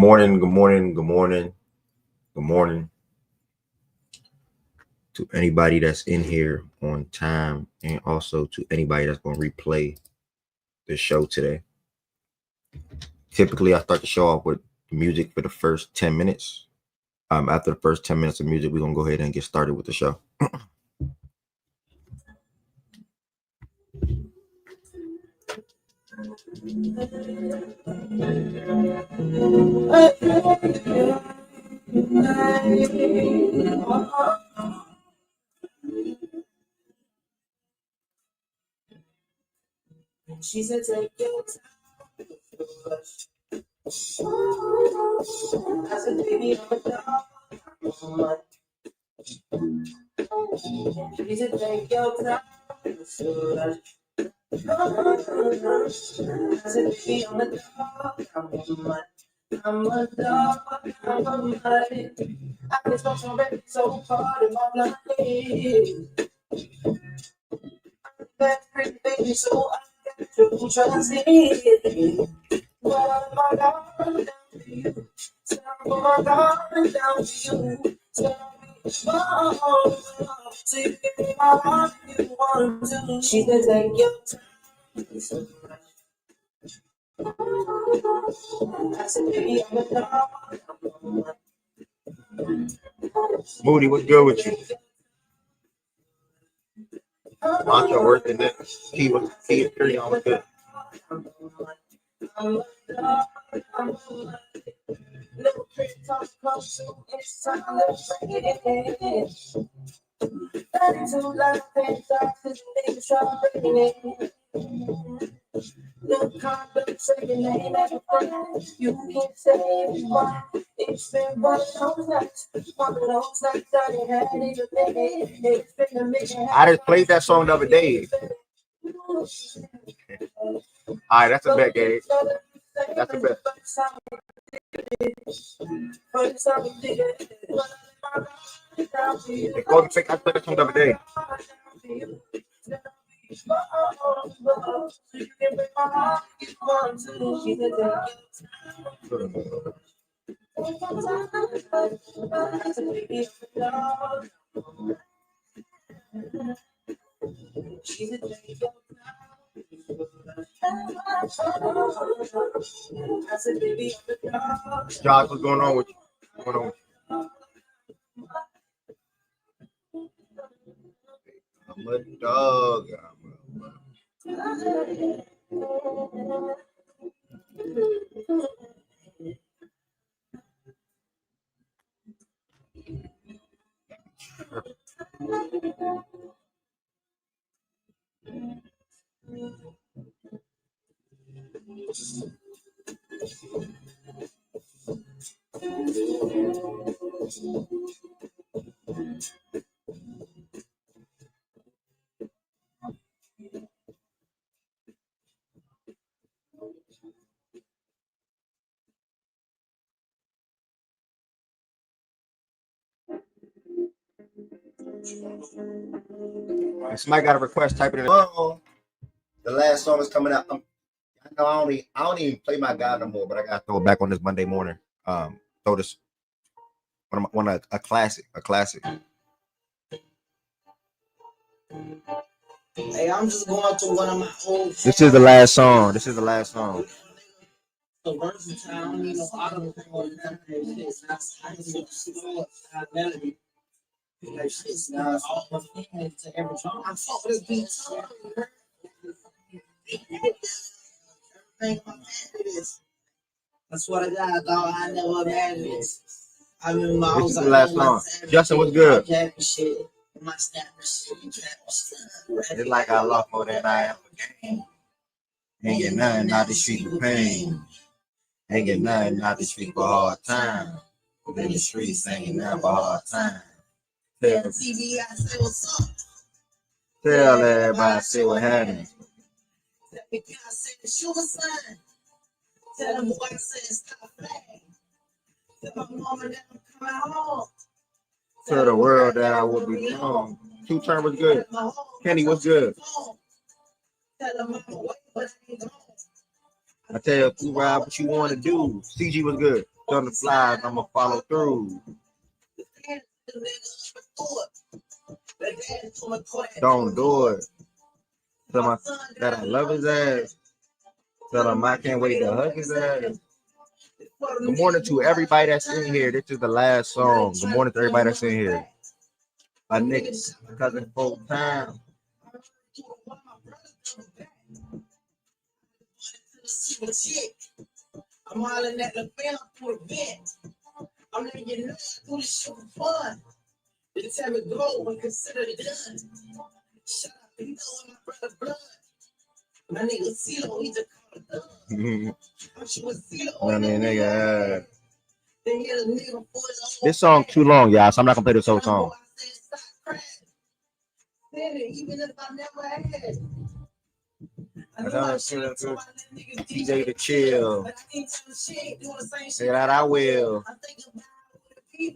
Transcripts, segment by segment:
morning, good morning, good morning, good morning to anybody that's in here on time, and also to anybody that's going to replay the show today. Typically, I start the show off with music for the first 10 minutes. After the first 10 minutes of music, we're going to go ahead and get started with the show. She said, take your time. I said, baby, I'm a dog. She said, take your time. I said, baby, I'm a dog. I'm a dog. I'm a mud. I can smoke some baby so hard in my blood. That pretty baby, so I got to trust it. But my God, down to you. So my God, down to you. So you give me my heart if you want to. She said, take your time. I said, baby, I'm a dog. Moody, what's good with you? Macho working that key was carry on with good. No condom, say your name as a friend. You can't say why. It's been one of those nights that I had in your bed. It's been a minute. I just played that song the other day. All right, that's a bet, Gabe. That's a bet. They called me sick. I played that song the other day. Josh, what's going on with you? What's going on with you? I'm a dog. If somebody got a request, type it in. The last song is coming out. I know I don't even play my guy no more, but I gotta throw it back on this Monday morning. Throw this a classic. Hey, I'm just going to one of my old. This is the last song. So versatile, I don't need no autotune. Like shit, now all my feelings to every song. I'm fuck with this beat. Everything I'm mad with this. I swear to God, dog, I never imagined this. I remember I was like, the last song. Justin, what's good? My snapper shit. It's like I lost more than I ever gained. Ain't get nothing out the street for pain. Ain't get nothing out the street for hard time. In the streets, ain't nothing for hard time. Tell TV, I say what's up. Tell everybody, say what happened. Because I say the sugar sign. Tell them boy I said stop playing. Tell my mama that I'm coming home. Tell the world that I will be home. 2 Turn was good. Kenny, what's good? I tell you, ride what you want to do. CG was good. on the flies, I'ma follow through. Don't do it. Tell my that I love his ass. Tell him I can't wait to hug his ass. Good morning to everybody that's in here. This is the last song. Good morning to everybody that's in here. My niggas, cousin full time. I'm hollering at the film for a bit. I'm letting you know I do this shit for fun. They tell me go and consider it done. Shut up, you know in my brother blood. My nigga CeeLo, he just called a thug. I'm sure CeeLo. Nigga. This song too long, y'all, so I'm not gonna play this whole song. Even if I never had. DJ to chill. Say that I will.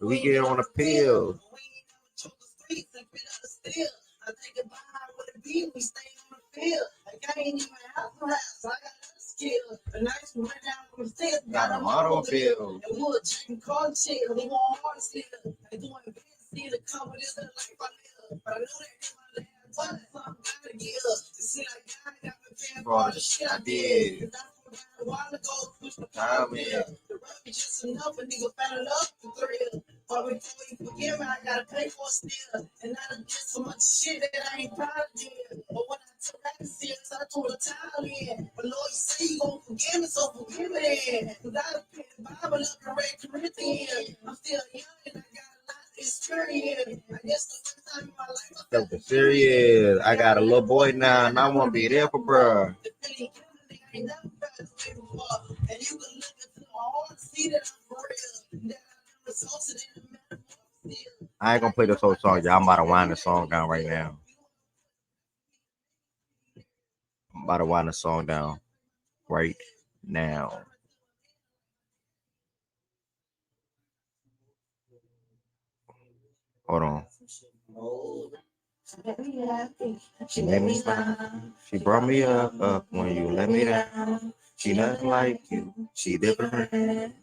We get on a pill. I think about how it would be we stay on the field. Like I ain't even out the house, so I got no skill. A nice one down from the stairs, Got an automobile. And wood drinking cold chill. They want hard still. They doing big, see the cover this life I live. But I know that in my last one, something gotta get up. It seems like God got me paying for all the shit I did. A while ago, push the time in. The rap is just enough, a nigga fell in love with the thrill. But before you forgive me, I gotta pay for it still. And I done did so much shit that I ain't proud of it. But when I took that serious, I threw the towel in. But Lord, you say you gon' forgive me, so forgive me then. Cause I done picked the Bible up and read Corinthians. I'm still young and I got a lot of experience. I guess the first time in my life I felt the serious. I got a little boy now and I wanna be there for bruh. And you can look into my heart and see that I'm for real. That I resulted in a metamorphosis. I ain't gonna play this whole song, y'all. I'm about to wind the song down right now. I'm about to wind the song down right now. Hold on. She made me smile. She brought me up when you let me down. She nothing like you. She different.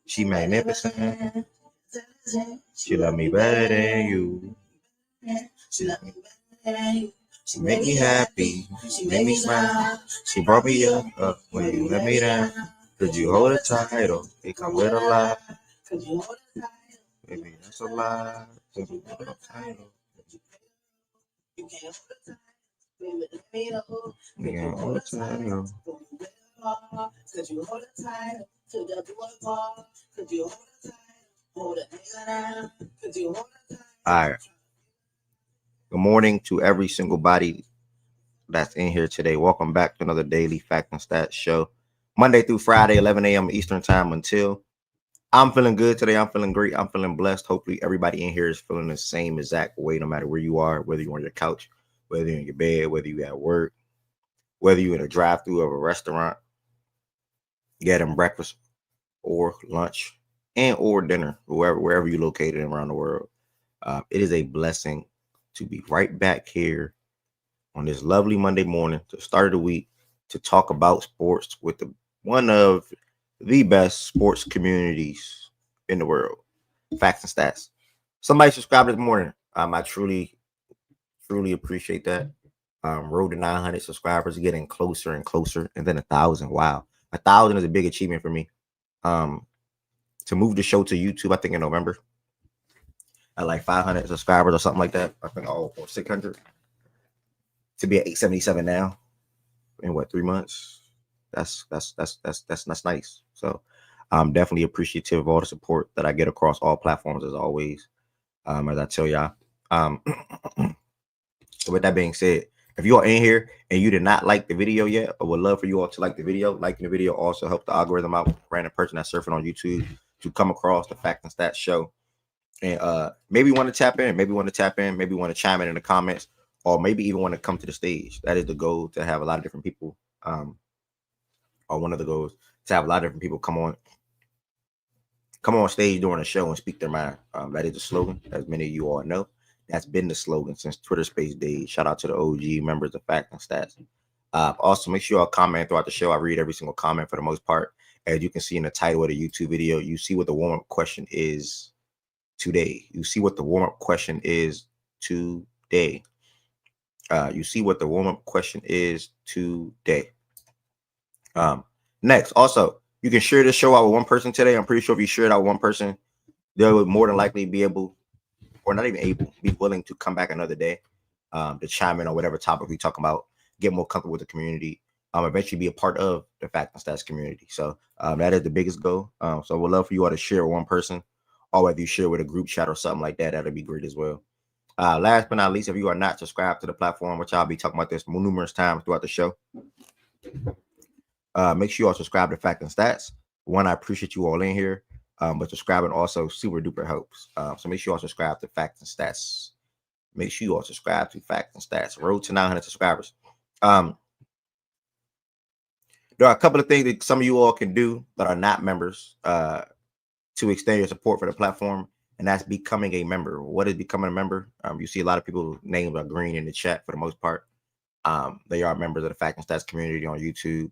She magnificent. She love me better than you. She love me better than you. She make me happy. She made me smile. She brought me up when you let me down. Could you hold a title? It come with a lot. Could you hold a title? Baby, that's a lot. Could you hold a title? You can't hold a title. Baby, let me know. You can't hold a title. Could you hold a title to the boy ball? Could you hold a title? Hold a nigga down. Could you hold a title? All right. Good morning to every single body that's in here today. Welcome back to another daily fact and stats show. Monday through Friday, 11 a.m. Eastern time until. I'm feeling good today. I'm feeling great. I'm feeling blessed. Hopefully everybody in here is feeling the same exact way, no matter where you are, whether you're on your couch, whether you're in your bed, whether you're at work, whether you're in a drive-through of a restaurant, getting breakfast or lunch and or dinner, wherever you're located around the world. It is a blessing to be right back here on this lovely Monday morning to start the week to talk about sports with one of the best sports communities in the world. Facts and stats. Somebody subscribed this morning. I truly appreciate that. Road to 900 subscribers, getting closer and closer, and then 1,000. Wow, 1,000 is a big achievement for me. To move the show to YouTube, I think in November, at like 500 subscribers or something like that. I think or 600 to be at 877 now in what 3 months. That's nice. So I'm definitely appreciative of all the support that I get across all platforms as always. As I tell y'all. So with that being said, if you are in here and you did not like the video yet, I would love for you all to like the video. Liking the video also helps the algorithm out. Random person that's surfing on YouTube to come across the Fact and Stats show. And maybe want to tap in, maybe want to chime in the comments, or maybe even want to come to the stage. That is the goal, to have a lot of different people. Or one of the goals, to have a lot of different people come on stage during the show and speak their mind. That is the slogan, as many of you all know. That's been the slogan since Twitter Space days. Shout out to the OG members of Fact and Stats. Also, make sure y'all comment throughout the show. I read every single comment for the most part. As you can see in the title of the YouTube video, you see what the warm-up question is today. You see what the warm-up question is today. You see what the warm-up question is today. Next, also, you can share this show out with one person today. I'm pretty sure if you share it out with one person, they would more than likely be able, or not even able, be willing to come back another day to chime in on whatever topic we talk about, get more comfortable with the community, eventually be a part of the Fact and Stats community. So that is the biggest goal. So we'd love for you all to share with one person, or whether you share with a group chat or something like that, that'd be great as well. Last but not least, if you are not subscribed to the platform, which I'll be talking about this numerous times throughout the show, make sure you all subscribe to Fact and Stats. One, I appreciate you all in here, but subscribing also super duper helps. So make sure you all subscribe to Fact and Stats. Make sure you all subscribe to Fact and Stats. Road to 900 subscribers. There are a couple of things that some of you all can do that are not members to extend your support for the platform, and that's becoming a member. What is becoming a member? You see a lot of people's names are green in the chat for the most part. They are members of the Fact and Stats community on YouTube.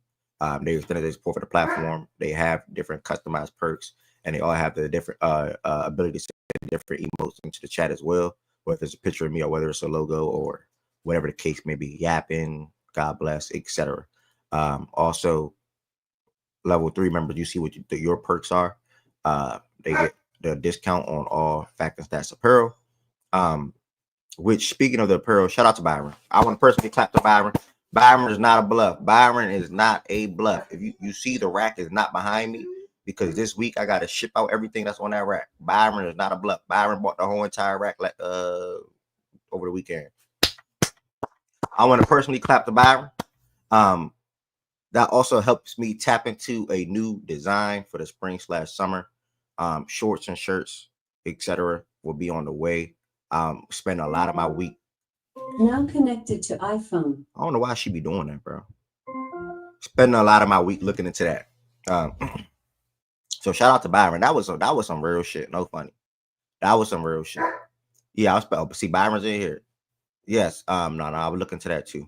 They extended their support for the platform. They have different customized perks, and they all have the different ability to send different emotes into the chat as well, whether it's a picture of me or whether it's a logo or whatever the case may be, yapping, God bless, etc. Also, level 3 members, you see what your perks are. They get the discount on all Fact and Stats apparel. Which, speaking of the apparel, shout out to Byron. I want to personally clap to Byron. Byron is not a bluff. Byron is not a bluff. If you see the rack is not behind me, because this week I got to ship out everything that's on that rack. Byron is not a bluff. Byron bought the whole entire rack like over the weekend. I want to personally clap to Byron. That also helps me tap into a new design for the spring/summer. Shorts and shirts, etc. will be on the way. Spend a lot of my week. Now connected to iPhone. I don't know why she be doing that, bro. Spending a lot of my week looking into that. So shout out to Byron. That was some real shit. No funny. That was some real shit. Yeah, I'll see Byron's in here. Yes. No, I was looking to that too.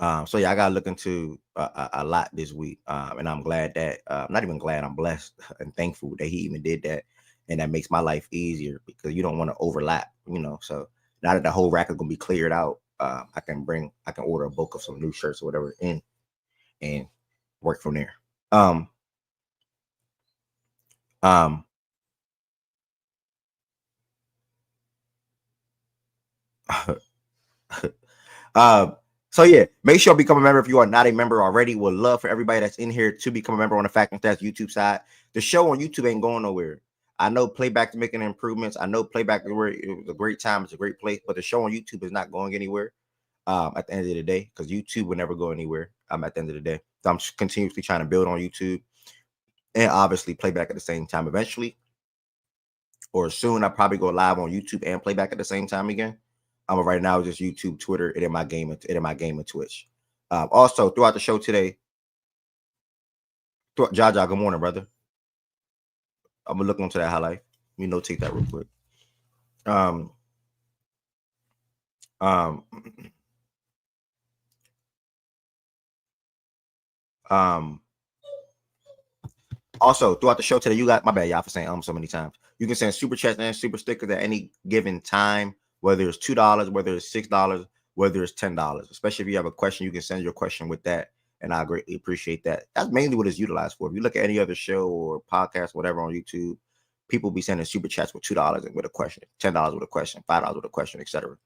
So yeah, I gotta look into a lot this week. And I'm glad that not even glad, I'm blessed and thankful that he even did that. And that makes my life easier because you don't want to overlap, So now that the whole rack is gonna be cleared out, I can order a bulk of some new shirts or whatever in and work from there. So yeah, make sure you become a member if you are not a member already. Would love for everybody that's in here to become a member on the Fact and Stats YouTube side. The show on YouTube ain't going nowhere. I know playback is making improvements. I know playback is where it was a great time. It's a great place, but the show on YouTube is not going anywhere. At the end of the day, because YouTube will never go anywhere. At the end of the day, so I'm continuously trying to build on YouTube and obviously playback at the same time. Eventually, or soon, I'll probably go live on YouTube and playback at the same time again. Right now, just YouTube, Twitter, and in my game and Twitch. Also, throughout the show today, Jaja, good morning, brother. I'm gonna look into that highlight. Take that real quick. Also, throughout the show today, you got my bad, y'all, for saying so many times. You can send super chats and super stickers at any given time, whether it's $2, whether it's $6, whether it's $10. Especially if you have a question, you can send your question with that, and I greatly appreciate that. That's mainly what it's utilized for. If you look at any other show or podcast, whatever on YouTube, people be sending super chats with $2 and with a question, $10 with a question, $5 with a question, etc.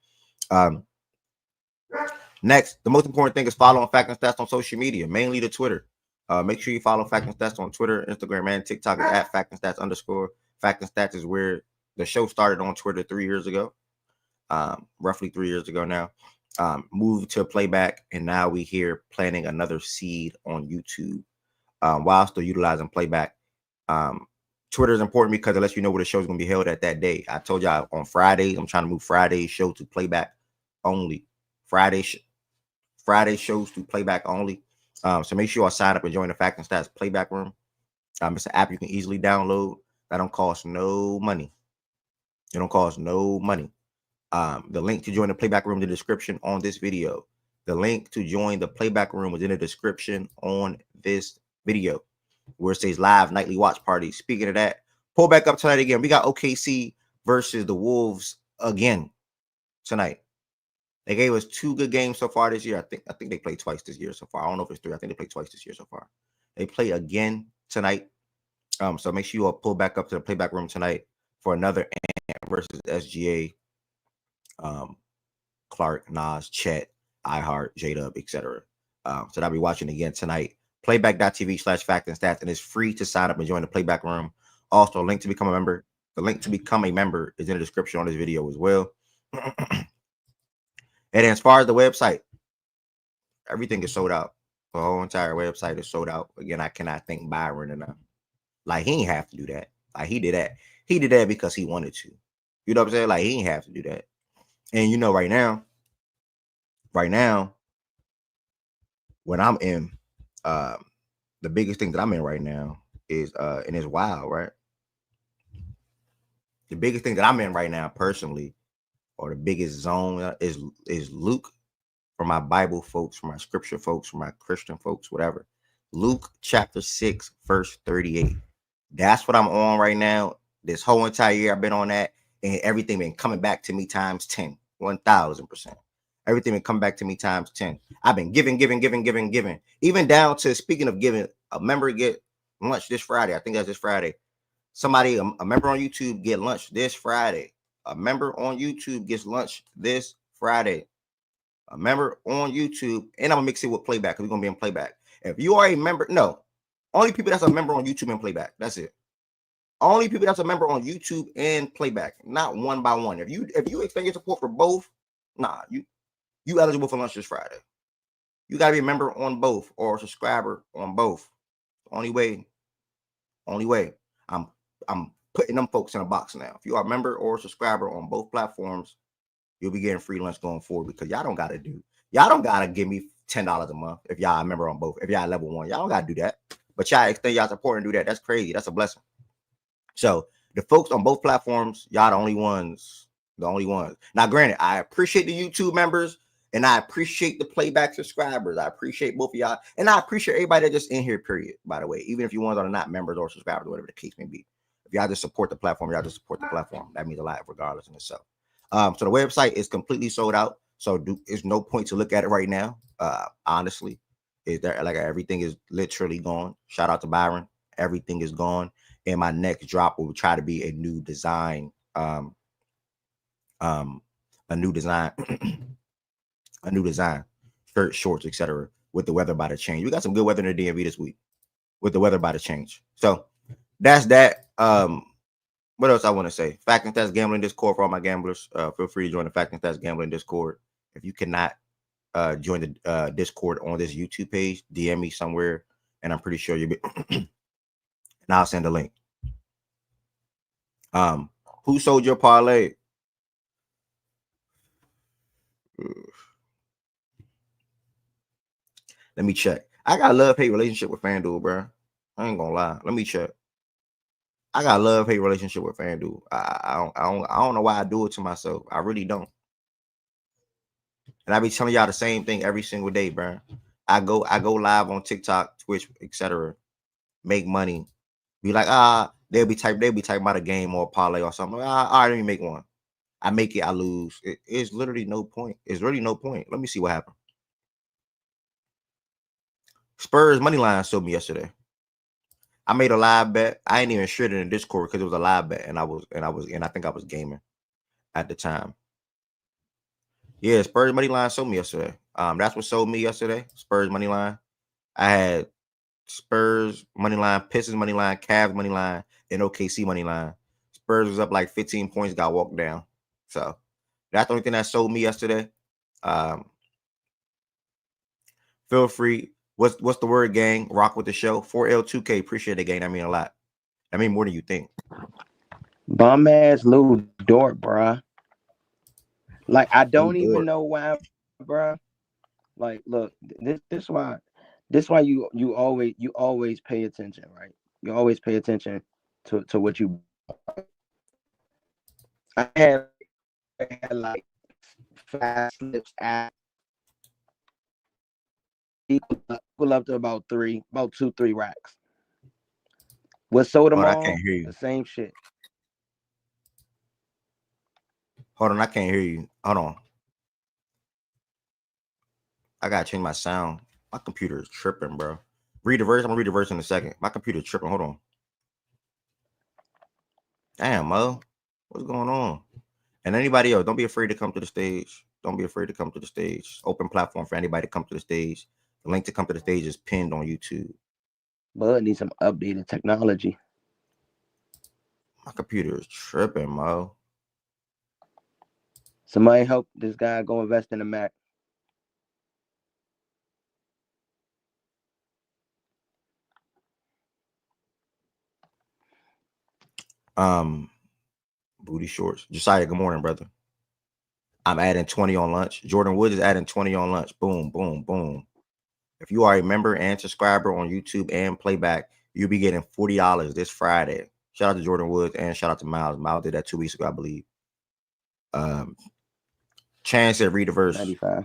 Next, the most important thing is following Fact and Stats on social media, mainly the Twitter. Make sure you follow Fact and Stats on Twitter, Instagram, and TikTok at Fact and Stats _. Fact and Stats is where the show started on Twitter 3 years ago, roughly 3 years ago now. Moved to playback, and now we here planting another seed on YouTube while still utilizing playback. Twitter is important because it lets you know where the show is going to be held at that day. I told y'all on Fridays, I'm trying to move Friday's show to playback only. Friday shows to playback only. So make sure you all sign up and join the Fact and Stats playback room. It's an app you can easily download. That don't cost no money. It don't cost no money. The link to join the playback room in the description on this video. The link to join the playback room is in the description on this video where it says live nightly watch party. Speaking of that, pull back up tonight again. We got OKC versus the Wolves again tonight. They gave us 2 good games so far this year. I think they played twice this year so far. I don't know if it's 3. I think they played twice this year so far. They play again tonight. So make sure you all pull back up to the playback room tonight for another Ant versus SGA, Clark, Nas, Chet, iHeart, J-Dub, etc. So I'll be watching again tonight. Playback.tv/fact and stats, and it's free to sign up and join the playback room. Also, link to become a member. The link to become a member is in the description on this video as well. And as far as the website, everything is sold out. The whole entire website is sold out. Again, I cannot thank Byron enough. Like, he ain't have to do that. Like, he did that. He did that because he wanted to. You know what I'm saying? Like, he ain't have to do that. And you know, right now, when I'm in, the biggest thing that I'm in right now is and it's wild, right? The biggest thing that I'm in right now personally, or the biggest zone is Luke, for my Bible folks, for my scripture folks, for my Christian folks, whatever. Luke chapter 6, verse 38. That's what I'm on right now. This whole entire year I've been on that, and everything been coming back to me times 10, 1000%. Everything been coming back to me times 10. I've been giving. Even down to, speaking of giving, a member get lunch this Friday. I think that's this Friday. Somebody, a member on YouTube, get lunch this Friday. A member on YouTube gets lunch this Friday. A member on YouTube, and I'm gonna mix it with playback because we're gonna be in playback. If you are a member, no, only people that's a member on YouTube and playback. That's it. Only people that's a member on YouTube and playback, not one by one. If you extend your support for both, nah, you eligible for lunch this Friday. You gotta be a member on both or a subscriber on both. Only way. I'm putting them folks in a box now. If you are a member or a subscriber on both platforms, you'll be getting free lunch going forward, because y'all don't gotta give me $10 a month if y'all a member on both. If y'all level 1, y'all don't gotta do that. But y'all extend y'all support and do that. That's crazy. That's a blessing. So the folks on both platforms, y'all the only ones. Now, granted, I appreciate the YouTube members and I appreciate the playback subscribers. I appreciate both of y'all, and I appreciate everybody that just in here, period, by the way. Even if you ones are not members or subscribers, whatever the case may be. If y'all just support the platform, y'all just support the platform. That means a lot regardless in itself. So the website is completely sold out. So there's no point to look at it right now. Honestly, is there, like, everything is literally gone. Shout out to Byron. Everything is gone. And my next drop will try to be a new design, a new design, shirt, shorts, etc. With the weather about to change. We got some good weather in the DMV this week. With the weather about to change. So that's that. What else I want to say? Fact and Stats Gambling Discord for all my gamblers. Feel free to join the Fact and Stats Gambling Discord. If you cannot join the Discord on this YouTube page, DM me somewhere, and I'm pretty sure you'll be. And I'll send a link. Who sold your parlay? Let me check. I got a love-hate relationship with FanDuel, bro. I ain't gonna lie. Let me check. I got a love-hate relationship with FanDuel. I don't know why I do it to myself. I really don't. And I be telling y'all the same thing every single day, bro. I go live on TikTok, Twitch, etc. Make money. Be like, they'll be typing about a game or a parlay or something. All right, let me make one. I make it, I lose. It's literally no point. It's really no point. Let me see what happened. Spurs money line sold me yesterday. I made a live bet. I ain't even shared it in Discord because it was a live bet, and I think I was gaming at the time. Yeah, Spurs money line sold me yesterday. That's what sold me yesterday. Spurs money line. I had Spurs money line, Pistons money line, Cavs money line, and OKC money line. Spurs was up like 15 points, got walked down. So that's the only thing that sold me yesterday. Feel free. What's the word, gang? Rock with the show. 4L2K. Appreciate it, gang. I mean a lot. I mean more than you think. Bum ass Lou Dort, bruh. Like, I don't Lou even Dort. know why, bruh. Like, look, this why you always pay attention, right? You always pay attention to what you. I had like 5 slips out Equal up to about 2-3 racks. What sold them Hold on, I can't all? hear you. The same shit. Hold on, I can't hear you. Hold on. I gotta change my sound. My computer is tripping, bro. Read the verse. I'm gonna read the verse in a second. My computer's tripping. Hold on. Damn, Mo. What's going on? And anybody else, don't be afraid to come to the stage. Don't be afraid to come to the stage. Open platform for anybody to come to the stage. The link to come to the stage is pinned on YouTube. Bud needs some updated technology. My computer is tripping, Mo. Somebody help this guy go invest in a Mac. Booty shorts. Josiah, good morning, brother. I'm adding 20 on lunch. Jordan Woods is adding 20 on lunch. Boom, boom, boom. If you are a member and subscriber on YouTube and Playback, you'll be getting $40 this Friday. Shout out to Jordan Woods and shout out to Miles. Miles did that 2 weeks ago, I believe. Chance said, read the verse. 95.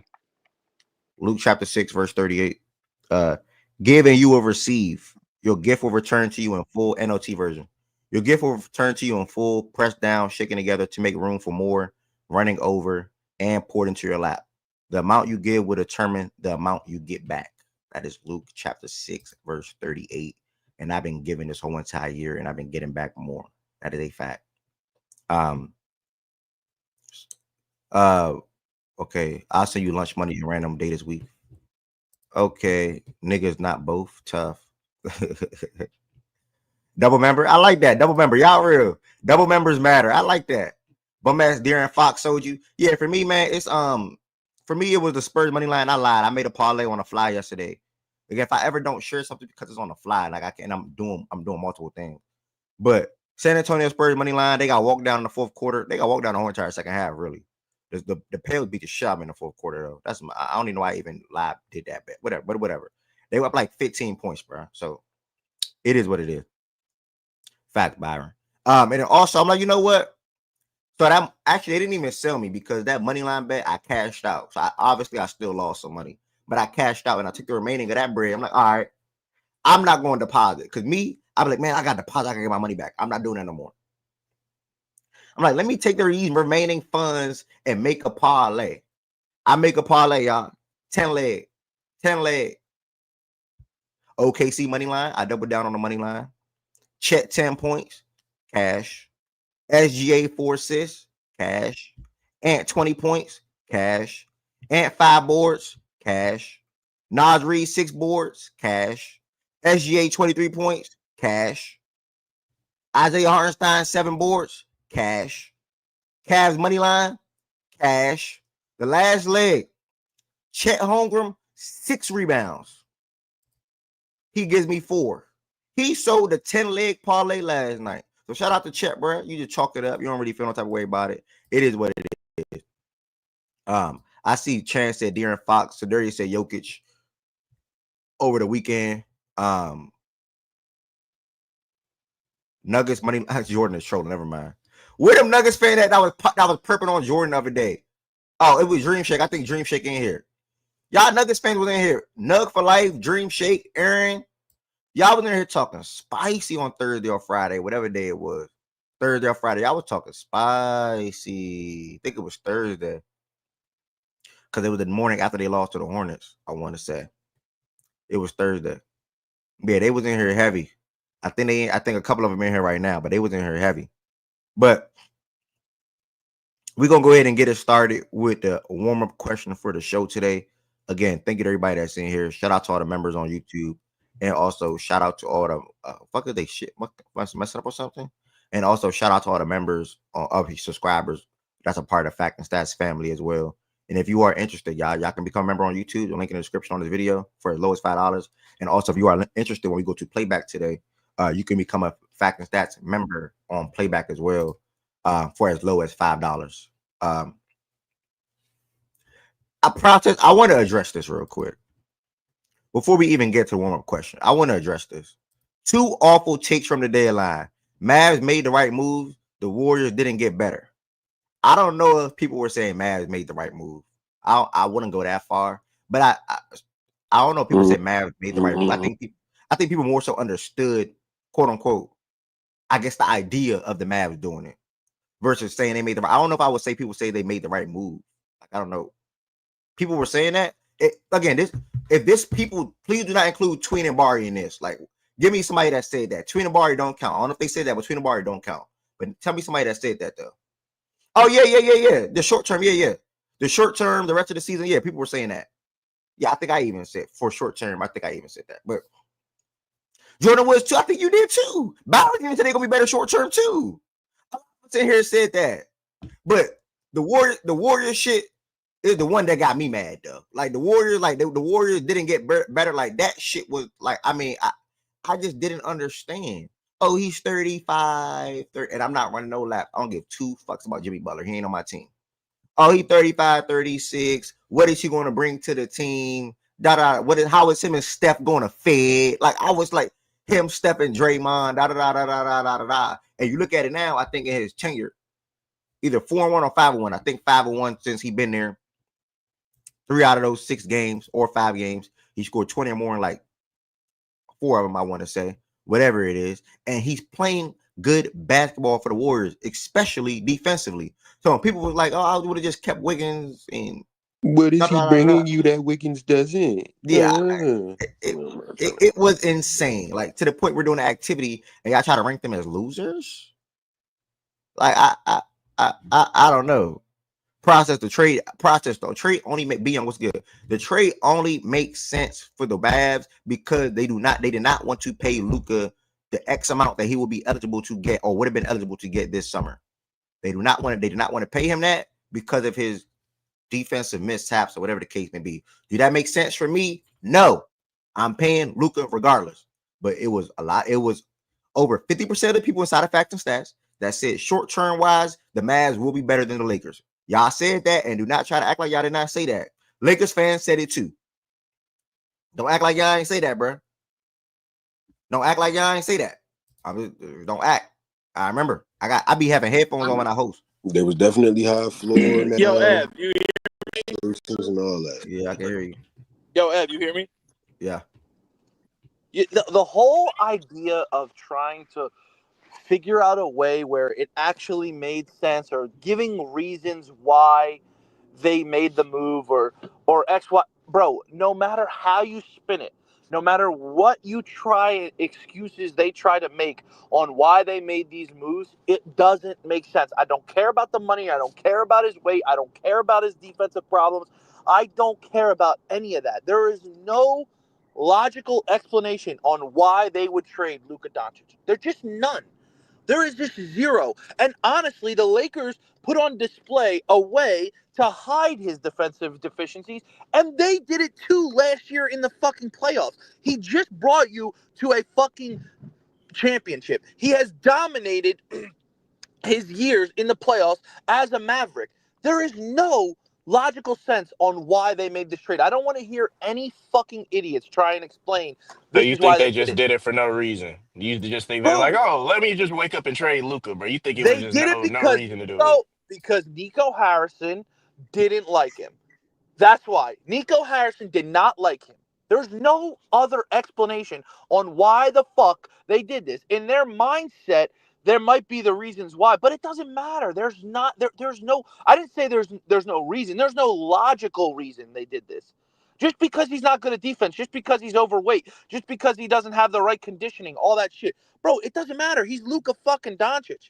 Luke chapter 6, verse 38. Give and you will receive. Your gift will return to you in full. NLT version. Your gift will return to you in full, pressed down, shaken together to make room for more, running over, and poured into your lap. The amount you give will determine the amount you get back. That is Luke chapter 6, verse 38. And I've been giving this whole entire year, and I've been getting back more. That is a fact. Okay. I'll send you lunch money a random day this week. Okay, niggas not both tough. Double member, I like that. Double member, y'all real. Double members matter. I like that. Bum ass Darren Fox sold you. Yeah, for me, man, it's for me it was the Spurs money line. I lied. I made a parlay on the fly yesterday. Like if I ever don't share something because it's on the fly, like I can, I'm doing multiple things. But San Antonio Spurs money line, they got walked down in the fourth quarter. They got walked down the whole entire second half, really. The Pale beat the shot in the fourth quarter though. I don't even know why I even live did that bet. Whatever. They were up like 15 points, bro. So it is what it is. Fact, Byron. And then also I'm like, you know what? So that actually they didn't even sell me because that money line bet I cashed out. So I still lost some money, but I cashed out and I took the remaining of that bread. I'm like, all right, I'm not going to deposit because I'm like, man, I got deposit. I can get my money back. I'm not doing that no more. I'm like, let me take the remaining funds and make a parlay. I make a parlay, y'all. 10 leg. OKC money line. I double down on the money line. Chet 10 points. Cash. SGA 4 assists. Cash. Ant 20 points. Cash. Ant 5 boards. Cash. Nas Reed 6 boards. Cash. SGA 23 points. Cash. Isaiah Hartenstein 7 boards. Cash. Cavs money line. Cash. The last leg. Chet Holmgren 6 rebounds. He gives me 4. He sold a 10-leg parlay last night. So shout out to Chet, bro. You just chalk it up. You don't really feel no type of way about it. It is what it is. I see Chance said De'Aaron Fox. Sedurius said Jokic over the weekend. Nuggets money. Jordan is trolling. Never mind. Where them Nuggets fan that was perping on Jordan the other day? Oh, it was Dream Shake. I think Dream Shake in here. Y'all Nuggets fans was in here. Nug for life, Dream Shake, Aaron. Y'all was in here talking spicy on Thursday or Friday, whatever day it was. Thursday or Friday. Y'all was talking spicy. I think it was Thursday. Because it was the morning after they lost to the Hornets, I want to say. It was Thursday. Yeah, they was in here heavy. I think a couple of them in here right now, but they was in here heavy. But we're going to go ahead and get it started with the warm-up question for the show today. Again, thank you to everybody that's in here. Shout out to all the members on YouTube. And also shout out to all the fuck is they shit messing up or something. And also shout out to all the members of his subscribers. That's a part of the Fact and Stats family as well. And if you are interested, y'all can become a member on YouTube. The link in the description on this video for as low as $5. And also if you are interested when we go to Playback today, you can become a Fact and Stats member on Playback as well for as low as $5. I want to address this real quick. Before we even get to the warm-up question, I want to address this. 2 awful takes from the deadline. Mavs made the right move. The Warriors didn't get better. I don't know if people were saying Mavs made the right move. I wouldn't go that far. But I don't know. People said Mavs made the right move. I think people more so understood, quote unquote, I guess the idea of the Mavs doing it versus saying they made the right. I don't know if I would say people say they made the right move. Like, I don't know. People were saying that. Again, if this people, please do not include Tween and Barry in this. Like, give me somebody that said that. Tween and Barry don't count. I don't know if they said that, but Tween and Barry don't count. But tell me somebody that said that though. Oh yeah. The short term, yeah. The short term, the rest of the season, yeah. People were saying that. Yeah, I think I even said for short term. I think I even said that. But Jordan Woods too. I think you did too. Bowers even said they're gonna be better short term too. I'm sitting here and said that. But the Warrior shit is the one that got me mad though. Like the Warriors, like the Warriors didn't get better. Like that shit was like, I mean, I just didn't understand. Oh, he's 35, 30, and I'm not running no lap. I don't give two fucks about Jimmy Butler. He ain't on my team. Oh, he 35, 36. What is he going to bring to the team? How is him and Steph going to fed? Like, I was like, him, Steph, and Draymond, And you look at it now, I think in his tenure, either 4-1 or 5-1. I think 5-1 since he's been there. 3 out of those 6 games or 5 games, he scored 20 or more in like 4 of them, I want to say. Whatever it is. And he's playing good basketball for the Warriors, especially defensively. So people were like, oh, I would have just kept Wiggins and what is he bringing you that Wiggins doesn't? Yeah, it was insane. Like to the point we're doing an activity and y'all try to rank them as losers. Like I don't know. Trade only make Beyond what's good. The trade only makes sense for the Mavs because they did not want to pay Luka the X amount that he will be eligible to get or would have been eligible to get this summer. They did not want to pay him that because of his defensive mishaps or whatever the case may be. Do that make sense for me? No. I'm paying Luka regardless. But it was a lot. It was over 50% of the people inside of Facts and Stats that said short-term wise, the Mavs will be better than the Lakers. Y'all said that, and do not try to act like y'all did not say that. Lakers fans said it too. Don't act like y'all ain't say that, bro. Don't act like y'all ain't say that. Don't act. I remember. I be having headphones on when I host. There was definitely high floor now. Yo, Ev, you and all that. Yeah, I can hear you. Yo, Ev, you hear me? Yeah. The whole idea of trying to figure out a way where it actually made sense or giving reasons why they made the move or X, Y, bro, no matter how you spin it, no matter what you try, excuses they try to make on why they made these moves, it doesn't make sense. I don't care about the money. I don't care about his weight. I don't care about his defensive problems. I don't care about any of that. There is no logical explanation on why they would trade Luka Doncic. There's just none. There is just zero. And honestly, the Lakers put on display a way to hide his defensive deficiencies, and they did it too last year in the fucking playoffs. He just brought you to a fucking championship. He has dominated his years in the playoffs as a Maverick. There is no logical sense on why they made this trade. I don't want to hear any fucking idiots try and explain So this you is why think they they did just it. did it for no reason? You just think they're like, Bro, oh, let me just wake up and trade Luca, bro. You think it was they just did it no reason to do it? because Nico Harrison didn't like him. That's why. Nico Harrison did not like him. There's no other explanation on why the fuck they did this. In their mindset, there might be the reasons why, but it doesn't matter. There's no I didn't say there's no reason. There's no logical reason they did this. Just because he's not good at defense, just because he's overweight, just because he doesn't have the right conditioning, all that shit. Bro, it doesn't matter. He's Luka fucking Doncic.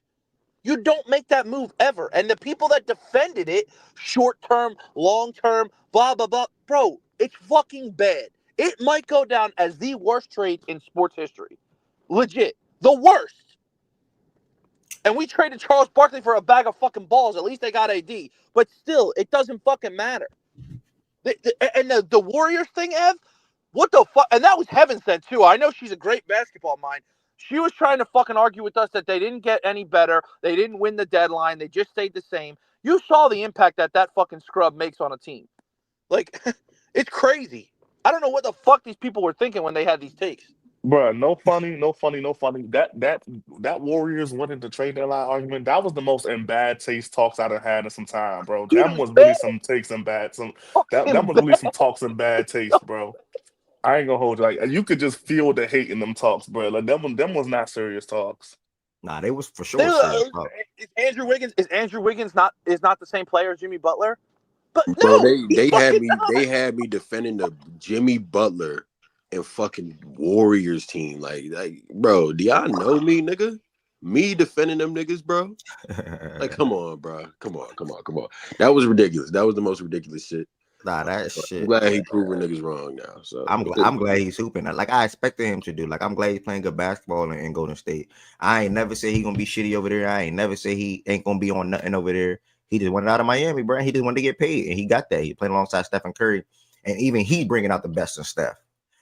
You don't make that move ever. And the people that defended it, short term, long term, blah, blah, blah, bro, it's fucking bad. It might go down as the worst trade in sports history. Legit. The worst. And we traded Charles Barkley for a bag of fucking balls. At least they got AD. But still, it doesn't fucking matter. And the Warriors thing, Ev, what the fuck? And that was heaven sent, too. I know she's a great basketball mind. She was trying to fucking argue with us that they didn't get any better. They didn't win the deadline. They just stayed the same. You saw the impact that fucking scrub makes on a team. Like, it's crazy. I don't know what the fuck these people were thinking when they had these takes. Bro, no funny, no funny, no funny. That Warriors winning the trade deadline argument, that was the most in bad taste talks I'd have had in some time, bro. Dude, it That was was really bad. some takes and bad. That Fucking was really bad. some talks and bad taste, bro. I ain't gonna hold you. Like you could just feel the hate in them talks, bro. Like them was not serious talks. Nah, they was for sure serious talk. Is Andrew Wiggins not the same player as Jimmy Butler? But Bro, no, they had me defending the Jimmy Butler and fucking Warriors team. Like, bro, do y'all know me, nigga? Me defending them niggas, bro. Like, come on, bro. Come on. That was ridiculous. That was the most ridiculous shit. Nah, that shit. I'm glad he proving niggas wrong now. So I'm glad he's hooping. Like I expected him to do. Like I'm glad he's playing good basketball in Golden State. I ain't never say he gonna be shitty over there. I ain't never say he ain't gonna be on nothing over there. He just wanted out of Miami, bro. He just wanted to get paid, and he got that. He playing alongside Stephen Curry, and even he bringing out the best in Steph,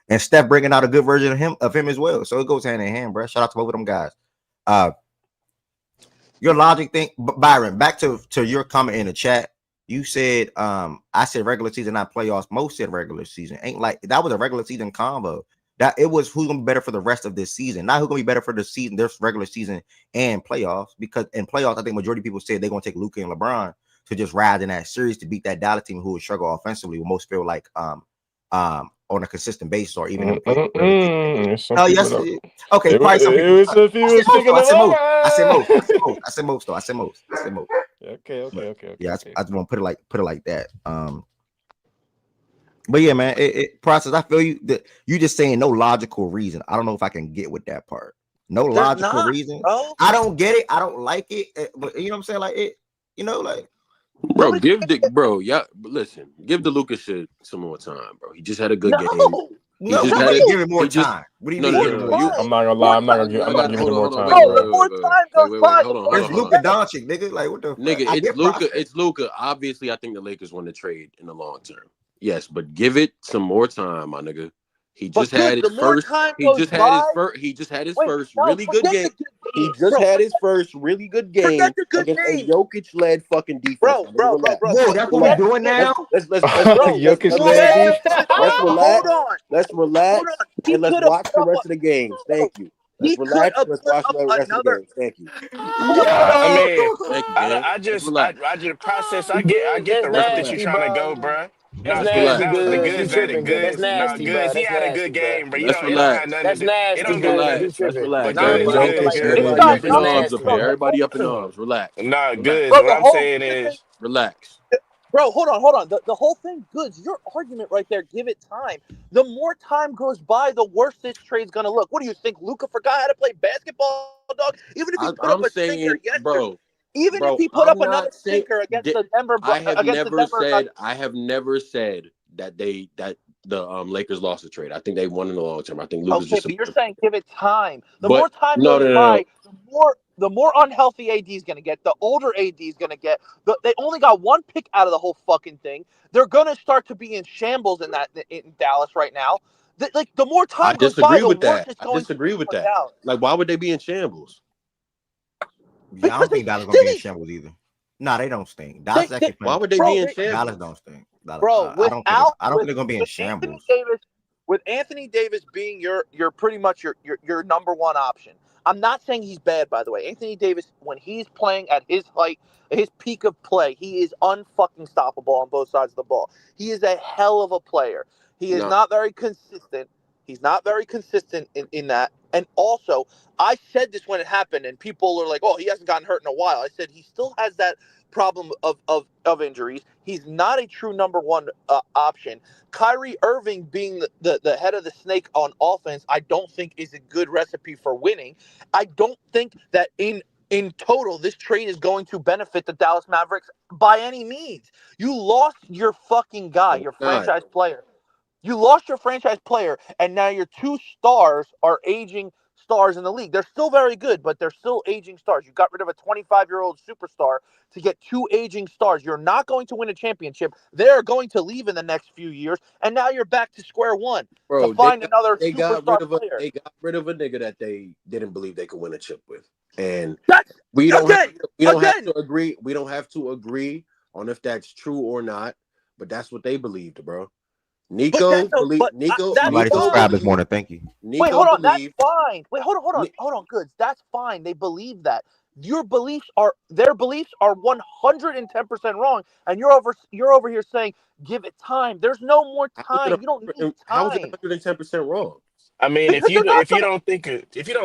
and Steph bringing out a good version of him as well. So it goes hand in hand, bro. Shout out to both of them guys. Your logic thing, Byron. Back to your comment in the chat. You said, I said regular season, not playoffs. Most said regular season. Ain't like that was a regular season combo. That it was who's gonna be better for the rest of this season, not who's gonna be better for the season, this regular season and playoffs. Because in playoffs, I think majority of people said they're gonna take Luka and LeBron to just ride in that series to beat that Dallas team who would struggle offensively. Will most feel like on a consistent basis or even. Oh yes, okay. Probably some people. I said most though. Okay. Yeah, I just want to put it like that. But yeah, man, it process. I feel you that you just saying no logical reason. I don't know if I can get with that part. No logical reason. Bro. I don't get it. I don't like it. But you know what I'm saying? Like it, like bro, give the Luka shit some more time, bro. He just had a good game. No, give him more time. What do you mean? I'm not gonna lie. I'm not gonna give him more time. Bro, the more time goes by, it's Luka Doncic, nigga. Like what the? Nigga, it's Luka. Obviously, I think the Lakers want to trade in the long term. Yes, but give it some more time, my nigga. He just had his first. He just had his first really good game. He just had his first really good game against a Jokic-led fucking defense. Bro. Whoa, that's what we're doing now. Let's Jokic-led defense. Let's relax. Let's relax. Hold on. And let's watch the rest of the games. Thank you. Let's relax. Let's watch the rest of the games. Thank you. I mean, Thank you, I just process. I get the route that you're trying to go, bro. That's Goods. nasty, That was the Goods. You goods that tripping, it goods. That's nasty, bro. Goods. He That's had a nasty, good bro. game, bro. Let's It don't have nothing That's to do. nasty, It don't Goods. got You tripping. Relax. But Everybody up in arms up here. Everybody up in arms. Relax. No, goods. What I'm saying is, relax. Bro, hold on. The whole thing, Goods, your argument right there, give it time. The more time goes by, the worse this trade's going to look. What do you think? Luka forgot how to play basketball, dog? Even if he put up a stinker yesterday. Even if he put up another stinker against the Denver. I have never said that the Lakers lost the trade. I think they won in the long term. I think Luka's just. But you're saying give it time. The more time goes by, the more unhealthy AD is going to get. The older AD is going to get. They only got one pick out of the whole fucking thing. They're going to start to be in shambles in Dallas right now. The more time goes by, the worse it's going. I disagree with that. Like, why would they be in shambles? Yeah, I don't think Dallas gonna be in shambles either. No, they don't stink. Dallas actually. Why would they be in shambles? Dallas don't stink. Bro, I don't think they're gonna be in shambles. With Anthony Davis being your pretty much your number one option. I'm not saying he's bad, by the way. Anthony Davis, when he's playing at his height, at his peak of play, he is unfucking stoppable on both sides of the ball. He is a hell of a player. He is not very consistent. He's not very consistent in that. And also, I said this when it happened, and people are like, oh, he hasn't gotten hurt in a while. I said he still has that problem of injuries. He's not a true number one option. Kyrie Irving being the head of the snake on offense, I don't think is a good recipe for winning. I don't think that in total, this trade is going to benefit the Dallas Mavericks by any means. You lost your fucking guy, your franchise player. You lost your franchise player, and now your two stars are aging stars in the league. They're still very good, but they're still aging stars. You got rid of a 25-year-old superstar to get two aging stars. You're not going to win a championship. They're going to leave in the next few years, and now you're back to square one to find another superstar player. They got rid of a nigga that they didn't believe they could win a chip with, and we don't have to agree. We don't have to agree on if that's true or not, but that's what they believed, bro. Nico somebody subscribe this morning. Thank you. Wait, hold on. That's fine. Wait, hold on. Goods. That's fine. They believe that. their beliefs are 110% wrong, and you're over here saying give it time. There's no more time. You don't need How is it time 110% wrong? I mean, because they're not if you gonna. don't think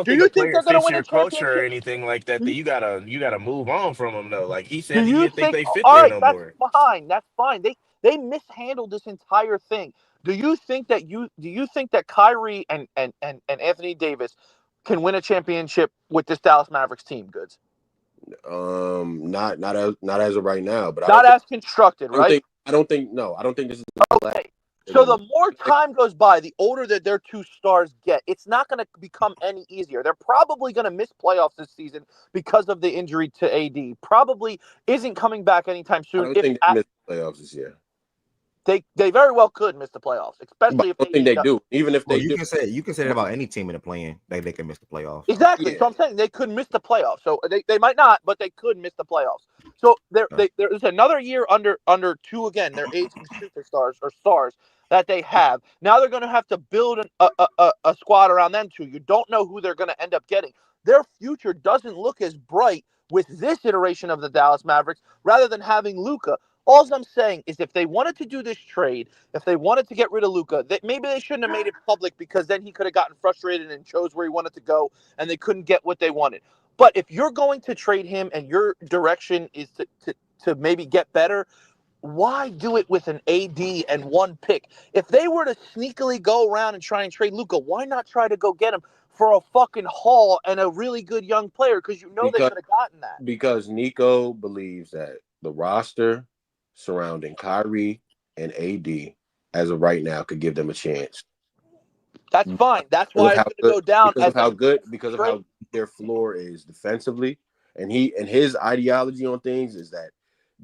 Do a you think player they're gonna fits win a your culture or championship? anything like that, then you gotta move on from them though. Like he Do said, he you didn't think think? they fit All there right, no that's more. fine. That's fine. They mishandled this entire thing. Do you think that Kyrie and Anthony Davis can win a championship with this Dallas Mavericks team? Goods. Not as of right now, but Not as constructed, right? I don't think no, I don't think this is the last Okay. they're So gonna the make. more time goes by, the older that their two stars get, it's not going to become any easier. They're probably going to miss playoffs this season because of the injury to AD. Probably isn't coming back anytime I soon. don't If think they missed the playoffs this year. they very well could miss the playoffs, But especially I if don't think AD they does. do. Even if Well, they do, you can say that about any team in the play-in that they can miss the playoffs. So Exactly. yeah. So I'm saying they could miss the playoffs. So they might not, but they could miss the playoffs. So there's another year under two again. Their aging superstars or stars that they have. Now they're going to have to build a squad around them too. You don't know who they're going to end up getting. Their future doesn't look as bright with this iteration of the Dallas Mavericks rather than having Luka. All I'm saying is if they wanted to do this trade, if they wanted to get rid of Luka, maybe they shouldn't have made it public because then he could have gotten frustrated and chose where he wanted to go and they couldn't get what they wanted. But if you're going to trade him and your direction is to maybe get better, why do it with an AD and one pick? If they were to sneakily go around and try and trade Luka, why not try to go get him for a fucking haul and a really good young player? Because you know they because could have gotten that. because Nico believes that the roster surrounding Kyrie and AD as of right now could give them a chance. That's fine. That's Because of why it's how going to good go down because as of how a good because of trade. how their floor is defensively. And his ideology on things is that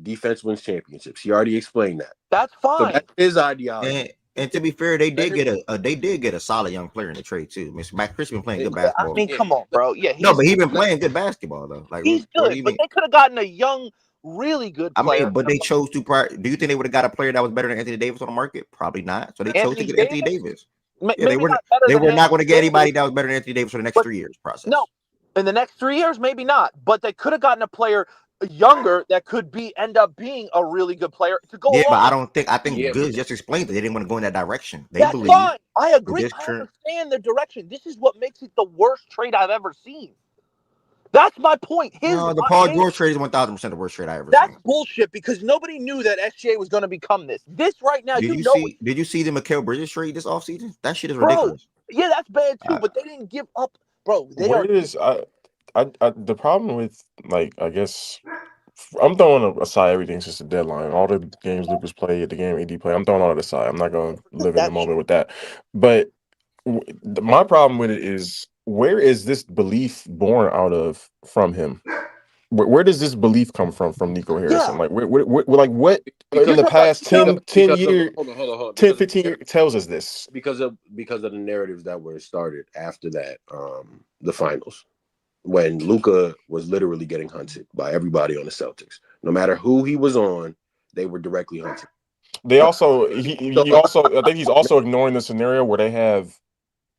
defense wins championships. He already explained that. That's So fine. that's his ideology. and to be fair, they did get a solid young player in the trade too. Mr. Matt Chris been playing good Yeah, I basketball. mean, come on, bro. Yeah, No, he's but he been playing good basketball though. Like, he's what do good, you but mean? they could have gotten a young, really good I player. mean, but they chose to. Do you think they would have got a player that was better than Anthony Davis on the market? Probably not. So they chose to Anthony get Anthony Davis, Davis. Yeah, maybe not better they than were not Anthony going to get Davis, anybody that was better than Anthony Davis for the next but 3 years no, process. in the next 3 years, maybe not. But they could have gotten a player younger that could end up being a really good player to go Yeah, but along. I think Yeah, Goods just explained that they didn't want to go in that direction. They That's believe fine. I with agree. this I current. understand the direction. This is what makes it the worst trade I've ever seen. That's my point. No, the Paul George trade is 1,000% the worst trade I ever That's seen. bullshit because nobody knew that SGA was going to become this. This right now, Did you you know it, see? Did you see the Mikal Bridges trade this offseason? That shit is bro. ridiculous. Yeah, that's bad too. Uh, But they didn't give up, bro. They What are. it is, the problem with, like, I guess I'm throwing aside everything since the deadline. All the games Lucas played, the game AD played, I'm throwing all that aside. I'm not gonna live in the That shit. moment with that. But my problem with it is, where is this belief born out of from him? Where does this belief come from Nico Harrison? Yeah, Like, like what in you're the talking about past Nico. 10 of year, hold on 10, 15 years tells us this? because of the narratives that were started after that the finals when Luka was literally getting hunted by everybody on the Celtics. No matter who he was on, they were directly hunted. They Uh, also so he also, I think he's also ignoring the scenario where they have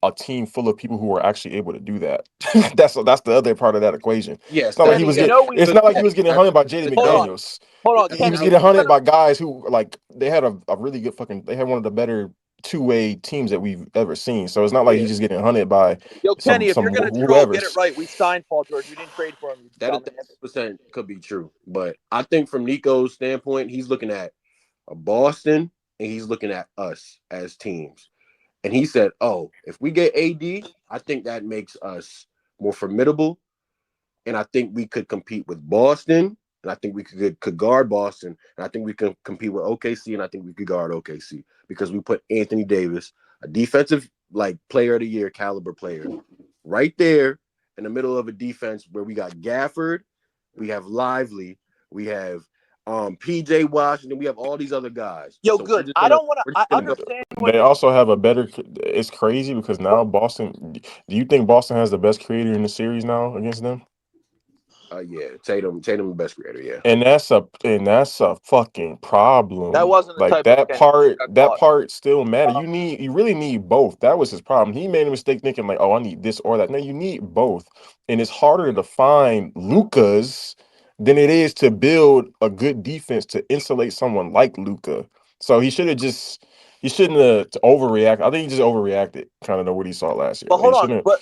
a team full of people who are actually able to do that. that's the other part of that equation. yes, It's not like that he Kenny, was you yes, getting. know we. It's not like he Kenny, was getting hunted by Jaden hold on, McDaniels. hold on, He was Kenny. getting hunted by guys who, like, they had a really good fucking. They had one of the better two-way teams that we've ever seen. So it's not like yeah, he's just getting hunted by Yo, Kenny, if you're some gonna troll, get it whoever's. right. We signed Paul George. We didn't trade for him, you that dumbass. 1,000% could be true. But I think from Nico's standpoint, he's looking at a Boston and he's looking at us as teams. And he said, "Oh, if we get AD, I think that makes us more formidable, and I think we could compete with Boston, and I think we could guard Boston, and I think we could compete with OKC, and I think we could guard OKC because we put Anthony Davis, a defensive like player of the year caliber player, right there in the middle of a defense where we got Gafford, we have Lively, we have PJ Washington, we have all these other guys. Yo, So good. I don't want to. we're I just gonna go. understand what They you're also have a better. It's crazy because now Boston. Do you think Boston has the best creator in the series now against them? Yeah, Tatum the best creator. Yeah. And that's a fucking That problem. wasn't the Like type of catch that got that caught. part still matter. You really need both. That was his problem. He made a mistake thinking like, oh, I need this or that. No, you need both. And it's harder to find Lukas than it is to build a good defense to insulate someone like Luka. So he shouldn't have overreacted. I think he just overreacted kind of to what he saw last year. But Like he hold on, shouldn't. but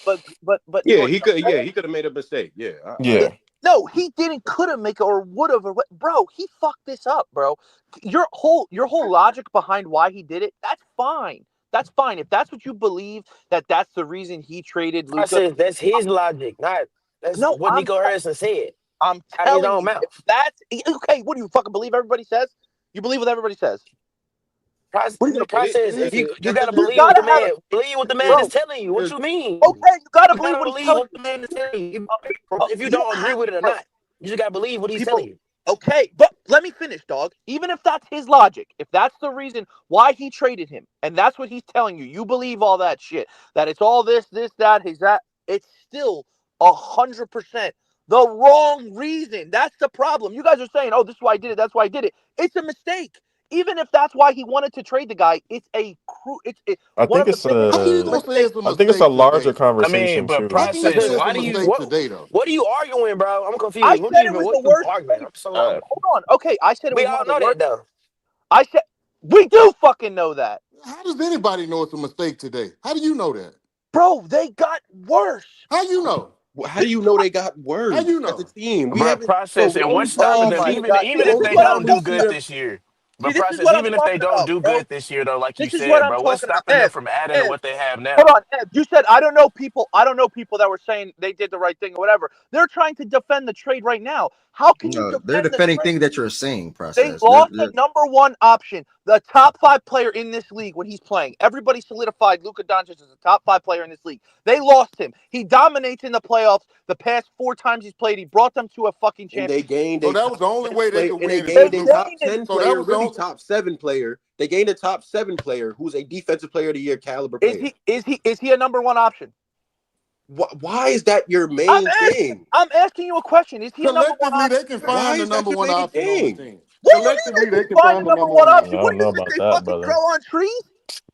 Yeah, what he I'm could. Yeah, saying, he could have made a mistake. Yeah, I yeah, Yeah. agree. no, he didn't, could have make it or would have, or bro, he fucked this up, bro. Your whole logic behind why he did it, that's fine. That's fine. If that's what you believe, that's the reason he traded Luca. Process. That's his logic, not that's No, what Nico Harrison said I'm out of his telling own you, if mouth. that's okay. What do you fucking believe? Everybody says you believe what everybody says. What do you, Process. If That's a you that's a gotta you believe what difference. gotta the have man There's is bro? telling you. What there's you mean? Okay, you gotta You believe gotta what he's believe telling what the man is telling you. If you you. don't Don't agree have, with it or bro. not, you just gotta believe what he's telling People, you. okay, but let me finish, dog. Even if that's his logic, if that's the reason why he traded him, and that's what he's telling you, you believe all that shit, that it's all this, that, he's that, it's still 100% the wrong reason. That's the problem. You guys are saying, oh, this is why I did it, that's why I did it. It's a mistake. Even if that's why he wanted to trade the guy, it's I one think of the it's biggest How you a gonna say mistakes. it's a I think it's a mistake larger today? I mean, conversation but How too. can you process. say it's a Why do you mistake what? today though? What are you arguing, bro? I'm I confused. said it was What the you worst arguing? trade. I'm so Hold, hold on. Okay, I said it we was one all of the know that worst. though. I said we do fucking know that. How does anybody know it's a mistake today? How do you know that? Bro, they got worse. How you know? How do you know they got How you worse as a know? team? We But haven't, bro. process We and only what's see stopping Oh we them, my see even god. See, even this if is they what okay. I'm don't We do talking see good about. them. this year. See, But this is process, what I'm even if they talking don't about, do bro. good this year, though, like you This is what said, I'm bro, what's talking about. stopping them from adding to Ev, what they have hold now? on, Ev. You said I don't know people. I don't know people that were saying they did the right thing or whatever. They're trying to defend the trade right now. How can you No, they're defend the defending trade? things that you're saying. They Process. lost the number one option, the top five player in this league when he's playing. Everybody solidified Luka Doncic as a top five player in this league. They lost him. He dominates in the playoffs. The past 4 times he's played, he brought them to a fucking And they championship. gained So a that was top the only 10 way they player, could and they win is if They gained a Luka. top gained it. 10 So that player, was the really only. top 7 player. They gained a top 7 player who's a defensive player of the year caliber Is player. he a number one option? Why is that your I'm main asking. thing? I'm asking you a question. Is he a number one Collectively, option? they can Why find the is that number your one main option on the thing? team. What do you mean Collectively, they they can can find find the the number number one one I option? option. What don't do you know think about they that, fucking grow brother. on trees?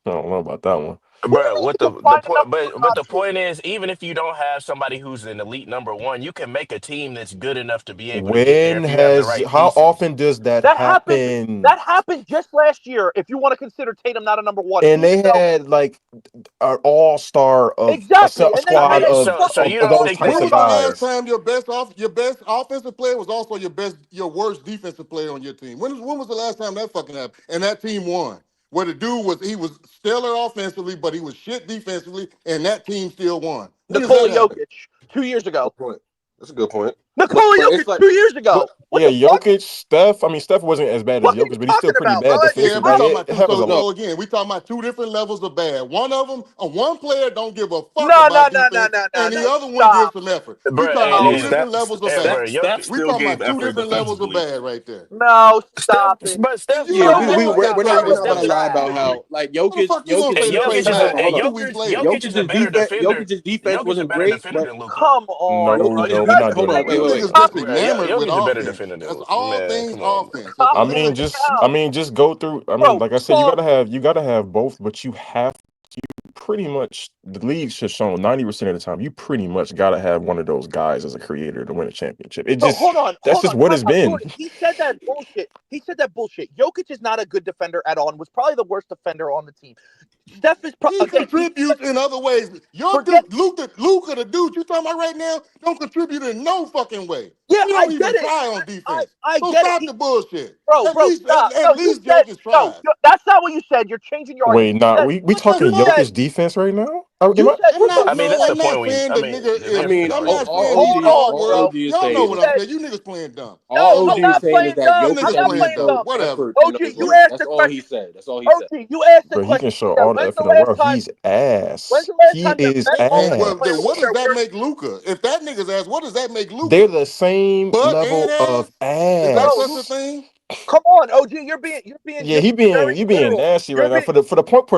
I don't know about that one. What do you Bro, mean what they can the find a point? number one But the option? point is, even if you don't have somebody who's an elite number one, you can make a team that's good enough to be able to get there if you have the right How pieces. often does that That happened. happen? That happened just last year. If you want to consider Tatum not a number one, And even they though had like an all-star of exactly, a and they squad made Okay, the so fucking you of don't those think they types When of was the can? last guys. time your best offensive player was also your worst defensive player on your team? When was the last time that fucking happened? And that team won. Where the dude was stellar offensively, but he was shit defensively, and that team still won. When does Nikola that happen? Jokic 2 years Good ago. point. That's a good point. Nikola But it's Jokic like, 2 years but ago. What Yeah, the fuck? Jokic, Steph. I mean, Steph wasn't as bad as What are you Jokic, but he's still talking pretty about, bro? bad Yeah, we Huh? talking defensively. about two. That was So, a no, so again, we talking about two different levels of bad. One of them, one player don't give a fuck No, no, about no, no, defense, no, no, and no. the other one gives Stop. some effort. We Bro, talking about hey, two No, hey, different Steph, levels of bro, bad. Steph Jokic. We still talking gave about two effort different levels of defensively. bad right there. No, Steph, stop it. but And Steph, you yeah, know hold that. on, What? stop, we're not stop, we're Nikola not step gonna Jokic lie back. about averaged. how like What the fuck you gonna say And the trade Jokic is hold a on, happened hold and on. 2 weeks later? Jokic is a better defender. Jokic's defense Jokic is a wasn't better great, defender but than Luca. Come on, no, bro. You no. We're guys not are doing Man, that. making you We're this not niggas doing just that. Bro, enamored with Jokic a better offense. defender than That's Luca. all Man, things come on. offense. That's cop I it all mean, it is. right now, just go through. I mean, bro. like I said, Paul, you gotta have both, but you have pretty much the league's just shown 90% of the time you pretty much gotta have one of those guys as a creator to win a championship. bro. Hold on, That's hold just on. what Time it's out, been. Jordan. He said that bullshit. He said that bullshit. Jokic is not a good defender at all, and was probably the worst defender on the team. Steph is He again. contributes in other ways. Your Forget. dude, Luka, the dude you talking about right now, don't contribute in no fucking way. Yeah, He I don't even get it. try on defense. I So get it. stop the bullshit. Bro, At bro, least, stop. at No, you least said Jokic no. tried. That's not what you said. You're changing your argument. Wait, You nah, said we What the talking you fuck? said Jokic defense right now? Am you I? said I'm what the not. I mean, No, that's the I'm not point saying I that mean, nigga they're I is. mean, making I'm not argument. saying all that hold OG you is all on, all world. bro. OG is Y'all You know saying what is I'm said saying. You niggas playing dumb. no. all OG I'm is not saying is playing that dumb. You I'm Jokic niggas not playing only playing dumb. showed dumb. Whatever. effort in OG, those you games. asked That's the all he question. said. That's all he said. OG, you asked the Bro, he question. can You show said, all the when's the effort in the last world. time? He's When's ass. the last He time your is best Okay, offensive well, player then was what ass. does your that worst? make Luca? If that nigga's ass, what does that make They're Luca? the same Butt and level ass? of Is that Bro, such a ass. thing? Come on, OG, you're being Yeah, you're being very he being literal. nasty You're right now. being For the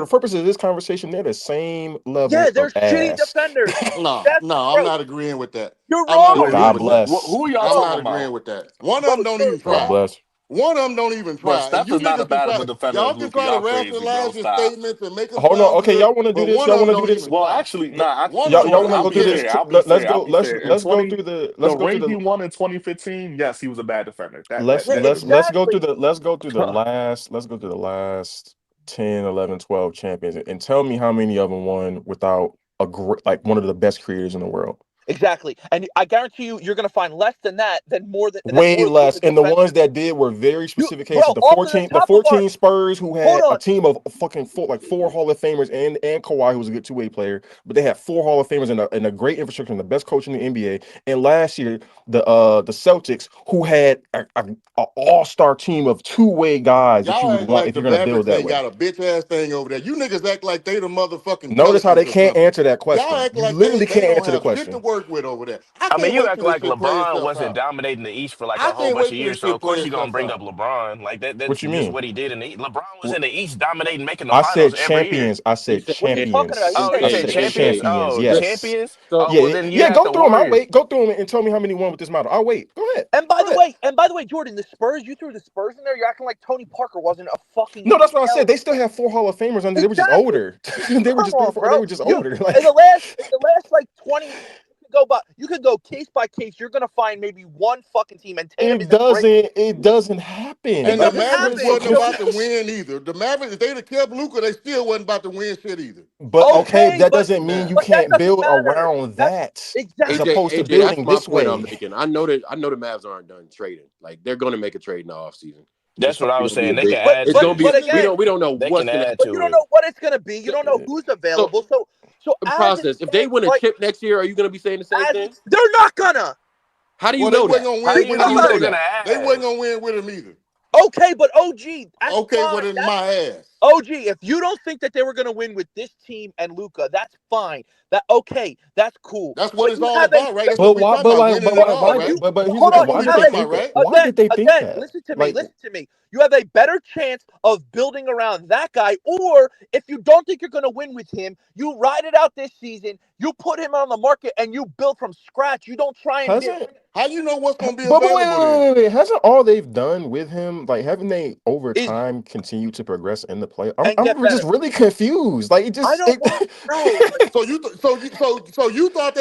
purpose of this conversation, they're the same yeah. level of There's shitty ass. defenders. No, That's no, I'm bro. not agreeing with that. You're I'm not Wait, agreeing God with who that. bless. who y'all I'm bro, not talking agreeing about? with that. One of bro. them don't You're even God try. wrong. bless. One of them don't even Bro, try. And Steph you is not a niggas can bad of try. a defender as Y'all can Luka. try to Y'all crazy, bro. rationalize your Stop. statements and make them Hold on. sound Okay, good, y'all want to do but this? one Y'all of them want to do don't this? even Well, try. actually, nah. One of them Y'all don't want to I'll go even be through try. this? fair. I'll be fair. I'll be fair. In Let's go 20, through the the ring he won in 2015, yes, he was a bad defender. Yeah, let's go through exactly. the let's go through the last 10, 11, 12 champions and tell me how many of them won without like one of the best creators in the world. Exactly. And I guarantee you, you're going to find less than that than Way more less. Luka And the ones defenders. that did were very You, specific bro, cases. off of the The top of our 14 Spurs who hold had a on. team of fucking four Hall of Famers and Kawhi, who was a good two-way player, but they had four Hall of Famers and a great infrastructure and the best coach in the NBA. And last year, the Celtics, who had a all-star team of two-way guys that you Y'all would act want like if the you're gonna build Mavericks that ain't way. got a bitch ass thing over there. You niggas act like they the motherfucking Notice how they Pelicans or can't something. answer that Y'all question. act You like literally they can't don't answer the have shit to question. work with over there. I I mean, can't you wait act till this like shit play LeBron itself wasn't out. dominating the East for like I a whole can't bunch wait of till this years, so shit of play course you're gonna itself bring out. up LeBron. Like that's What you just mean? what he did. And LeBron was Wh- in the East, dominating, making the I said finals every year. champions. I He said said, What are you talking about? He champions. Oh, said you I said said champions. champions? champions. Oh, Yes. champions? so Oh, Yeah, well, yeah, then you yeah. had Go the through them. I'll Warriors. wait. Go through them and tell me how many won with this model. I'll wait. Go ahead. Go ahead. And by the way, Jordan, the Spurs, you threw the Spurs in there. You're acting like Tony Parker wasn't a fucking No, that's what I said. hell. They still have four Hall of Famers under. They were just Exactly. older. They were Come just three, on, four. They bro. were just You older. in Like the last like 20 years, you could go case by case. You're gonna find maybe one fucking team, and Tatum it isn't great. doesn't. It doesn't happen. It And the Like doesn't Mavericks happen. wasn't So about to win either. The Mavericks, if they'd have kept Luka, they still wasn't about to win shit either. but okay, okay, that doesn't mean you Now, but that can't doesn't build matter. around That's that as exactly. opposed to AJ, that's building my this point I'm way. making. I know the Mavs aren't done trading. Like they're going to make a trade in the offseason. It's That's what I probably was going to be a saying. They big. can add It's to going to it. be. But nigga, again, We don't know They what's can going to add happen. you to don't it. know what it's gonna be. You don't know who's So, available. So as it process. If they stands win a right, chip next year, are you going to be saying the same as thing? it's they're not gonna. How do you well, they know wasn't that? gonna How do win you with How do know him you who know they're either. gonna that? They wasn't add? gonna win with him either. Okay, but OG, that's Okay, well fine. then That's my ass. OG. If you don't think that they were gonna win with this team and Luca, that's fine. That okay, that's cool. That's what But it's you all have a about, right? That's what But we why? talking about, winning and all, right? but Here's the hold thing. on. That's what You Why we did have they talking a about, think that? right? Why did they think again. that? Listen to me. Like, Listen to me. You have a better chance of building around that guy, or if you don't think you're gonna win with him, you ride it out this season. You put him on the market and you build from scratch. You don't try and build. hasn't How you know what's gonna be but available then? wait. Hasn't all they've done with him, like, haven't they over Is time continued to progress in the play? and get I'm just better. really confused. Like, I don't want bro. So you thought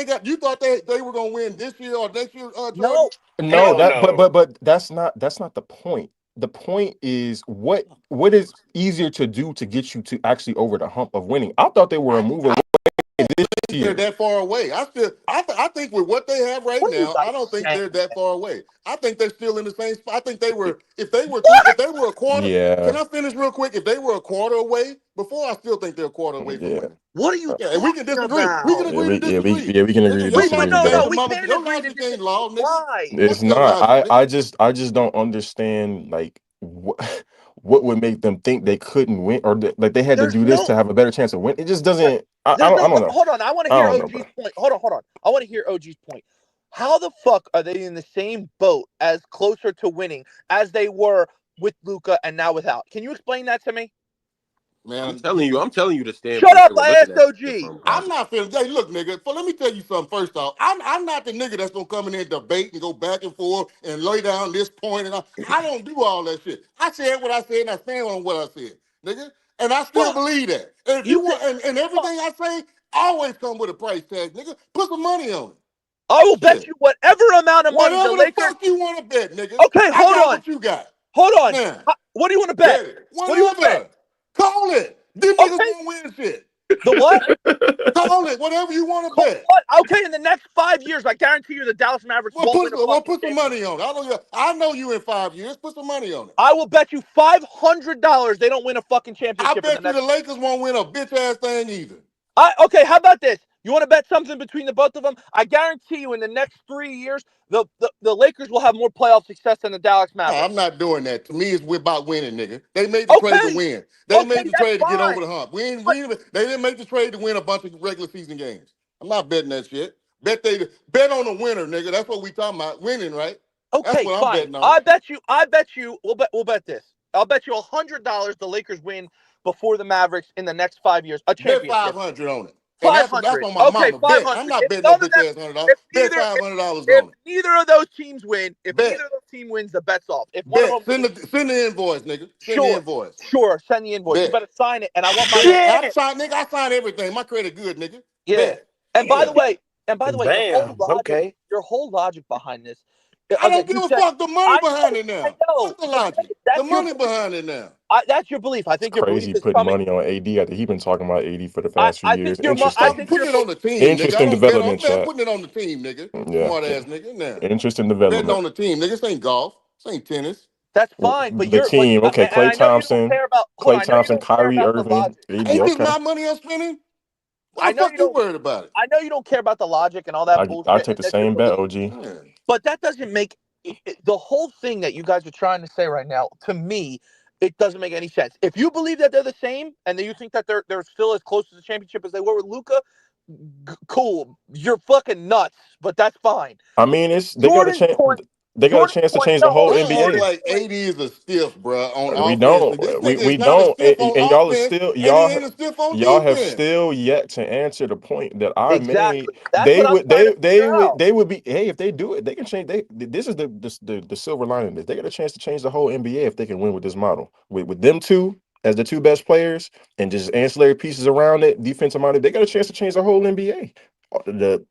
they were gonna win this year or next year, Jordan? No, no, Hell no. no. but that's not the point. The point is what is easier to do to get you to actually over the hump of winning. I thought they were a move away this They're year. that far away. I think with what they have right What are you now, I guys don't think saying? they're that far away. I think they're still in the same spot. I think they were if they were a quarter. Yeah, Can I finish real quick? If they were a quarter away before, I still think they're a quarter away from yeah. winning. What are you Yeah, and we can talking disagree. We can about? agree to disagree. We can agree to Nigga, your But disagree, logic no, ain't no, but the we mother. can't Your agree to logic ain't disagree. law, nigga. Why? it's Fuck your not. logic, nigga. I just don't understand, like, what would make them think they couldn't win, or like they had to There's do this no to have a better chance of win. It just doesn't. There's I no, don't know. hold on. I want to I hear don't know, bro. OG's point. Hold on. I want to hear OG's point. How the fuck are they in the same boat as closer to winning as they were with Luca and now without? Can you explain that to me? Man, I'm telling you the Shut standpoint up! that we're I looking asked at it OG. from, I'm process. not feeling. Hey, look, nigga. Let me tell you something. First off, I'm not the nigga that's gonna come in there and debate and go back and forth and lay down this point. And I don't do all that shit. I said what I said and I stand on what I said, nigga. And I still Well, believe that. And if you you can. want, and everything I say always come with a price tag, nigga. Put some money on it. I will bet Shit. you whatever amount of money the Whatever the Lakers. fuck you want to bet, nigga. Okay, I hold got on. what you got. Hold on. Now, What do you want to bet? bet it. What do you want to bet? Whatever. Call it. Them niggas Okay, won't win shit. the what? Call it. Whatever you want to Call bet. what? Okay, in the next 5 years, I guarantee you the Dallas Mavericks won't win a fucking Put some money championship. on it. I know you in 5 years. Put some money on it. I will bet you $500 they don't win a fucking I championship in the bet you the next. Lakers won't win a bitch ass thing either. Okay, how about this? You want to bet something between the both of them? I guarantee you in the next 3 years, the Lakers will have more playoff success than the Dallas No, I'm Mavericks. not doing that. To me, it's about winning, nigga. They made the trade to Okay, win. They okay, made the that's trade to get over fine. the hump. But They didn't make the trade to win a bunch of regular season games. I'm not betting that shit. Bet on the winner, nigga. That's what we talking about. Winning, right? Okay, what I'm fine. betting on. I bet you. We'll bet this. I'll bet you $100 the Lakers win before the Mavericks in the next 5 years, a Bet championship. 500 on it. And Five that's hundred. on my Okay, mama. five Bet. I'm hundred. not If betting no none of bitch them, ass $100. if Bet neither, $500 if on it. neither of those teams win, if Bet. neither of those team wins, the bet's off. If one of Bet. them, Send the invoice, nigga. Send the sure, invoice. sure, send the invoice. You Bet. better sign it, and I want my Bet. money. I Shit. sign, nigga. I sign everything. My credit good, nigga. Yeah. Bet. And by the Yeah. way, Damn. Okay. your whole logic behind this. I Again, don't give you a said, fuck. The money behind it I now. know, Fuck the but logic. The that's your money belief. behind it now. That's your belief. I It's think your belief crazy is putting coming. money on AD after he been talking about AD for the past few I think years. I'm Interesting. putting it on the team, nigga. I Interesting don't bet on. development, Man, I'm chat. putting it on the team, nigga. Yeah. Smart ass nigga. Now Interesting betting development. on the team, nigga. This ain't golf. This ain't tennis. that's fine, but The you're but team, okay, and Klay I know you don't Thompson, care about. Hold on, Klay I know you Thompson, don't care Kyrie about the Irving, logic. AD. Ain't this Okay. my money I'm spending? What I the know fuck you you don't. worried about it? I know you don't care about the logic and all that I bullshit, take and the that's your same bet, belief. OG. Man. But that doesn't make the whole thing that you guys are trying to say right now. To me, it doesn't make any sense. If you believe that they're the same, and then you think that they're still as close to the championship as they were with Luka, cool. You're fucking nuts, but that's fine. I mean, it's Jordan's point. they got a Jordan's chance to point. change No, the whole hold on. Y'all act NBA. Jordan's like point. 80 is a stiff, bro, on We offense. don't. And this nigga is We not a don't. stiff on And y'all is offense, still and he ain't a stiff on y'all have defense. still yet to answer the point that I made. Exactly. That's what I'm trying to figure out. They would be, hey, if they do it, they can change. This is the silver lining. They got a chance to change the whole NBA if they can win with this model. With them two as the two best players and just ancillary pieces around it, defensive minded, they got a chance to change the whole NBA. The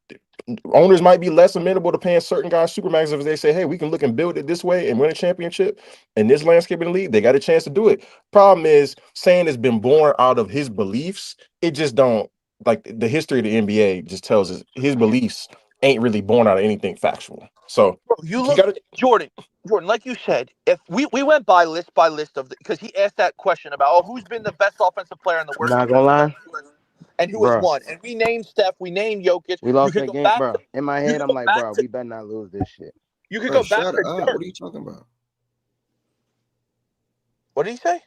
owners might be less amenable to paying certain guys supermax if they say, hey, we can look and build it this way and win a championship in this landscape in the league. They got a chance to do it. Problem is, saying it's been born out of his beliefs, it just don't, like, the history of the NBA just tells us his beliefs ain't really born out of anything factual. So Bro, you he look, got it. Jordan, like you said, if we went by list of because he asked that question about who's been the best offensive player and the worst Not gonna defensive player lie, and who has bro. won, and we named Steph, we named Jokic. We You lost could that go game, back bro. to In my you head, could I'm go like, back bro, to we better not lose this shit. you could Bro, go back shut to up. Dirk. What are you talking about? What did he say?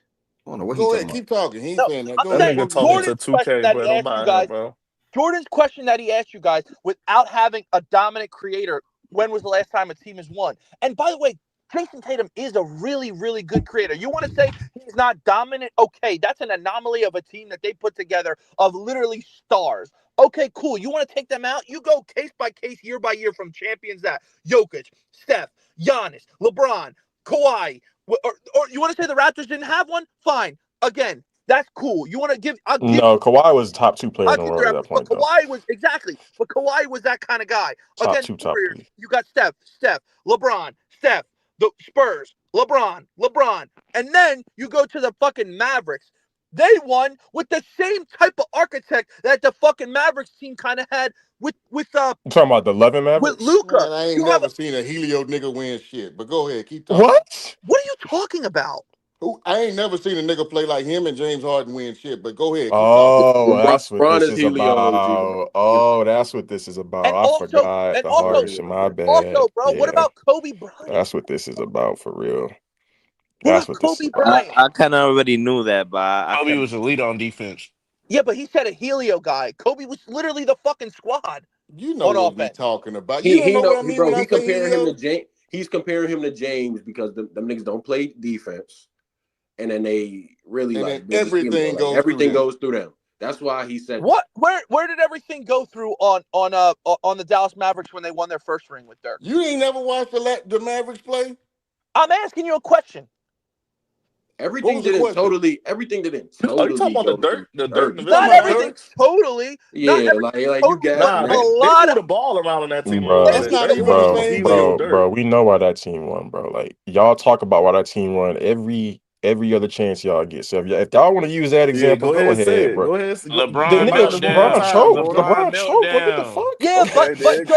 I don't know what he Go talking ahead, about. keep talking. He ain't No, saying that. I'm Go That ahead, saying nigga talk your talking shit. to Jordan's question 2K, that bro. he Don't asked you mind him, guys. bro. Jordan's question that he asked you guys without having a dominant creator. When was the last time a team has won? And by the way, Jason Tatum is a really, really good creator. You want to say he's not dominant? Okay, that's an anomaly of a team that they put together of literally stars. Okay, cool. You want to take them out? You go case by case, year by year from champions that Jokic, Steph, Giannis, LeBron, Kawhi. Or you want to say the Raptors didn't have one? Fine. Again, that's cool. You want to give? I'll give No, Kawhi was top two player I'll in the give you world at that. that But point, though. Kawhi was exactly. But Kawhi was that kind of guy. Top Again, two, the top Warriors. three. You got Steph, LeBron, the Spurs, LeBron, and then you go to the fucking Mavericks. They won with the same type of architect that the fucking Mavericks team kind of had You talking about the 11 with Mavericks? Luca. Man, I ain't You have never seen a Helio nigga win shit. But go ahead, keep talking. What? what are you talking about? I ain't never seen a nigga play like him and James Harden win shit. But go ahead, keep talking. Oh, that's what LeBron this is is Helio OG. about. Oh, that's what this is about. And I also, forgot and the also, Harden Yeah, shit. My also, bad. bro, what Yeah, about Kobe Bryant? that's what this is about for real. What That's about what this is Kobe about. Bryant? I kind of already knew that, but I Kobe was couldn't. the lead on defense. Yeah, but he said a Helio guy. Kobe was literally the fucking squad You know on what we offense. talking about. You he don't he know what know I mean bro. when I He say comparing him to Helio? James. He's comparing him to James because them niggas don't play defense, and then they really And then like build a scheme. everything Like goes through everything them. goes through them. That's why he said that. What? Where did everything go through on the Dallas Mavericks when they won their first ring with Dirk? You ain't never watched the Mavericks play? I'm asking you a question. What was the question? Everything didn't Oh, you talking totally about the go dirt, through the dirt Dirk. You talking Not Nowitzki about everything Dirk? Mavericks? totally. Not Yeah, everything like you totally, but got Nah, a man. they lot threw of. the ball around on that team a little That's bit. not Dirk even was the Bro, same Helio bro, team. Dirk. bro. We know why that team won, bro. Like, y'all talk about why that team won every other chance y'all get. So if y'all want to use that Yeah, example, go go ahead, say ahead, it. bro. Go ahead. The The LeBron nigga Mavericks won one meltdown. time. LeBron LeBron choked. Like, what the meltdown. fuck? Yeah, Okay. Okay, then.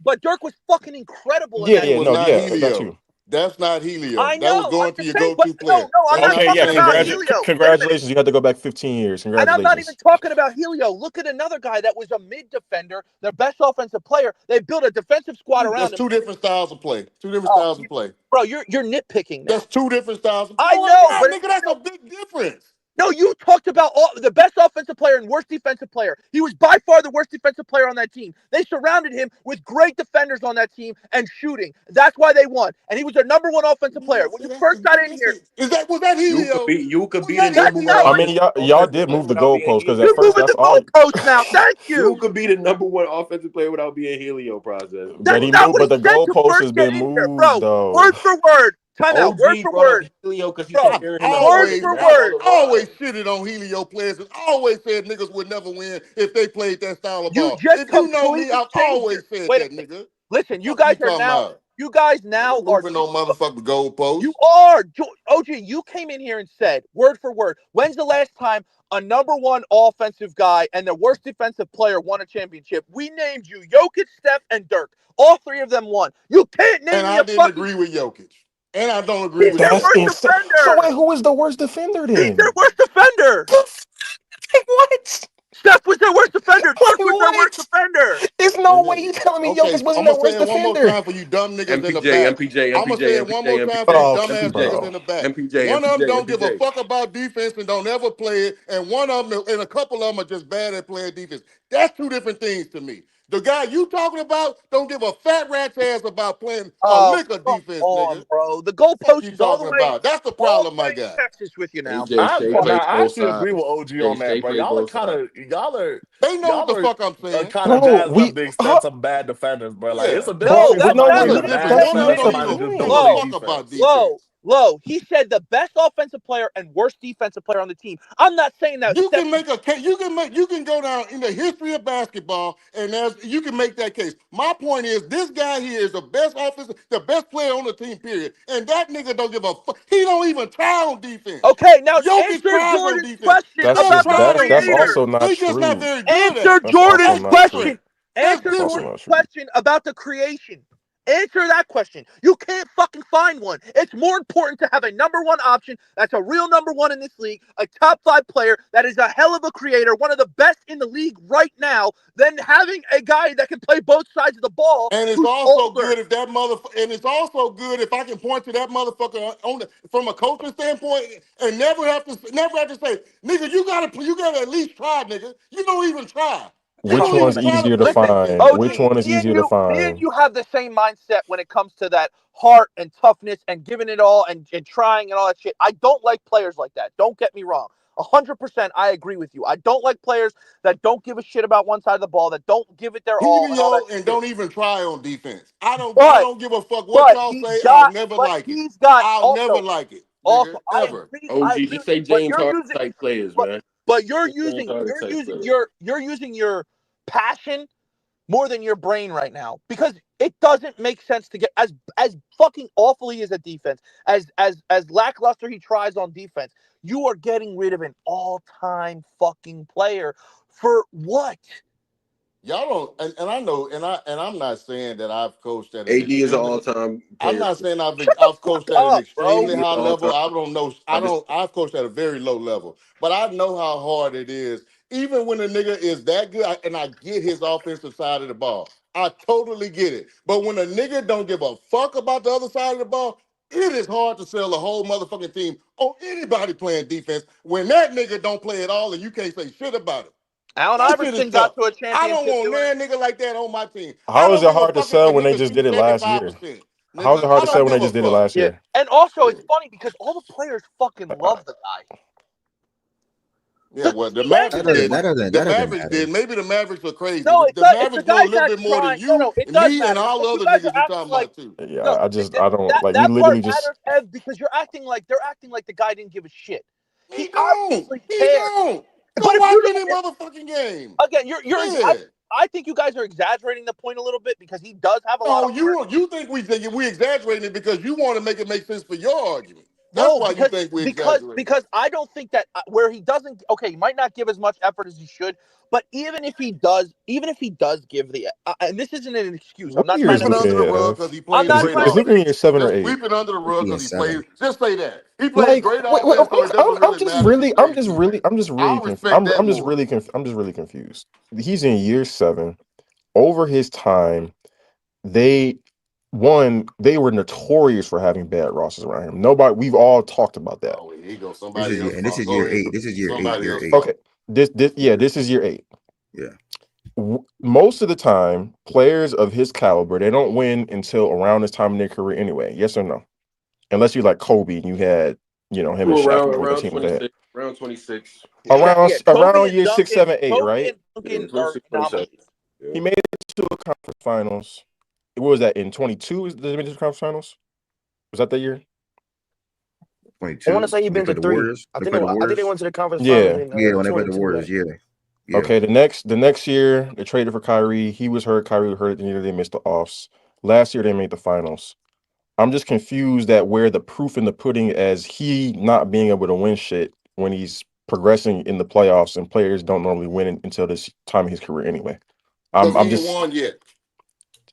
But Dirk was fucking incredible in Yeah, that That yeah, was no, team. not yeah, that Helio. too. That's not Helio. I That was know. I'm going to just your saying, but go-to no, player. I'm That's not not Okay, the yeah, talking same about player. Helio. Wait a minute. congratulations. You had to go back 15 years. And I'm not even Congratulations. talking about Helio. Look at another guy that was a mid defender, their best offensive player. They built a defensive squad That's around him. two different styles of play. Two different Oh, styles of play. bro, you're nitpicking That's now. two different styles. I No, I'm know, not, but it's nigga. That's a still big difference. No, you talked about the best offensive player and worst defensive player. He was by far the worst defensive player on that team. They surrounded him with great defenders on that team and shooting. That's why they won. And he was their number one offensive player. When you first got in here, Was that Helio? You could Was be the that that's number one not Helio? I what mean, offensive y'all offensive did player move the without being goalposts because Helio. at you're first moving the that's all. goalposts now. Thank You you. could be the number one offensive player without being Helio process. But That's he not moved. what But he the said to goalpost has first get been in here, moved bro. though. Word for word. Timeout. Word OG for brought up word, Helio because he's bro. I've comparing him to Word always, OG, for not word. always otherwise. shitted on Helio players and always said niggas would never win if they played that style of You ball. just If you know me, completely I've changed your. always said Wait a that, second. nigga. Listen, you Fuck you guys are talking now. about? You guys I now ain't are. moving no motherfucking goalposts. You are OG. You came in here and said word for word. When's the last time a number one offensive guy and the worst defensive player won a championship? We named you Jokic, Steph, and Dirk. All three of them won. You can't name And me I a didn't fucking. agree with Jokic. And I don't agree He's with their That's Steph. worst insane. So wait, defender. who is the worst defender He's their then? worst defender. What? Steph was their worst defender. Wait, Dirk was their worst what? defender. There's no way Nigga. you telling me Okay, Jokic wasn't I'm the gonna say worst it one more defender. time for you dumb niggas in the MPJ, back. MPJ, I'm gonna say MPJ, it one more MPJ, time for you MPJ, Oh, dumbass niggas MPJ, in bro. the back. MPJ, One of them MPJ, don't give a MPJ. fuck about defense and don't ever play it, and one of them and a couple of them are just bad at playing defense. That's two different things to me. The guy you talking about don't give a fat rat's ass about playing a Oh, lick of come defense, on, nigga. bro. The Fuck goalpost you is all the talking way, about? That's the all problem the I way in got. Texas with you now. AJ Shea Fuck. plays I both actually agree sides. with OG Jay on that, Shea bro. plays both sides. They know what Y'all the are fuck I'm saying. kind of Bro, jazzing up we the extent of bad defenders, bro. Like it's Yeah. a difference No, between but that's no, It's somebody he a who's a didn't bad difference. say. that's One of them Wait defender, a not the don't minute. somebody even who's just give a doing their Low, point. fuck about defense. defense. low. He said the best offensive player and worst defensive player on the team. I'm not saying that You Steph. can make a case. You can go down in the history of basketball, and you can make that case. My point is, this guy here is the best offensive, the best player on the team. Period. And that nigga don't give a fuck. He don't even try on defense. Okay, now Jokic answer tries on Jordan's defense. question That's Steph about just the tried on that's defense. creator. also not They just not true. very good at Answer it. That's Jordan's also That's not different. true. question. That's Answer That's also different. Jordan's not true. question about the creation. Answer that question. You can't fucking find one. It's more important to have a number one option that's a real number one in this league, a top five player that is a hell of a creator, one of the best in the league right now, than having a guy that can play both sides of the ball And it's who's also older. good if that motherfucker. And it's also good if I can point to that motherfucker from a coaching standpoint and never have to say, nigga, you gotta at least try, nigga. You don't even try. You Which don't Oh, even one's man. try to easier to play Listen, find? defense, Which nigga. OG, one is easier to me and find? you have the same mindset when it comes to that heart and toughness and giving it all and trying and all that shit. I don't like players like that. Don't get me wrong. 100% I agree with you. I don't like players that don't give a shit about one side of the ball, that don't give it their all and all that Helio and shit. don't even try on defense. I But don't give a fuck what but y'all he's say. I'll got never but like it. he's got I'll never also like it, nigga. also Ever. I OG, agree just with you. say But James you're Harden using type players, but man. but you're James using Harden you're type using players. your passion more than your brain right now because it doesn't make sense to get as fucking awfully as a defense as lackluster he tries on defense. You are getting rid of an all-time fucking player for what? Y'all don't, and I know, and I'm not saying that I've coached at an AD is an extremely. all-time I'm player. not saying Shut the I've fuck coached at an up, AD bro. extremely is high level. all-time. I don't know. I just I've coached at a very low level, but I know how hard it is. Even when a nigga is that good, and I get his offensive side of the ball, I totally get it. But when a nigga don't give a fuck about the other side of the ball, it is hard to sell a whole motherfucking team on anybody playing defense when that nigga don't play at all and you can't say shit about it. Allen That shit is Iverson got tough. to a I don't championship want doing it. nan nigga like that on my team. I How is don't it give a hard to fuck if a sell when they nigga just shoot did it last year? 75%. How is Nigga, it hard I to sell don't when they give a just did it fuck. last Yeah. year? And also Yeah, it's funny because all the players fucking Uh, love the guy. yeah, well, the The That Mavericks NBA doesn't. didn't. That doesn't. The That doesn't Mavericks matter. did. Maybe the Mavericks are crazy. No, The it's the Mavericks know a guys little that bit more than try. No, you, no, it and does me, and matter all the because you other guys niggas are you acting talking like about too. yeah, no, I don't like. We that literally part just. matters, Ev, because you're acting like they're acting like the guy didn't give a shit. He He don't. obviously He cared. don't. But Go if watch you any don't, motherfucking game. again, Shit. I think you guys are exaggerating the point a little bit because he does have a lot No, of heart. you think we exaggerating it because you want to make sense for your argument. That's No, why you think we exaggerating. because I don't think that where he doesn't okay, he might not give as much effort as he should, but even if he does give the and this isn't an excuse. I'm What not year trying is to Sweep it make Luca under it. the at? rug because he I'm plays not great trying to Is make Luca it. in year offense. 7 or Just 8? sweep it under the rug He because is he plays. 7. Just say that he plays Like, great wait, offense, so it doesn't really matter if he plays defense. I'm just really I'll respect that more. I'm just really confused. He's in year 7. Over his time, they they were notorious for having bad rosters around him. Nobody, we've all talked about that. Oh, Here you go. This Somebody is else and this talk. is Go year ahead. 8. This is year 8. Somebody Year else 8. talk. Okay. This is year 8. Yeah. Most of the time, players of his caliber, they don't win until around this time in their career anyway. Yes or no? Unless you like Kobe and you had, him and Shaq and the team with that. Around 26. Yeah. Kobe Around and year 6, Duncan. 7, 8, Kobe right? and Yeah, Duncan are 26, 27. anomalies. Yeah. He made it to a conference finals. What was that in 22? Did they make it to the conference finals? Was that year? I want to 22. say he When they been to played the 3. Warriors. I They think played the I think they Warriors. went to the conference finals Yeah. in Yeah, when they played the 22. Warriors. Yeah. Yeah. Okay. The next year they traded for Kyrie. He was hurt. Kyrie was hurt at the year. They missed the offs. Last year they made the finals. I'm just confused at where the proof in the pudding as he not being able to win shit when he's progressing in the playoffs and players don't normally win until this time in his career anyway. Because I'm he ain't just. won yet.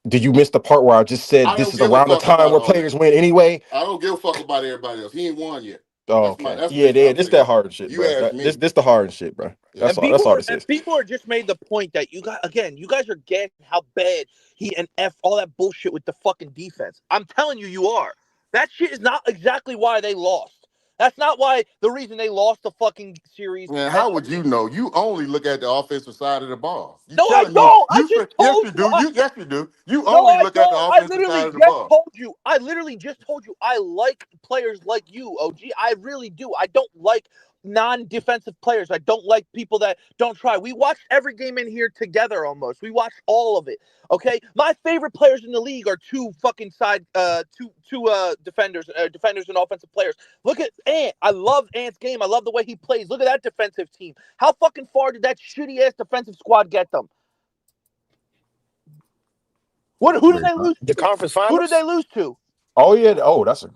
Did you miss the part where I just said I this don't is give a around the fuck time about where all that. players win anyway? I don't give a fuck about everybody else. He ain't won yet. Oh, That's okay. that's Yeah, what I'm this saying. that hard shit, You bro. asked me. This the hard shit, bro. Yeah. That's all this is. People are just made the point that you guys are getting how bad he and all that bullshit with the fucking defense. I'm telling you, you are. That shit is not exactly why they lost. That's not why the reason they lost the fucking series. Man, how would you know? You only look at the offensive side of the ball. You No, I telling me don't. I just yes told you you. do. Yes you do. You No, only I look at the don't. offensive side of the ball. I literally just told you I like players like you, OG. I really do. I don't like non-defensive players. I don't like people that don't try. We watched every game in here together almost. We watched all of it. Okay? My favorite players in the league are two fucking defenders and offensive players. Look at Ant. I love Ant's game. I love the way he plays. Look at that defensive team. How fucking far did that shitty ass defensive squad get them? Who did they lose to? The conference Who did they finals? lose to? Oh yeah. Oh, that's a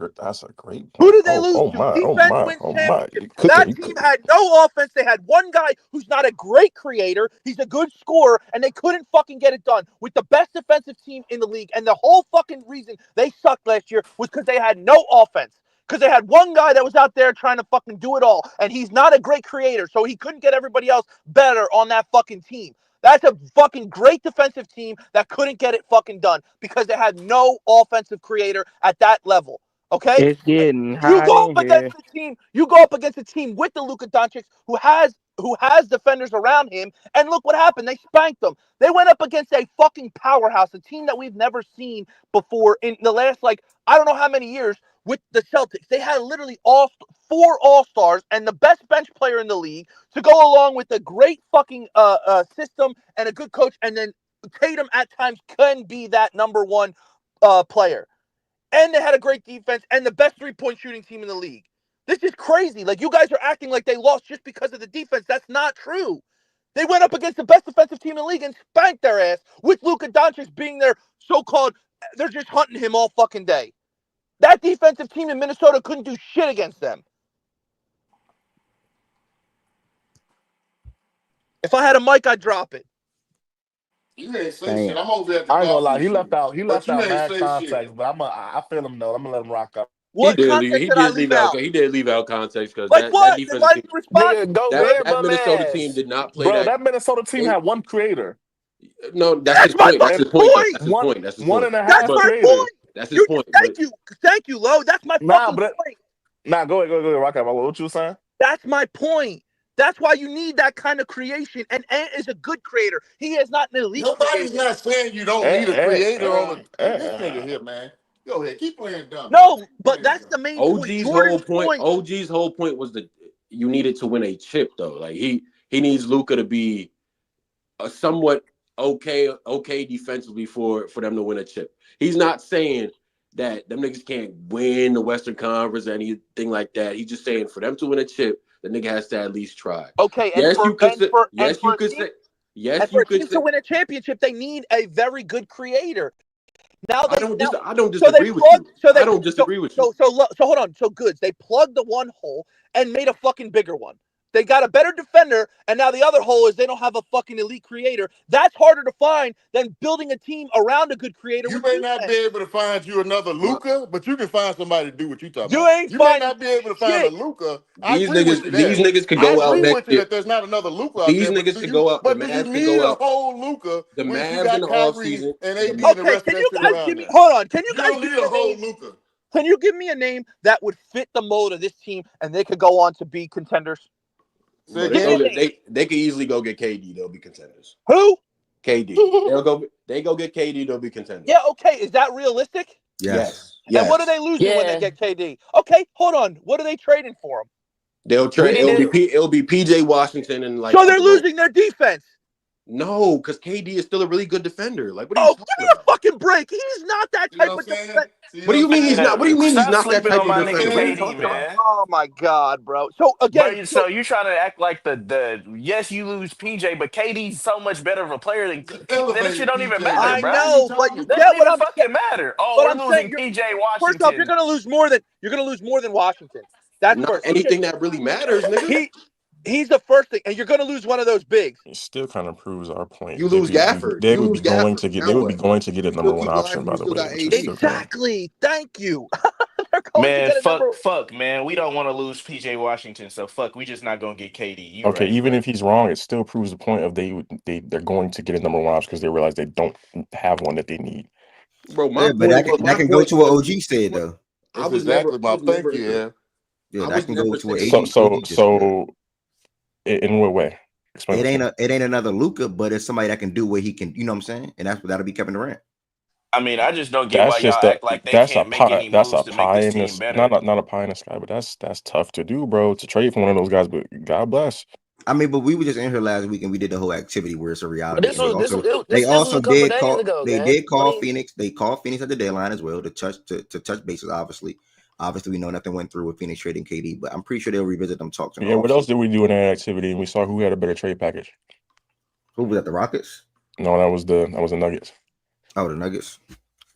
great Who point. did they lose to? Defense wins Oh my. championships. You cooking? That You team cooking? had no offense. They had one guy who's not a great creator. He's a good scorer, and they couldn't fucking get it done with the best defensive team in the league. And the whole fucking reason they sucked last year was because they had no offense. Because they had one guy that was out there trying to fucking do it all, and he's not a great creator, so he couldn't get everybody else better on that fucking team. That's a fucking great defensive team that couldn't get it fucking done because they had no offensive creator at that level. Okay? It's getting You hot go up in against here. the team. You go up against a team with the Luka Doncic who has defenders around him, and look what happened. They spanked them. They went up against a fucking powerhouse, a team that we've never seen before in the last I don't know how many years with the Celtics. They had literally four All-Stars and the best bench player in the league to go along with a great fucking system and a good coach, and then Tatum at times can be that number one player. And they had a great defense and the best three-point shooting team in the league. This is crazy. You guys are acting like they lost just because of the defense. That's not true. They went up against the best defensive team in the league and spanked their ass with Luka Doncic being their so-called, they're just hunting him all fucking day. That defensive team in Minnesota couldn't do shit against them. If I had a mic, I'd drop it. You ain't say Dang. shit. I'm over there at the I ain't gonna lie. golf He left shooting. out. He But left you out ain't mad say context, shit. but I feel him though. I'm gonna let him rock up. What context He did I did leave leave out. out? He did leave out context because Like that what? Then defensive why team, didn't you respond? Nigga, go that bare that bum Minnesota team ass, did not play bro. that. That Minnesota team They had one creator, no, that's That's his my point. That's and his fucking point. Though. point. That's his point. That's his one point. and a That's half my But creators. point. that's his point. But Thank you, Lo. That's my Nah, fucking but point. nah, go ahead, rock up. What you saying? That's my point. That's why you need that kind of creation. And Ant is a good creator. He is not an elite Nobody's creator. not saying you don't need a creator on this nigga here, man. Go ahead. Keep playing dumb, man. No, Keep but playing that's dumb. the main point. Jordan's point. OG's whole point was that you needed to win a chip though. He needs Luka to be a somewhat okay defensively for them to win a chip. He's not saying that them niggas can't win the Western Conference or anything like that. He's just saying for them to win a chip, the nigga has to at least try. Okay, Yes, you could say. and Yes, for you a could team say. Yes, and for you a could team to say. win a championship, they need a very good creator. I don't So they disagree with you. plugged I don't disagree with you. so hold on. So goods. They plugged the one hole and made a fucking bigger one. They got a better defender, and now the other hole is they don't have a fucking elite creator. That's harder to find than building a team around a good creator You with may not be defense. able to find you another My, Luca, but you can find somebody to do what you talking You about. ain't You may finding not be able to find a shit. Luca. I these agree with you there. niggas could I go out agree next with you year. that there's not another Luca out These there, niggas could go out. The do you Mavs could need go a out. whole Luca The if you Mavs in got the off Kyrie season. and AD and the Okay, rest of can that you shit guys around give me there? hold on? Can you You guys don't give need me a a whole name? Luca. Can you give me a name that would fit the mold of this team and they could go on to be contenders? Bro, Give me a name. they could easily go get KD. They'll be contenders. Who? KD. They go get KD. They'll be contenders. Yeah, okay. Is that realistic? Yes. And what are they losing when they get KD? Okay, hold on. What are they trading for him? They'll trade. It'll be PJ Washington and like. So they're losing their defense. No, because KD is still a really good defender. Like, what are you give me a fucking break. He's not that type of defender. What do you mean he's not? What do you mean he's not that sleeping type on of my defender? nigga What are you KD, talking about? man. Oh my god, bro. So again, Bro, so you trying to act like the yes, you lose PJ, but KD's so much better of a player than that shit don't even matter, I bro. know, but you that get don't what even I'm fucking matter. Oh, but we're I'm losing saying PJ Washington. First off, you're gonna lose more than Washington. That's not first. anything that really matters, nigga. He's the first thing, and you're gonna lose one of those bigs. It still kind of proves our point. You lose Gafford. They would be going to get a number one option, by the way. Exactly. Thank you. Man, fuck, man. We don't want to lose PJ Washington, so fuck. We just not gonna get KD. You okay, right, even bro. if he's wrong, it still proves the point of they're going to get a number one option because they realize they don't have one that they need. Bro, that can go to what OG said though. That's exactly my thank you. Yeah, that can go to what AD. So, in what way? Explain it ain't another Luka, but it's somebody that can do what he can. You know what I'm saying? And that'll be Kevin Durant. I mean, I just don't get why y'all act like they can't make any moves to make this team better. Not a pie in the sky, but that's tough to do, bro. To trade for one of those guys, but God bless. I mean, but we were just in here last week and we did the whole activity where it's a reality. This was a couple days ago. They did call Phoenix. They called Phoenix at the deadline as well to touch bases. Obviously, we know nothing went through with Phoenix trading KD, but I'm pretty sure they'll revisit them talks. Yeah, what else did we do in that activity? And we saw who had a better trade package. Who was that? The Rockets? No, that was the Nuggets. Oh, the Nuggets.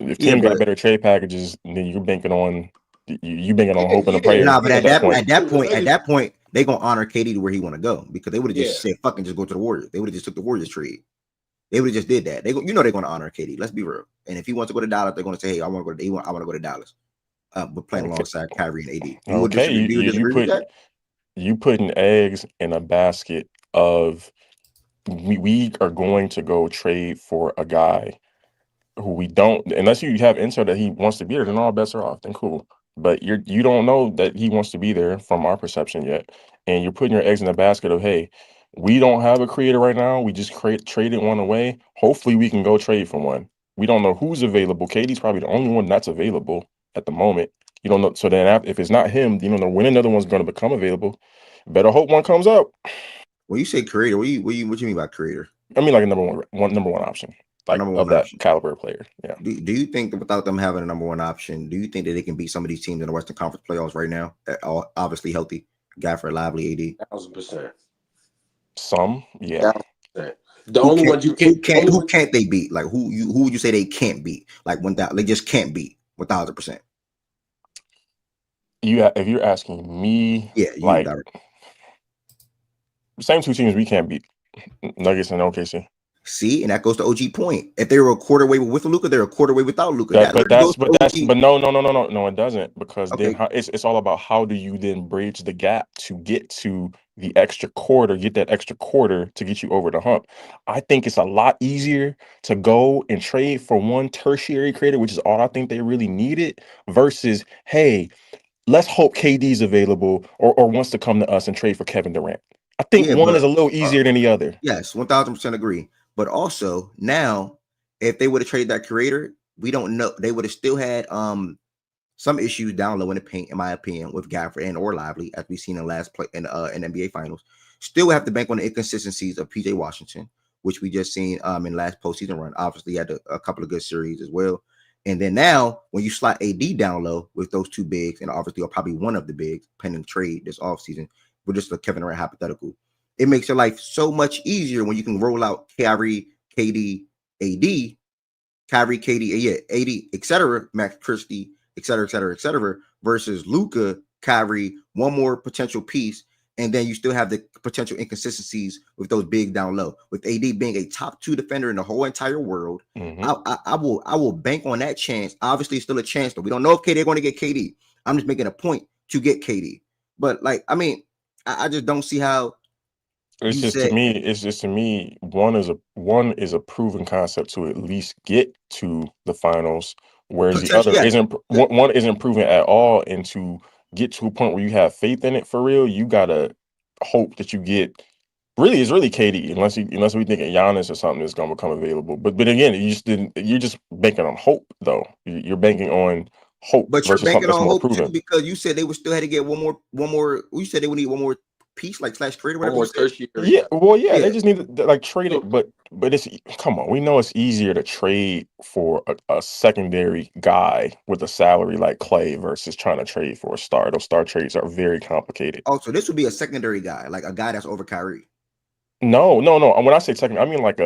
If team got better trade packages, then you're banking on hoping the players. Nah, but at that point, they gonna honor KD to where he want to go because they would have just said fucking just go to the Warriors. They would have just took the Warriors trade. They would have just did that. They're gonna honor KD. Let's be real. And if he wants to go to Dallas, they're gonna say, hey, I want to go to Dallas. But playing alongside Kyrie and AD. You putting eggs in a basket of we are going to go trade for a guy who we don't, unless you have intel that he wants to be there, then all bets are off. Then cool. But you don't know that he wants to be there from our perception yet, and you're putting your eggs in the basket of, hey, we don't have a creator right now. We just traded one away. Hopefully, we can go trade for one. We don't know who's available. KD's probably the only one that's available at the moment. You don't know. So then, if it's not him, you don't know when another one's going to become available. Better hope one comes up. When you say creator, what you mean by creator? I mean like a number one option. Like of that caliber player. Yeah. Do you think that without them having a number one option, do you think that they can beat some of these teams in the Western Conference playoffs right now that are obviously healthy? Gafford, Lively, AD. 1,000%. Some, yeah. 1,000%. The only ones you can't. Who can't they beat? Like who would you say they can't beat? Like 1,000, they just can't beat 1,000%. If you're asking me, yeah, like same two teams we can't beat, Nuggets and OKC. See, and that goes to OG point. If they were a quarter way with Luka, they're a quarter way without Luka. No, it doesn't, because then it's all about how do you then bridge the gap to get to the extra quarter, get that extra quarter to get you over the hump. I think it's a lot easier to go and trade for one tertiary creator, which is all I think they really needed, versus, hey, let's hope KD's available or wants to come to us and trade for Kevin Durant. I think one is a little easier than the other. Yes, 1,000% agree. But also now, if they would have traded that creator, we don't know. They would have still had some issues down low in the paint, in my opinion, with Gafford and or Lively, as we've seen in last play in NBA Finals. Still have to bank on the inconsistencies of PJ Washington, which we just seen in last postseason run. Obviously, he had a couple of good series as well. And then now, when you slot AD down low with those two bigs, and obviously, or probably one of the bigs, pending trade this offseason, we're just a Kevin Durant hypothetical. It makes your life so much easier when you can roll out Kyrie, KD, AD, Kyrie, KD, AD, etc., Max Christie, etc., versus Luka, Kyrie, one more potential piece, and then you still have the potential inconsistencies with those big down low. With AD being a top 2 defender in the whole entire world, I will bank on that chance. Obviously, it's still a chance, though. We don't know if they're going to get KD. I'm just making a point to get KD. But I just don't see how. It's just to me, one is a proven concept to at least get to the finals whereas the Potentially, other yes. isn't. One isn't proven at all, and to get to a point where you have faith in it for real, you gotta hope that you get. Really, it's really KD, unless we think Giannis or something is gonna become available. But again, you just didn't. You're just banking on hope, though. You're banking on hope But you're versus something banking that's on more hope too proven. because you said they would still had to get one more. You said they would need one more piece, like slash trade or One whatever you more said. tertiary Yeah, guy. well, yeah, Yeah. they just need to like trade So, it, but it's come on, we know it's easier to trade for a secondary guy with a salary like Clay versus trying to trade for a star. Those star trades are very complicated. Oh, so this would be a secondary guy, like a guy that's over Kyrie. No, no, no. When I say second, I mean like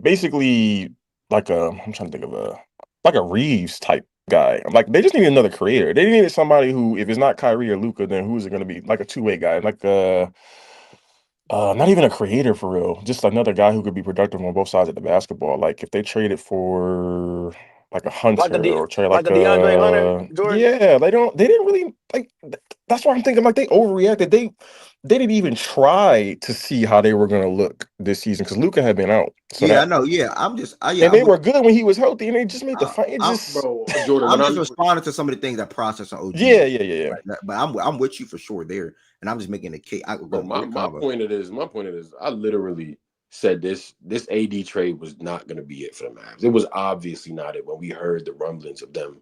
basically like I'm trying to think of like a Reeves type guy. Like they just need another creator. They needed somebody who, if it's not Kyrie or Luca, then who's it going to be? Like a two-way guy, like not even a creator for real. Just another guy who could be productive on both sides of the basketball. Like if they traded for like a Like a Hunter or trade like like a DeAndre Hunter, Jordan. yeah, they didn't really like that's why I'm thinking like they overreacted. They didn't even try to see how they were gonna look this season because Luca had been out. So Yeah, I that know. Yeah, I'm just. and Yeah, they were good when he was healthy and they just made the I, fight. It I'm. just bro, Jordan, when I'm just I'm responding to some of the things that process on OG. yeah. But I'm with you for sure there, and I'm just making a case. I bro, go ahead, Convo. my point of this, I literally said this AD trade was not going to be it for the Mavs. It was obviously not it when we heard the rumblings of them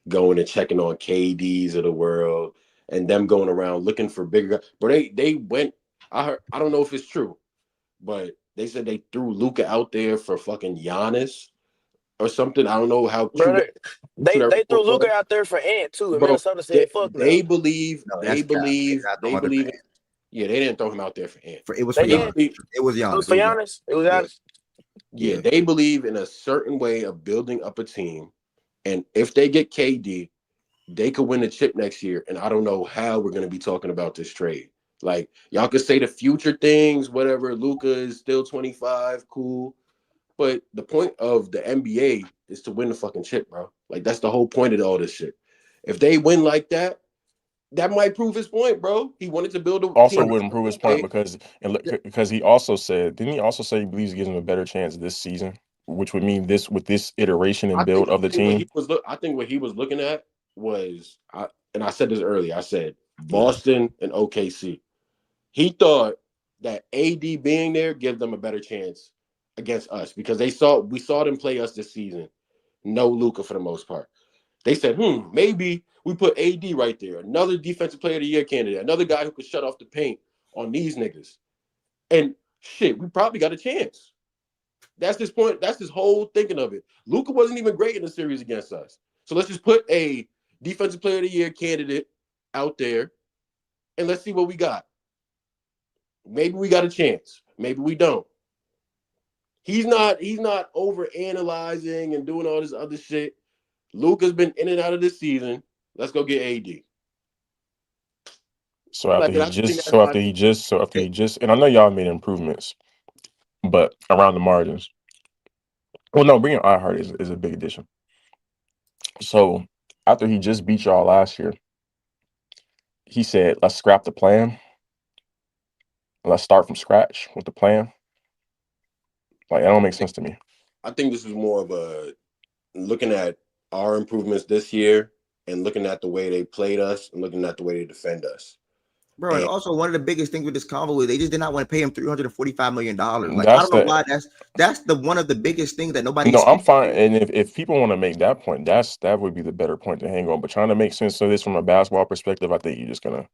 going and checking on KDs of the world and them going around looking for bigger guys. But they went. I don't know if it's true, but they said they threw Luka out there for fucking Giannis or something. I don't know how true Brother, true that they threw report Luca was, out there for Ant too, and bro. Minnesota They, said, "Fuck they no." believe No, they that's cap. They believe not they throwing the believe. fans. Yeah, they didn't throw him out there for Ant. It was for They They did. Giannis. believe, It was It was Giannis. It for was Giannis. Giannis. It was Yeah, Giannis. yeah, yeah. they believe in a certain way of building up a team, and if they get KD, they could win the chip next year. And I don't know how we're gonna be talking about this trade. Like y'all could say the future things, whatever. Luca is still 25, cool. But the point of the NBA is to win the fucking chip, bro. Like that's the whole point of all this shit. If they win like that, that might prove his point, bro. He wanted to build a also team a wouldn't prove his certain point way. because because he also said didn't he also say he believes he gives him a better chance this season, which would mean this with this iteration and build of the team. I think what he was looking at was and I said this earlier. I said Yeah. Boston and OKC. He thought that AD being there gives them a better chance against us because we saw them play us this season. No Luca for the most part. They said, maybe we put AD right there, another defensive player of the year candidate, another guy who could shut off the paint on these niggas. And shit, we probably got a chance. That's his point. That's his whole thinking of it. Luca wasn't even great in the series against us. So let's just put a defensive player of the year candidate out there and let's see what we got. Maybe we got a chance. Maybe we don't. He's not over analyzing and doing all this other shit. Luca's been in and out of this season. Let's go get AD. So after Like, he I think just, that's my thing. and I know y'all made improvements, but around the margins. Well, no, bringing iHeart is a big addition. So after he just beat y'all last year, he said, "Let's scrap the plan. Let's start from scratch with the plan." Like that don't make sense to me. I think this is more of a looking at our improvements this year and looking at the way they played us and looking at the way they defend us. Bro, and And also one of the biggest things with this convo is they just did not want to pay him $345 million. Like I That's don't know the why that's the one of the biggest things that nobody no, I'm speaks fine. to. And if people want to make that point, that would be the better point to hang on. But trying to make sense of this from a basketball perspective, I think you're just gonna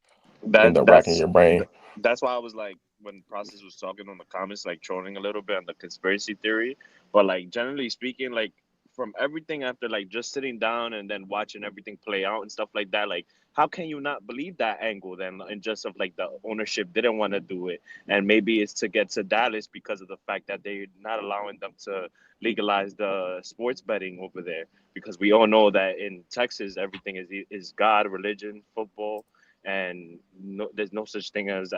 That end up racking that's your brain. that's why I was like when Process was talking on the comments, like trolling a little bit on the conspiracy theory. But like generally speaking, like from everything after like just sitting down and then watching everything play out and stuff like that, like how can you not believe that angle then and just of like the ownership didn't want to do it and maybe it's to get to Dallas because of the fact that they're not allowing them to legalize the sports betting over there because we all know that in Texas everything is God, religion, football and no, there's no such thing as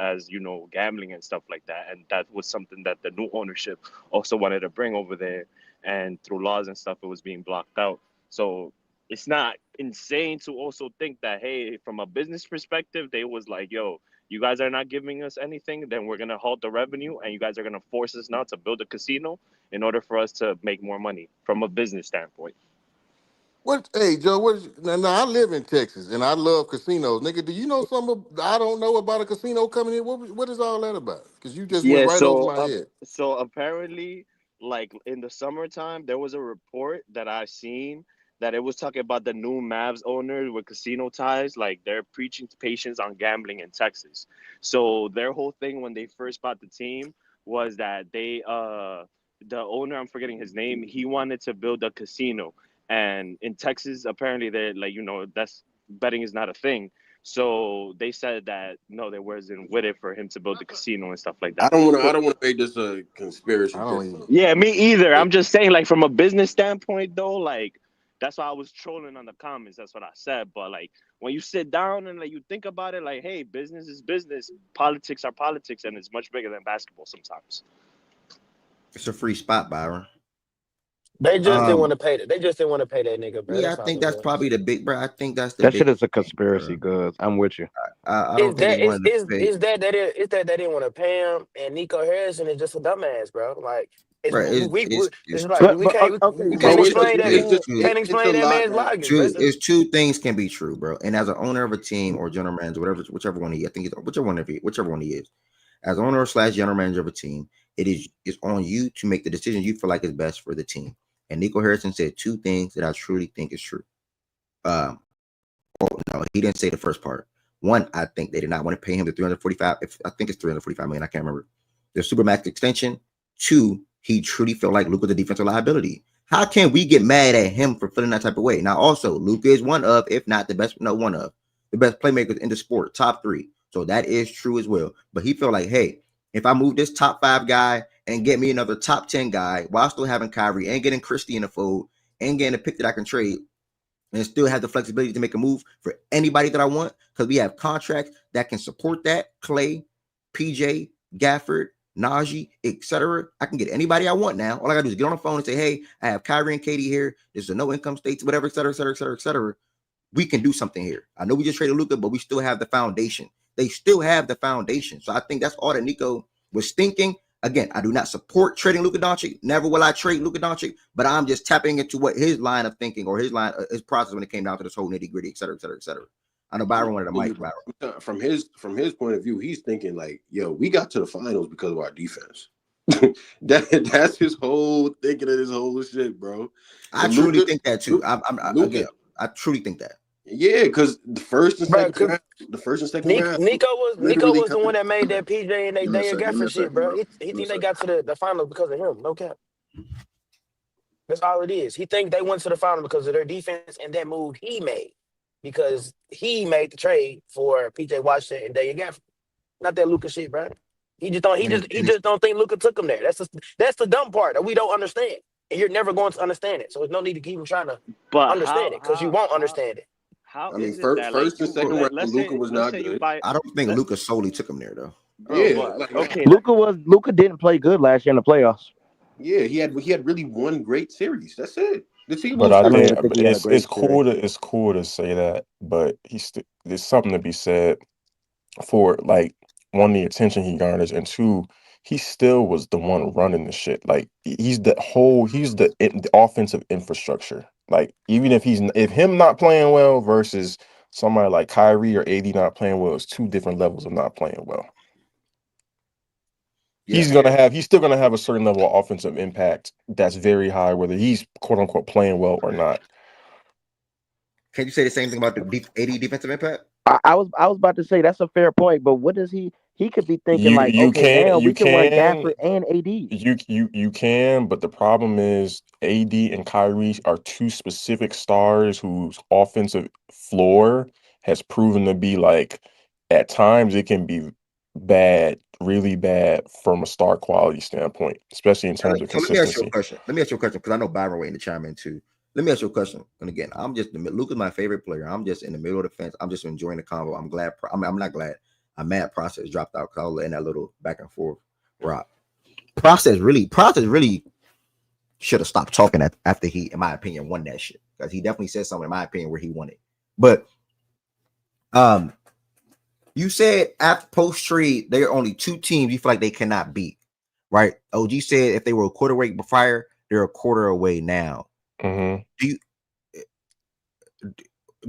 gambling and stuff like that and that was something that the new ownership also wanted to bring over there and through laws and stuff it was being blocked out so it's not insane to also think that hey from a business perspective they was like yo you guys are not giving us anything then we're going to halt the revenue and you guys are going to force us now to build a casino in order for us to make more money from a business standpoint. What? Hey, Joe. Now, I live in Texas and I love casinos, nigga. Do you know something I don't know about a casino coming in? What is all that about? Because you just went Yeah, right over my head. so apparently, like in the summertime, there was a report that I seen that it was talking about the new Mavs owners with casino ties, like they're preaching to patients on gambling in Texas. So their whole thing when they first bought the team was that the owner, I'm forgetting his name, he wanted to build a casino. And in Texas, apparently they're like, that's betting is not a thing. So they said that no, they wasn't with it for him to build the casino and stuff like I that. don't want to. I But don't want to make this a I conspiracy don't theory. even. yeah, me either. I'm just saying, like from a business standpoint, though, like that's why I was trolling on the comments. That's what I said. But like when you sit down and like you think about it, like, hey, business is business, politics are politics, and it's much bigger than basketball sometimes. It's a free spot, Byron. They just didn't Um, want to pay that. They just didn't want to pay that nigga, bro. yeah, I That's all think it that's was. probably the big, bro. I think that's the That shit biggest is a thing, conspiracy, bro. Goods. I'm with you. I Is don't think they that wanted to pay, is that they didn't want to pay him, and Nico Harrison is just a dumbass, bro. Like it's bro. it's It's like two, Okay, we can't so Bro, it's a, explain you that it's a, saying it, can't it's a explain that lot man's that logic, bro. two. It's two things can be true, bro. And as an owner of a team or general manager, whichever one he, I think it's whichever one he is, as owner slash general manager of a team, it's on you to make the decision you feel like is best for the team. And Nico Harrison said two things that I truly think is true. Um, no, he didn't say the first part. One, I think they did not want to pay him the 345. If I think it's 345 million, I can't remember. The supermax extension. Two, he truly felt like Luke was a defensive liability. How can we get mad at him for feeling that type of way? Now, also, Luke is one of, if not the best, no, one of the best playmakers in the sport, top three. So that is true as well. But he felt like, hey, if I move this top five guy and get me another top 10 guy while still having Kyrie and getting Christie in the fold and getting a pick that I can trade, and still have the flexibility to make a move for anybody that I want, because we have contracts that can support that. Clay, PJ, Gafford, Najee, etc. I can get anybody I want now. All I gotta do is get on the phone and say, hey, I have Kyrie and Katie here. There's a no income states, whatever, etc., etc., etc., etc. We can do something here. I know we just traded Luka, but we still have the foundation. They still have the foundation. So I think that's all that Nico was thinking. Again, I do not support trading Luka Doncic. Never will I trade Luka Doncic, but I'm just tapping into what his line of thinking or his process when it came down to this whole nitty gritty, et cetera, et cetera, et cetera. I know Byron wanted a mic, Byron. from his point of view, he's thinking like, yo, we got to the finals because of our defense. That's his whole thinking of this whole shit, bro. I And truly Luka, think that too. Luka, Again, I truly think that. yeah, because Bro, cause the first and second round, Nico literally was the kind one of. that made that PJ and they Give me a Daniel second. Give me Gafford a shit, second, bro. bro. He Give me a think they second. got to the finals because of him. No cap. That's all it is. He think they went to the final because of their defense and that move he made. Because he made the trade for PJ Washington and Daniel Gafford. Not that Luca shit, bro. He just don't think Luca took him there. That's the dumb part that we don't understand. And you're never going to understand it. So there's no need to keep trying to but understand it because you won't understand it. how I mean, is it that like first and you second round, let's Luka say was not you good. buy I don't think let Luka solely took him there though. bro, Yeah, but like okay, Luca didn't play good last year in the playoffs. yeah, he had really one great series. That's it. The team But blew I I don't seven. think even think he had a it's great series. cool to say that, but there's something to be said for like one, the attention he garners, and two, he still was the one running the shit. Like he's the offensive infrastructure. Like even if him not playing well versus somebody like Kyrie or AD not playing well, it's two different levels of not playing well. Yeah. He's still gonna have a certain level of offensive impact that's very high, whether he's quote unquote playing well or not. Can you say the same thing about the 80 defensive impact? I was about to say that's a fair point, but what does he could be thinking like, You okay, can now you we can run can Gafford and AD. you can, but the problem is AD and Kyrie are two specific stars whose offensive floor has proven to be like at times it can be bad, really bad from a star quality standpoint, especially in terms of So let me ask you a consistency. question. Let me ask you a question because I know Byron waiting to chime in too. Let me ask you a question. And again, Luka's my favorite player. I'm just in the middle of the fence. I'm just enjoying the convo. I'm glad. I'm not glad. I'm mad. Process dropped out because I was letting that little back and forth rock. Process really should have stopped talking after he, in my opinion, won that shit because he definitely said something in my opinion where he won it. But you said after post trade there are only two teams you feel like they cannot beat, right? OG said if they were a quarter away prior, they're a quarter away now. Mm-hmm. Do you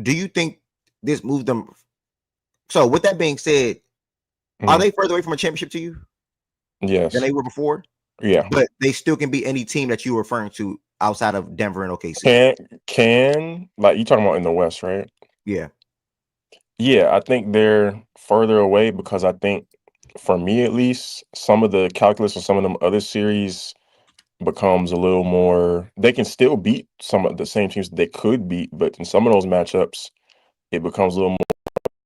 do you think this moved them? So with that being said, are Mhm. they further away from a championship to you than Yes. they were before? Yeah. But they still can be any team that you were referring to outside of Denver and OKC. Can like you talking about in the West, right? Yeah. Yeah, I think they're further away because I think, for me at least, some of the calculus of some of them other series becomes a little more. They can still beat some of the same teams they could beat, but in some of those matchups, it becomes a little more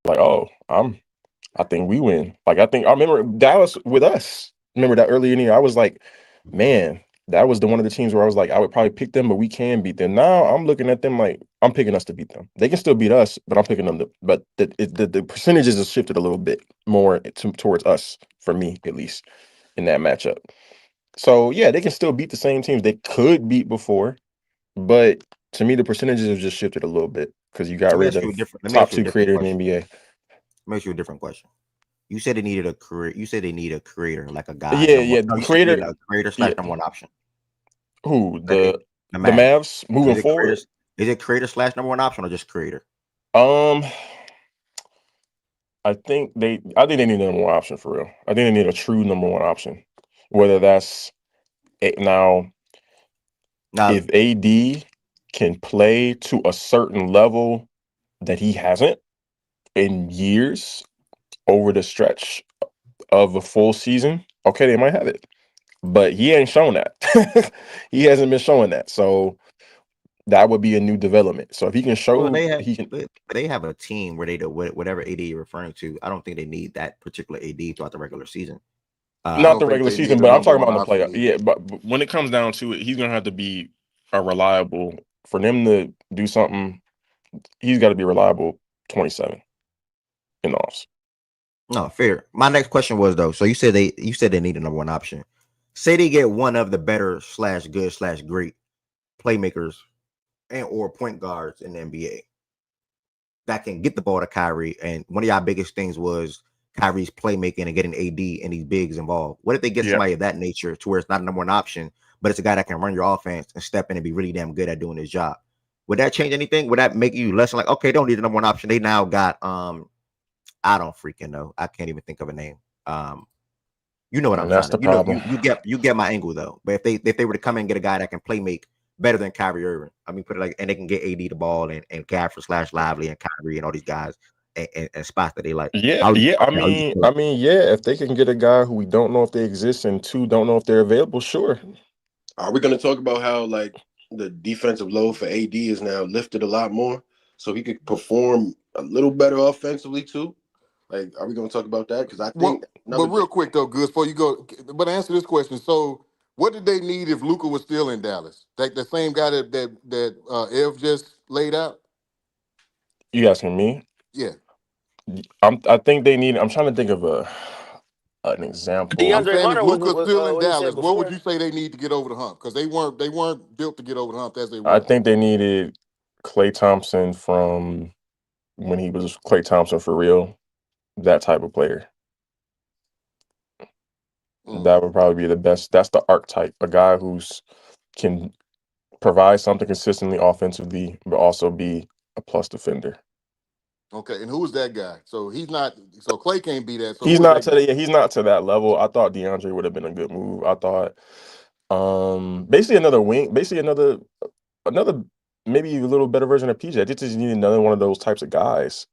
like, oh, I think we win. Like I remember Dallas with us. Remember that earlier in the year, I was like, man, that was the one of the teams where I was like, I would probably pick them, but we can beat them. Now I'm looking at them like I'm picking us to beat them. They can still beat us, but I'm picking them to. But the percentages have shifted a little bit more towards us, for me at least, in that matchup. So yeah, they can still beat the same teams they could beat before, but to me the percentages have just shifted a little bit because you got Let me rid ask you a of different. Let me top ask you a two different creator in the question. NBA. Let me ask you a different question. You said they needed a career. You said they need a creator, like a guy. Yeah, Number one. yeah, No, the you said they creator. need a creator Yeah, slash number one option. who That they, the the Mavs. Mavs So moving forward? is it creator slash number one option or just creator? Um, I think they need a number one option for real. I think they need a true number one option. Whether that's it now, Now, if AD can play to a certain level that he hasn't in years over the stretch of a full season, okay, they might have it. But he ain't shown that. He hasn't been showing that. So that would be a new development. So if he can well, show he can. they have a team where they do whatever AD you're referring to. I don't think they need that particular AD throughout the regular season. I Not don't the think regular they need season, a but I'm number talking one about in the option playoff. either. Yeah, but when it comes down to it, he's gonna have to be a reliable for them to do something. He's got to be reliable 27 in offs. No, fair. My next question was though. So you said they need a number one option. Say they get one of the better slash good slash great playmakers and or point guards in the NBA that can get the ball to Kyrie. And one of y'all biggest things was Kyrie's playmaking and getting AD and these bigs involved. What if they get Yeah. somebody of that nature to where it's not a number one option, but it's a guy that can run your offense and step in and be really damn good at doing his job? Would that change anything? Would that make you less like, okay, they don't need the number one option? They now got I don't freaking know. I can't even think of a name. You know what I'm And trying that's to. the problem. You get my angle though. But if they were to come in and get a guy that can play make better than Kyrie Irving, I mean, put it like, and they can get AD the ball and Gafford slash Lively and Kyrie and all these guys and spots that they like. Yeah, How would yeah. how would you feel? Yeah. If they can get a guy who we don't know if they exist and two don't know if they're available, sure. Are we going to talk about how like the defensive load for AD is now lifted a lot more, so he could perform a little better offensively too? Like, are we going to talk about that? Because I What? think But another. real quick though, Goods, before you go, but answer this question. So, what did they need if Luca was still in Dallas? Like the same guy that Ev just laid out? You asking me? Yeah. I think they need. I'm trying to think of an example. I'm DeAndre saying if Hunter Luca's was still in what he said Dallas, what would before. you say they need to get over the hump? Because they weren't built to get over the hump as they I were. think they needed Klay Thompson from when he was Klay Thompson for real. That type of player. Mm. That would probably be the best. That's the archetype. A guy who's can provide something consistently offensively, but also be a plus defender. Okay, and who's that guy? So he's not. So Clay can't be that. So He's who is not that to guy? he's not to that level. I thought DeAndre would have been a good move. I thought basically another wing, basically another maybe a little better version of PJ. They just need another one of those types of guys.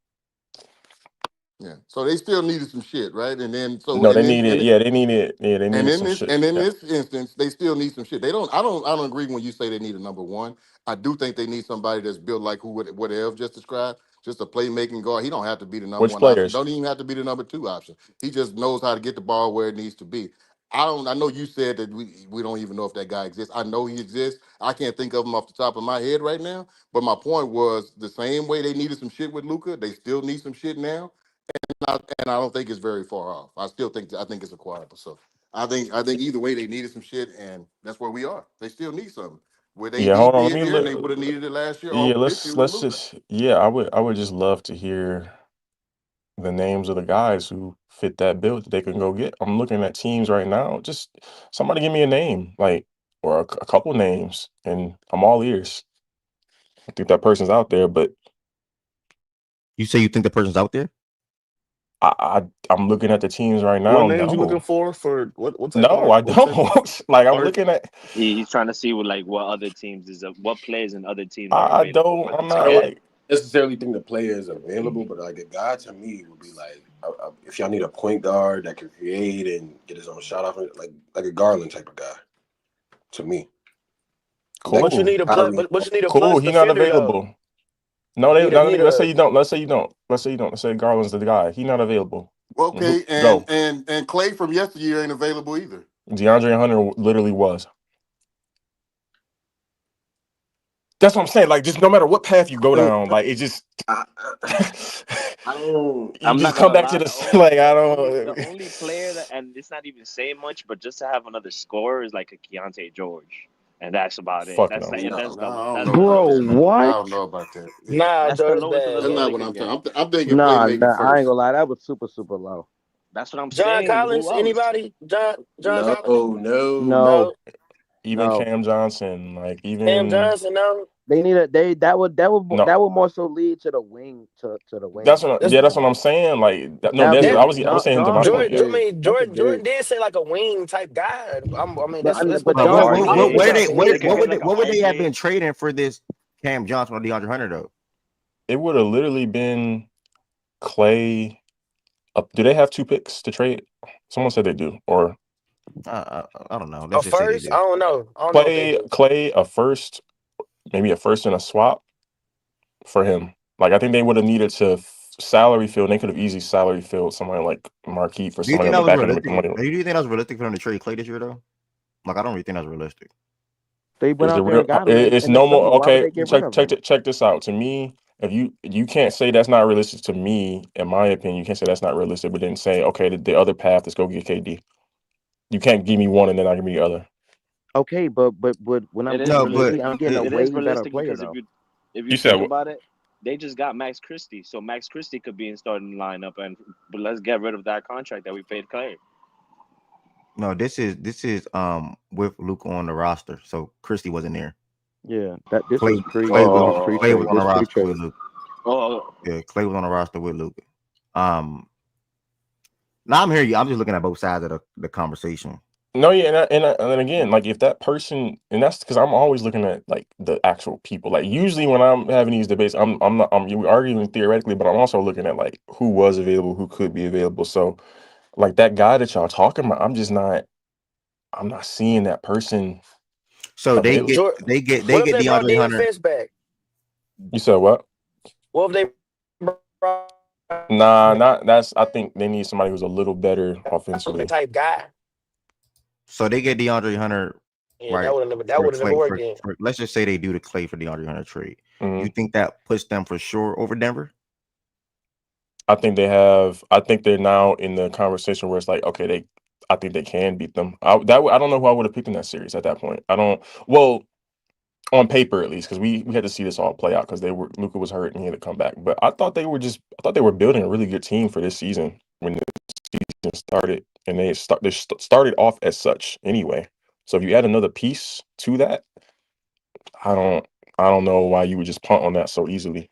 Yeah. So they still needed some shit, right? And then so No, and they then needed and yeah, they needed they And needed in some this shit. and in Yeah. this instance, they still need some shit. They don't. I don't agree when you say they need a number one. I do think they need somebody that's built like what Ev just described, just a playmaking guard. He don't have to be the number Which one option. players? Don't even have to be the number two option. He just knows how to get the ball where it needs to be. I don't. I know you said that we don't even know if that guy exists. I know he exists. I can't think of him off the top of my head right now. But my point was the same way they needed some shit with Luca, they still need some shit now and I don't think it's very far off. I think it's acquirable. So I think either way they needed some shit, and that's where we are. They still need something. With Yeah, AD hold on. Let being me here, and they look. would have needed it last year Yeah, or this year with let's Luca. just yeah, I would just love to hear the names of the guys who fit that bill that they can go get. I'm looking at teams right now. Just somebody give me a name, like or a couple names, and I'm all ears. I think that person's out there, but You say you think the person's out there? I'm looking at the teams right What now. names you looking No, for what type no, I what type of don't. Like I'm art? looking at. He's trying to see what other teams what players and other teams are I available don't. for the I'm I not team. don't like. necessarily think the player is available, but like a guy to me would be like, if y'all need a point guard that can create and get his own shot off, like a Garland type of guy. To me, that But you can Cool, need a plus. Kyrie. But you need a cool. plus He not defender though. available. No, You need a no, you need let's say a you don't. Let's say you don't. Let's say you don't. Let's say Garland's the guy. He not available. Who Okay, and go? and Clay from yesteryear ain't available either. DeAndre Hunter literally was. That's what I'm saying. Like, just no matter what path you go down, like it just I, I don't. you I'm just not come gonna back to lie. the like I The don't. only player that, and it's not even saying much, but just to have another scorer is like a Keontae George, and that's about it. Fuck That's no. like, and No, no, I don't that's know the about Bro, that, lowest of the man. low. I what? don't know about that. Nah. That's the George lowest of the bad. That's low not they what could I'm get. saying. I'm thinking Nah, playmaking nah, I ain't first. gonna lie. That was super, super low. That's what I'm John saying. Collins. Who else? Anybody? John No, Collins. no. No, No. Even no. Cam Johnson, like Cam even Johnson. No. They need a they no. that would more so lead to the wing to the That's wing. what. That's Yeah, that's what I'm saying. Like no, That'd that's be that. a I was saying Johnson Devontae. Jordan. I is mean, that's a Jordan big. did say like a wing type guy. I mean, But that's what but they But Like what Johnson what usually what is what is. are RJ. they big. They could get like a what would they have been RJ. trading for this Cam Johnson or DeAndre Hunter though? It would have literally been Clay. Do they have 2 picks to trade? Someone said they do. Or I don't know. A Let's just say they first? I do. don't know. I don't know if they do. Clay, a first, maybe a first and a swap for him. Like I think they would have needed to salary fill. They could have easily salary filled somebody like Marquis for Do you somebody think on that the was back end to make realistic? the money. Do you think that was realistic for them to trade Clay this year though? Like I don't really think that's realistic. They went Is it out there real? and got him It's in the no more. summer. Why would Okay, they get rid of him? check this out. To me, if you can't say that's not realistic to me, in my opinion, you can't say that's not realistic, but then say okay, the other path is go get KD. You can't give me one and then I give me the other. Okay, but when I'm It is getting No, but KD, realistic. I'm getting a It is way better realistic player because though. if you You said think what? about it, they just got Max Christie, so Max Christie could be in starting lineup, but let's get rid of that contract that we paid Clay. no, this is with Luke on the roster, so Christie wasn't there. Yeah, that this Clay was pre Clay was this on was pre Oh, Clay was trade. on the This pre roster trade. with Luke. oh, Yeah, Clay was on the roster with Luke. Um, now I'm hearing you. I'm just looking at both sides of the conversation. No, yeah, and then again, like if that person, and that's because I'm always looking at like the actual people. Like usually when I'm having these debates, I'm not we're arguing theoretically, but I'm also looking at like who was available, who could be available. So like that guy that y'all talking about, I'm not seeing that person So they available. get Jordan. they get they What if get they brought DeAndre David Hunter. Fitz back? You said what? What if they brought Nah, not that's. I think they need somebody who's a little better a offensively. type guy? So they get DeAndre Hunter Yeah, right that for would have never Clay worked. Then. for let's just say they do the Clay for DeAndre Hunter trade. Mhm. You think that puts them for sure over Denver? I think they have. I think they're now in the conversation where it's like, okay, I think they can beat them. I don't know who I would have picked in that series at that point. I don't. Well, on paper at least, because we had to see this all play out because Luka was hurt and he had to come back. But I thought they were building a really good team for this season when the season started, and they started off as such anyway. So if you add another piece to that, I don't I don't know why you would just punt on that so easily.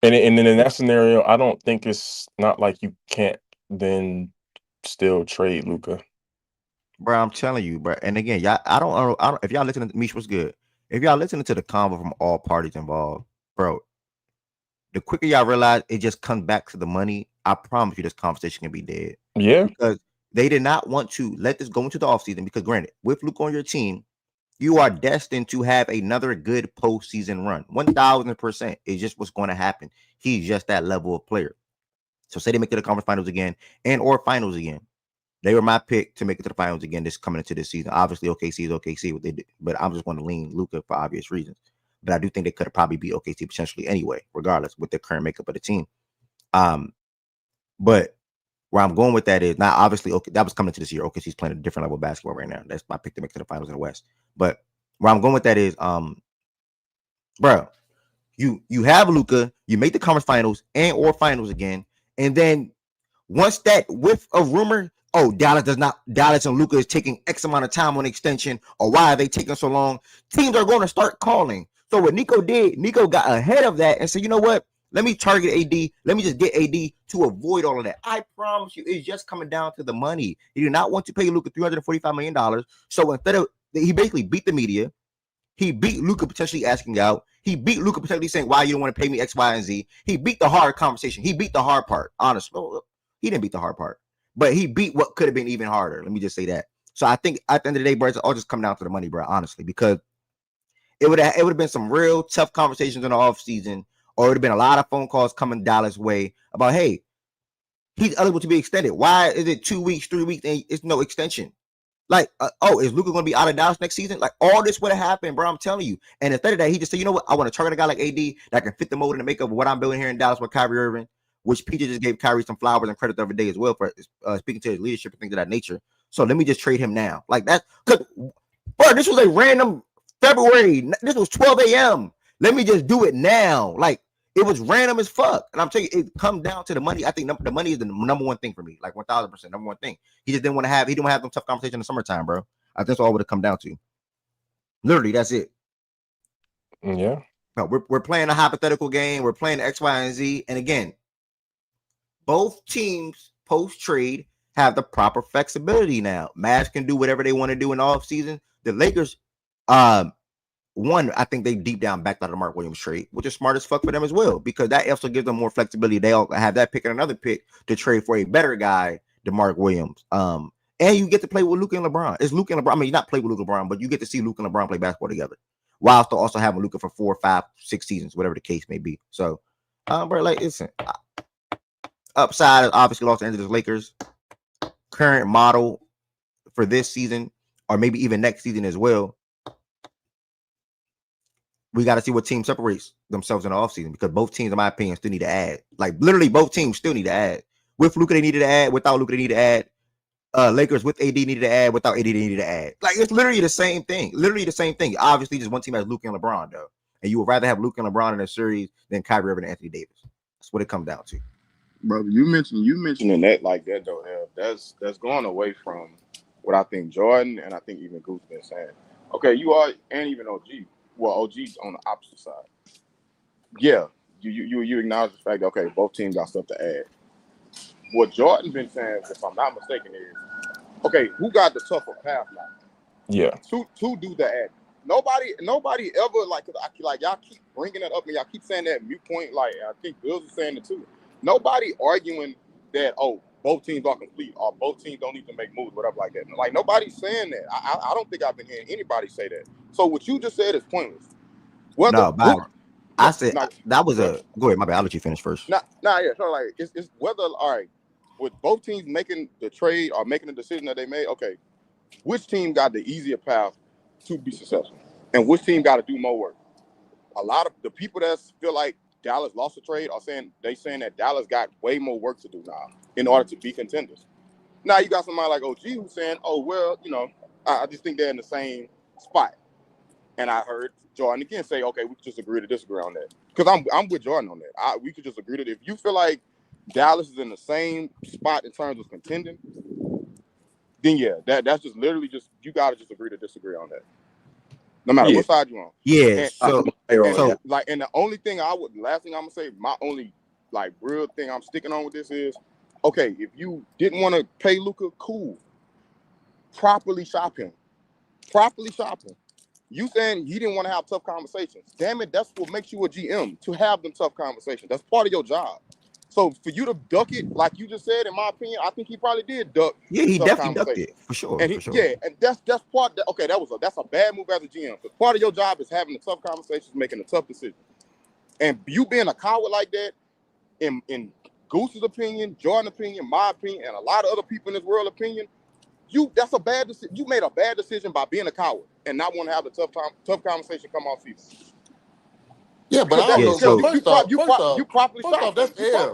And then in that scenario, I don't think it's not like you can't then still trade Luka. Bro, I'm telling you, bro. And again, y'all, I don't. If y'all listening to Mish, what's good? If y'all listening to the convo from all parties involved, bro, the quicker y'all realize it just comes back to the money, I promise you, this conversation can be dead Yeah, because they did not want to let this go into the offseason. Because granted, with Luke on your team, you are destined to have another good postseason run. 1000% is just what's going to happen. He's just that level of player. So say they make it to the conference finals again and or finals again. They were my pick to make it to the finals again this coming into this season. Obviously, OKC is OKC what they did, but I'm just going to lean Luka for obvious reasons. But I do think they could have probably beat OKC potentially anyway, regardless with the current makeup of the team. But where I'm going with that is now obviously okay, that was coming to this year. OKC's playing a different level of basketball right now. That's my pick to make it to the finals in the West. But where I'm going with that is, bro, you have Luka, you make the conference finals and or finals again, and then once that with a rumor, oh, Dallas and Luka is taking X amount of time on extension, or why are they taking so long? Teams are going to start calling. So what Nico did, Nico got ahead of that and said, you know what? Let me target AD. Let me just get AD to avoid all of that. I promise you, it's just coming down to the money. He did not want to pay Luka $345 million. So instead of, he basically beat the media. He beat Luka potentially asking out. He beat Luka potentially saying, why you don't want to pay me X, Y, and Z. He beat the hard conversation. He beat the hard part. Honestly, he didn't beat the hard part, but he beat what could have been even harder. Let me just say that. So I think at the end of the day, bro, it's all just come down to the money, bro, honestly, because it would have been some real tough conversations in the offseason, or it would have been a lot of phone calls coming Dallas' way about, hey, he's eligible to be extended. Why is it 2 weeks, 3 weeks, and it's no extension? Like, is Luka going to be out of Dallas next season? Like, all this would have happened, bro. I'm telling you. And instead of that, he just said, you know what? I want to target a guy like AD that can fit the mold and the makeup of what I'm building here in Dallas with Kyrie Irving, which PJ just gave Kyrie some flowers and credit the other day as well for speaking to his leadership and things of that nature. So let me just trade him now. Like that. Because, bro, this was a random February. This was 12 a.m. Let me just do it now. Like, it was random as fuck. And I'm telling you, it comes down to the money. I think the money is the number one thing for me. Like 1,000%, number one thing. He just didn't want to have, he didn't want to have them tough conversations in the summertime, bro. I think that's all it would have come down to. Literally, that's it. Yeah. But we're playing a hypothetical game. We're playing X, Y, and Z. And again, both teams post-trade have the proper flexibility now. Mavs can do whatever they want to do in the offseason. The Lakers, one, I think they deep down backed out of the Mark Williams trade, which is smart as fuck for them as well, because that also gives them more flexibility. They all have that pick and another pick to trade for a better guy than Mark Williams. And you get to play with Luka and LeBron. It's Luka and LeBron. I mean, you not play with Luka and LeBron, but you get to see Luka and LeBron play basketball together, whilst also having Luka for 4, 5, 6 seasons, whatever the case may be. So, bro, like, listen, upside is obviously Los Angeles Lakers. Current model for this season, or maybe even next season as well. We got to see what team separates themselves in the offseason, because both teams, in my opinion, still need to add. Like, literally, both teams still need to add. With Luka, they needed to add. Without Luka, they need to add. Lakers with AD needed to add. Without AD, they needed to add. Like, it's literally the same thing. Literally the same thing. Obviously, just one team has Luka and LeBron, though. And you would rather have Luka and LeBron in a series than Kyrie Irving and Anthony Davis. That's what it comes down to. Brother, you mentioning that like that though, that's going away from what I think Jordan and I think even Goose been saying. Okay, you are, and even OG. Well, OG's on the opposite side. Yeah, you acknowledge the fact that okay, both teams got stuff to add. What Jordan been saying, if I'm not mistaken, is okay, who got the tougher path now? Yeah. To do the add. Nobody ever like y'all keep bringing it up and y'all keep saying that mute point. Like I think Bills is saying it too. Nobody arguing that both teams are complete or both teams don't need to make moves, whatever like that. Like nobody's saying that. I don't think I've been hearing anybody say that. So what you just said is pointless. I said that was a go ahead. My bad. I'll let you finish first. Yeah. So like it's whether all right with both teams making the trade or making the decision that they made. Okay, which team got the easier path to be successful, and which team got to do more work? A lot of the people that feel like Dallas lost the trade are saying that Dallas got way more work to do now in order to be contenders. Now you got somebody like OG who's saying, "Oh well, I just think they're in the same spot." And I heard Jordan again say, "Okay, we could just agree to disagree on that." Because I'm with Jordan on that. We could just agree that if you feel like Dallas is in the same spot in terms of contending, then yeah, that's just literally just you got to just agree to disagree on that. No matter what side you're on. Yeah. And the only thing last thing I'm gonna say, my only like real thing I'm sticking on with this is, okay, if you didn't want to pay Luka, cool. Properly shop him. You saying he didn't want to have tough conversations. Damn it, that's what makes you a GM, to have them tough conversations. That's part of your job. So for you to duck it, like you just said, in my opinion, I think he probably did duck. Yeah, he definitely ducked it for sure. And and that's part. Okay, that's a bad move as a GM. But part of your job is having the tough conversations, making the tough decisions. And you being a coward like that, in Goose's opinion, Jordan's opinion, my opinion, and a lot of other people in this world opinion, that's a bad decision. You made a bad decision by being a coward and not want to have the tough conversation come off season. Yeah, but I don't know. So First off, properly that's Ev.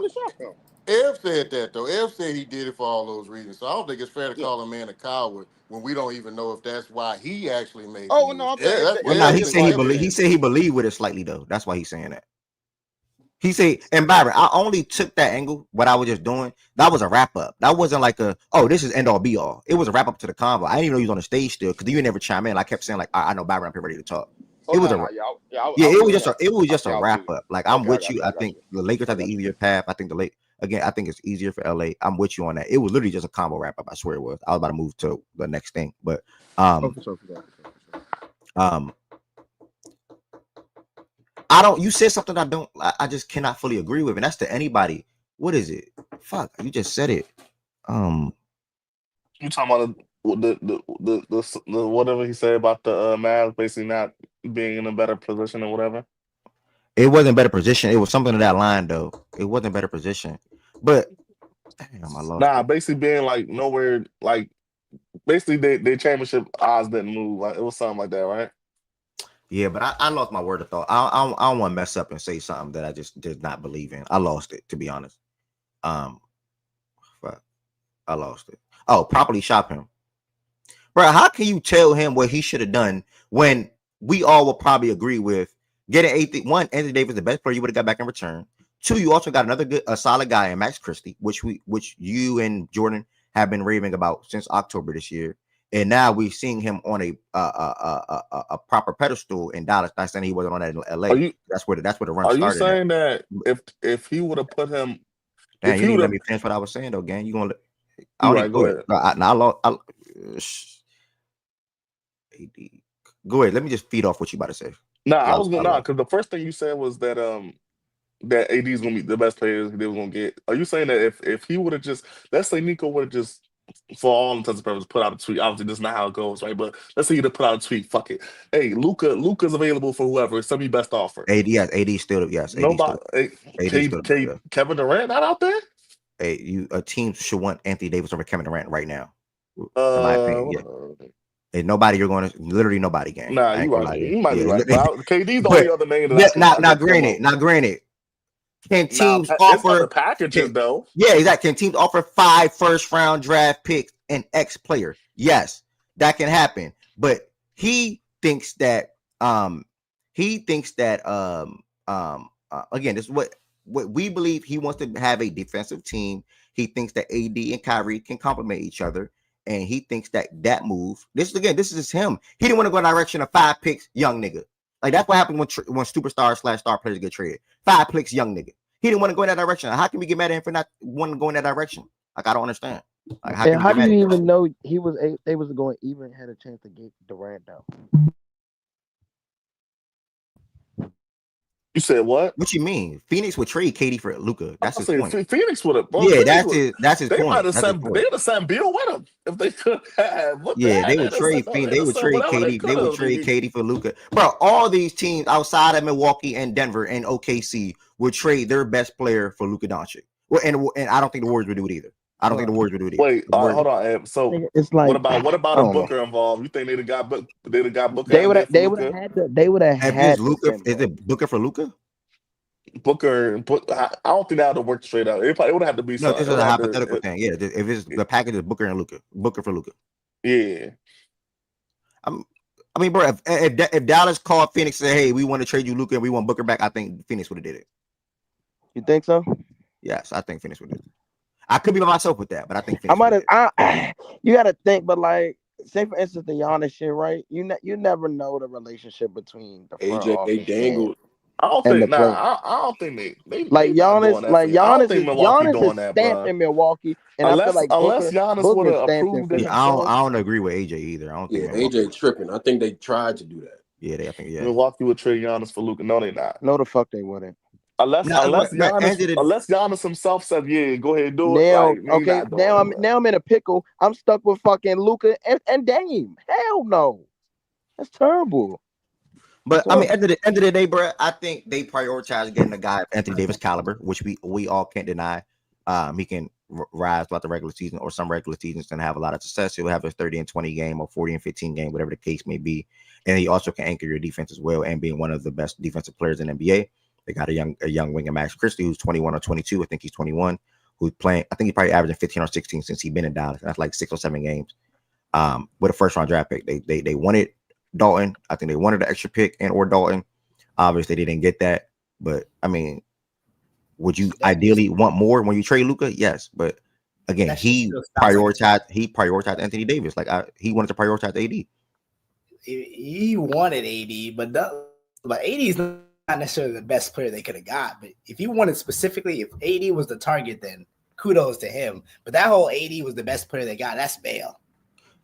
Ev said that though. Ev said he did it for all those reasons. So I don't think it's fair to call a man a coward when we don't even know if that's why he actually made. I'm saying he said he believed with it slightly though. That's why he's saying that. He said, and Byron, I only took that angle, what I was just doing. That was a wrap up. That wasn't like this is end all be all. It was a wrap up to the convo. I didn't even know he was on the stage still because you never chime in. I kept saying, like, I know Byron up here ready to talk. Oh It was no, a no, yeah, I was with you. it was just a I was wrap with you. up. Like I'm Okay, I with got you. you. I I got think you. the Lakers I have the got you. easier path. I think I think it's easier for LA. I'm with you on that. It was literally just a combo wrap up. I swear it was. I was about to move to the next thing, but Oh, for sure, for sure, for sure. um I don't. You said something I just cannot fully agree with, and that's to anybody. What is it? Fuck, you just said it. You talking about the whatever he said about the Mavs basically not being in a better position or whatever. It wasn't better position. It was something to that line though. It wasn't better position, but damn, I lost Nah, it. basically being like nowhere, like basically their championship odds didn't move. Like it was something like that, right? Yeah, but I lost my word of thought. I don't want to mess up and say something that I just did not believe in. I lost it, to be honest. Um, fuck, I lost it. Oh, properly shop him, bro. How can you tell him what he should have done when we all will probably agree with getting 81? Anthony Davis, the best player you would have got back in return. Two, you also got another a solid guy in Max Christie, which you and Jordan have been raving about since October this year. And now we're seeing him on a proper pedestal in Dallas. Not saying he wasn't on that in Are LA. you That's where the run are you started at. saying that if he would have put him, Man, if you he didn't would even let have, me finish what I was saying though, gang. You gonna I you don't right? even go Go ahead. ahead. I lost. AD. Go ahead. Let me just feed off what you about to say. Nah, 'Cause I was I gonna lost. because the first thing you said was that AD is gonna be the best players they was gonna get. Are you saying that if he would have just, let's say Nico would have just, for all intents and purposes, put out a tweet? Obviously, that's not how it goes, right? But let's say he'd have put out a tweet. Fuck it. Hey, Luka's available for whoever. It's somebody's best offer. AD, yes, AD still, yes, AD Nobody. still, Hey, AD still the best. Yeah. Kevin Durant not out there. Hey, a team should want Anthony Davis over Kevin Durant right now, in my opinion. Yeah, and nobody you're going to literally nobody game. Nah, I you ain't gonna right. lie to you. You might be Yeah, right, but KD's the only but other name that I can now come granted, up. can Now teams it's other offer? packages though. Yeah, exactly. Can teams offer 5 first-round draft picks and X player? Yes, that can happen. But he thinks that again, this is what we believe. He wants to have a defensive team. He thinks that AD and Kyrie can complement each other, and he thinks that move. This is him. He didn't want to go in the direction of 5 picks, young nigga. Like that's what happens when superstars / star players get traded. 5 picks, young nigga. He didn't want to go in that direction. How can we get mad at him for not wanting to go in that direction? Like I don't understand. Like how And can we how get do mad you at him? even know they was going even had a chance to get Durant though? You said what? What you mean? Phoenix would trade Katie for Luka. That's I his say point. Phoenix would have. Bro, Yeah, Phoenix would. that's his They might point. have That's his sent. They point. would have sent Bill with them if they could have. What the Yeah, heck? they would trade Phoenix. They'd They have would sent trade whatever they Katie. They could would have. trade Katie for Luka. Bro, all these teams outside of Milwaukee and Denver and OKC would trade their best player for Luka Doncic. Well, and I don't think the Warriors would do it either. I don't think the Warriors would do it either. Wait, The all right, Warriors, hold on. So It's like what I about a don't know. Booker involved? You think they'd have got Booker out there for They would have Luca? if it's had to Luka, send is Booker. it Booker for Luka? I don't think that would have worked straight out. It would have to be No, something. this It is would a have hypothetical to. thing. Yeah, if it's the package is Booker and Luka, Booker for Luka. Yeah. I mean, bro, if Dallas called Phoenix and said, "Hey, we want to trade you Luka and we want Booker back," I think Phoenix would have did it. You think so? Yes, I think Phoenix would do it. I could be by myself with that, but I think I Phoenix might would have. have. You got to think, but like, say for instance, the Giannis shit, right? You never know the relationship between the front AJ, they office dangled. I don't and the think. player. Nah, I don't think they Like not doing Giannis, that for you. I don't think Milwaukee Giannis doing is that, stamped bro. in Milwaukee, and I feel like Unless Giannis would Booker is have stamped in approved it Yeah, Phoenix. I himself, don't agree with AJ either. I don't think Yeah, Milwaukee. AJ tripping. I think they tried to do that. Yeah, I think Milwaukee would trade Giannis for Luka. No, they not. No, the fuck they wouldn't. Unless No, but Unless Giannis himself said, "Yeah, go ahead, do it." Now, Like, he okay, not doing it, bro. now I'm in a pickle. I'm stuck with fucking Luca and Dame. Hell no, that's terrible. But That's I mean, horrible. at the end of the day, bro, I think they prioritize getting a guy of Anthony Davis caliber, which we all can't deny. He can rise throughout the regular season or some regular seasons and have a lot of success. He'll have a 30 and 20 game or 40 and 15 game, whatever the case may be. And he also can anchor your defense as well and being one of the best defensive players in the NBA. They got a young wing in Max Christie who's 21 or 22. I think he's 21. Who's playing? I think he's probably averaging 15 or 16 since he's been in Dallas. That's like 6 or 7 games. With a first round draft pick, they wanted Dalton. I think they wanted an extra pick and or Dalton. Obviously, they didn't get that. But I mean, would you ideally want more when you trade Luka? Yes, but again, he prioritized Anthony Davis. Like he wanted to prioritize AD. he wanted AD, but AD is not necessarily the best player they could have got. But if you wanted specifically, if AD was the target, then kudos to him. But that whole AD was the best player they got. That's Bale.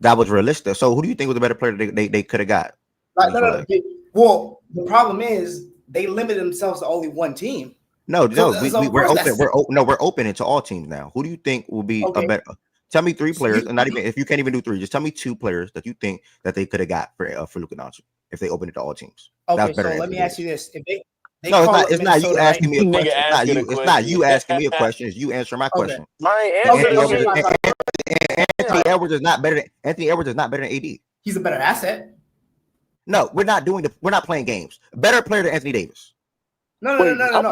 That was realistic. So who do you think was the better player they could have got? No. Well, the problem is they limited themselves to only one team. We're open. We're open into all teams now. Who do you think will be a better? Tell me three players, and not even if you can't even do three, just tell me two players that you think that they could have got for Luka Doncic if they opened it to all teams. Okay, so let me ask you this: if they it's not you asking me a question. It's not you asking me a question. It's you answering my question. Anthony Edwards is not better than AD. He's a better asset. No, we're not playing games. Better player than Anthony Davis. No.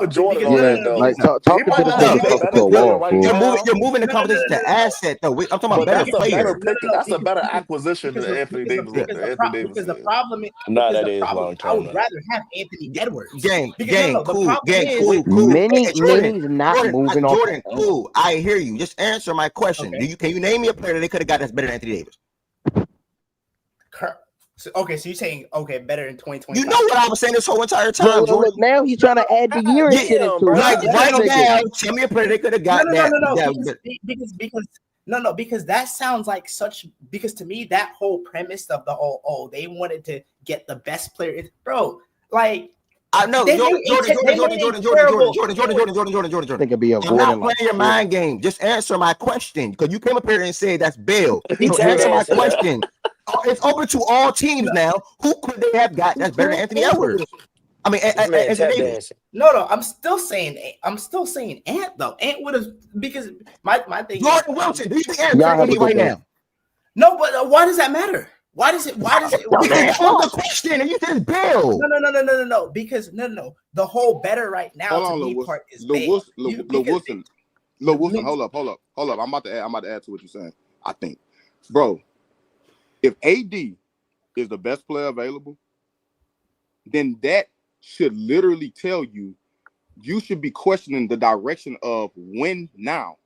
Jordan on that though. Like talking to the wall. You're moving the competition to asset though. I'm talking about better player. That's a better acquisition than Anthony Davis. Because the problem is, I would rather have Anthony Edwards. Cool. Many's not moving on. Jordan, cool. I hear you. Just answer my question. Can you name me a player that they could have got that's better than Anthony Davis? So you're saying better in 2020? You know what I was saying this whole entire time. Look, now he's trying to add the year and shit into it. Like right now, tell me a player they could have got because that sounds like because to me that whole premise of the whole they wanted to get the best player, bro. Like I know Jordan. Think it'd be a I'm not playing your mind game. Just answer my question because you came up here and said that's Bale. So answer my question. It's open to all teams now. Who could they have got that's better than Anthony Edwards? I mean, no. I'm still saying Ant though. Ant would have because my thing. Jordan Wilson. Do you think Ant's right now? No, but why does that matter? Why does it? Because the question and you said Bale. No. Because no. The whole better right now to me part is Bale. Wilson. Hold up. I'm about to add to what you're saying. I think, bro. If AD is the best player available, then that should literally tell you should be questioning the direction of when now.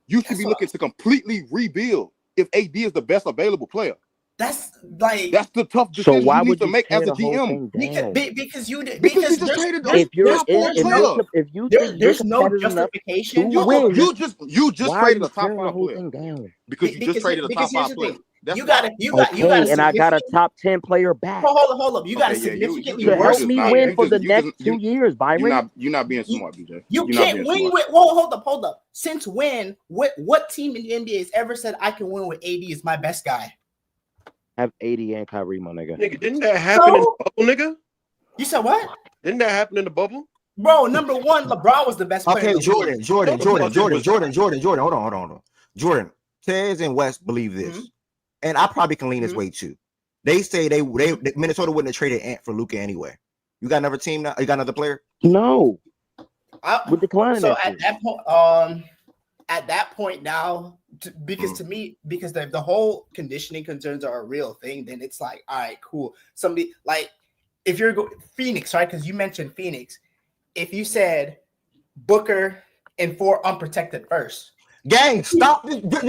You should be looking to completely rebuild if AD is the best available player. That's the tough decision you need to make as a GM. Because you just traded there's no justification. You just traded a top 5 player because you just traded a top 5 player. You got, and I got a top 10 player back. Hold up. You got to significantly help me win for the next 2 years, Byron. You're not being smart, BJ. You can't win with. Hold up. Since when? What team in the NBA has ever said I can win with AD is my best guy? Have AD and Kyrie, my nigga. Didn't that happen in the bubble, nigga? You said what? Didn't that happen in the bubble? Bro, number one, LeBron was the best player. Okay, Jordan. Hold on. Jordan, Tez and West believe this. And I probably can lean this way too. They say Minnesota wouldn't have traded Ant for Luka anyway. You got another team now? You got another player? No. With declining. So at that point now, because to me, because the whole conditioning concerns are a real thing, then it's like, all right, cool. Somebody like if you're Phoenix, right? Because you mentioned Phoenix. If you said Booker and 4 unprotected first. Gang, stop this. Bro.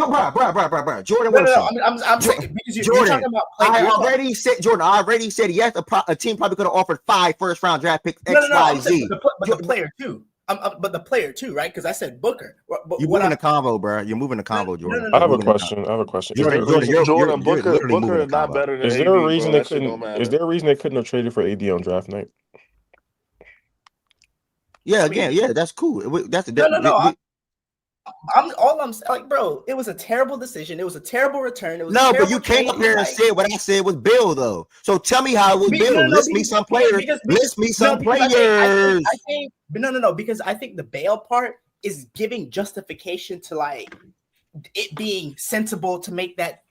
Jordan Wilson. I'm saying because you're talking about I already said yes. A team probably could have offered 5 first-round draft picks. But the player too. But the player too, right? Because I said Booker. You're moving the convo, bro. You're moving the convo, Jordan. I have a question. Jordan, Booker is not better than AD. Is there a reason they couldn't? Is there a reason they couldn't have traded for AD on draft night? Yeah, that's cool. That's I'm like, bro, it was a terrible decision. It was a terrible return. But you came up here and said what I said was Bill, though. So tell me how it was Bill. List me some players. Because I think the Bale part is giving justification to like it being sensible to make that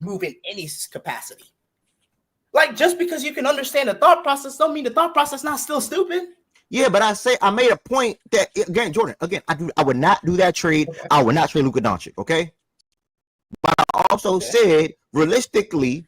move in any capacity. Like just because you can understand the thought process, don't mean the thought process not still stupid. Yeah, but I made a point that again, Jordan. I would not do that trade. I would not trade Luka Doncic. Okay, but I also said realistically,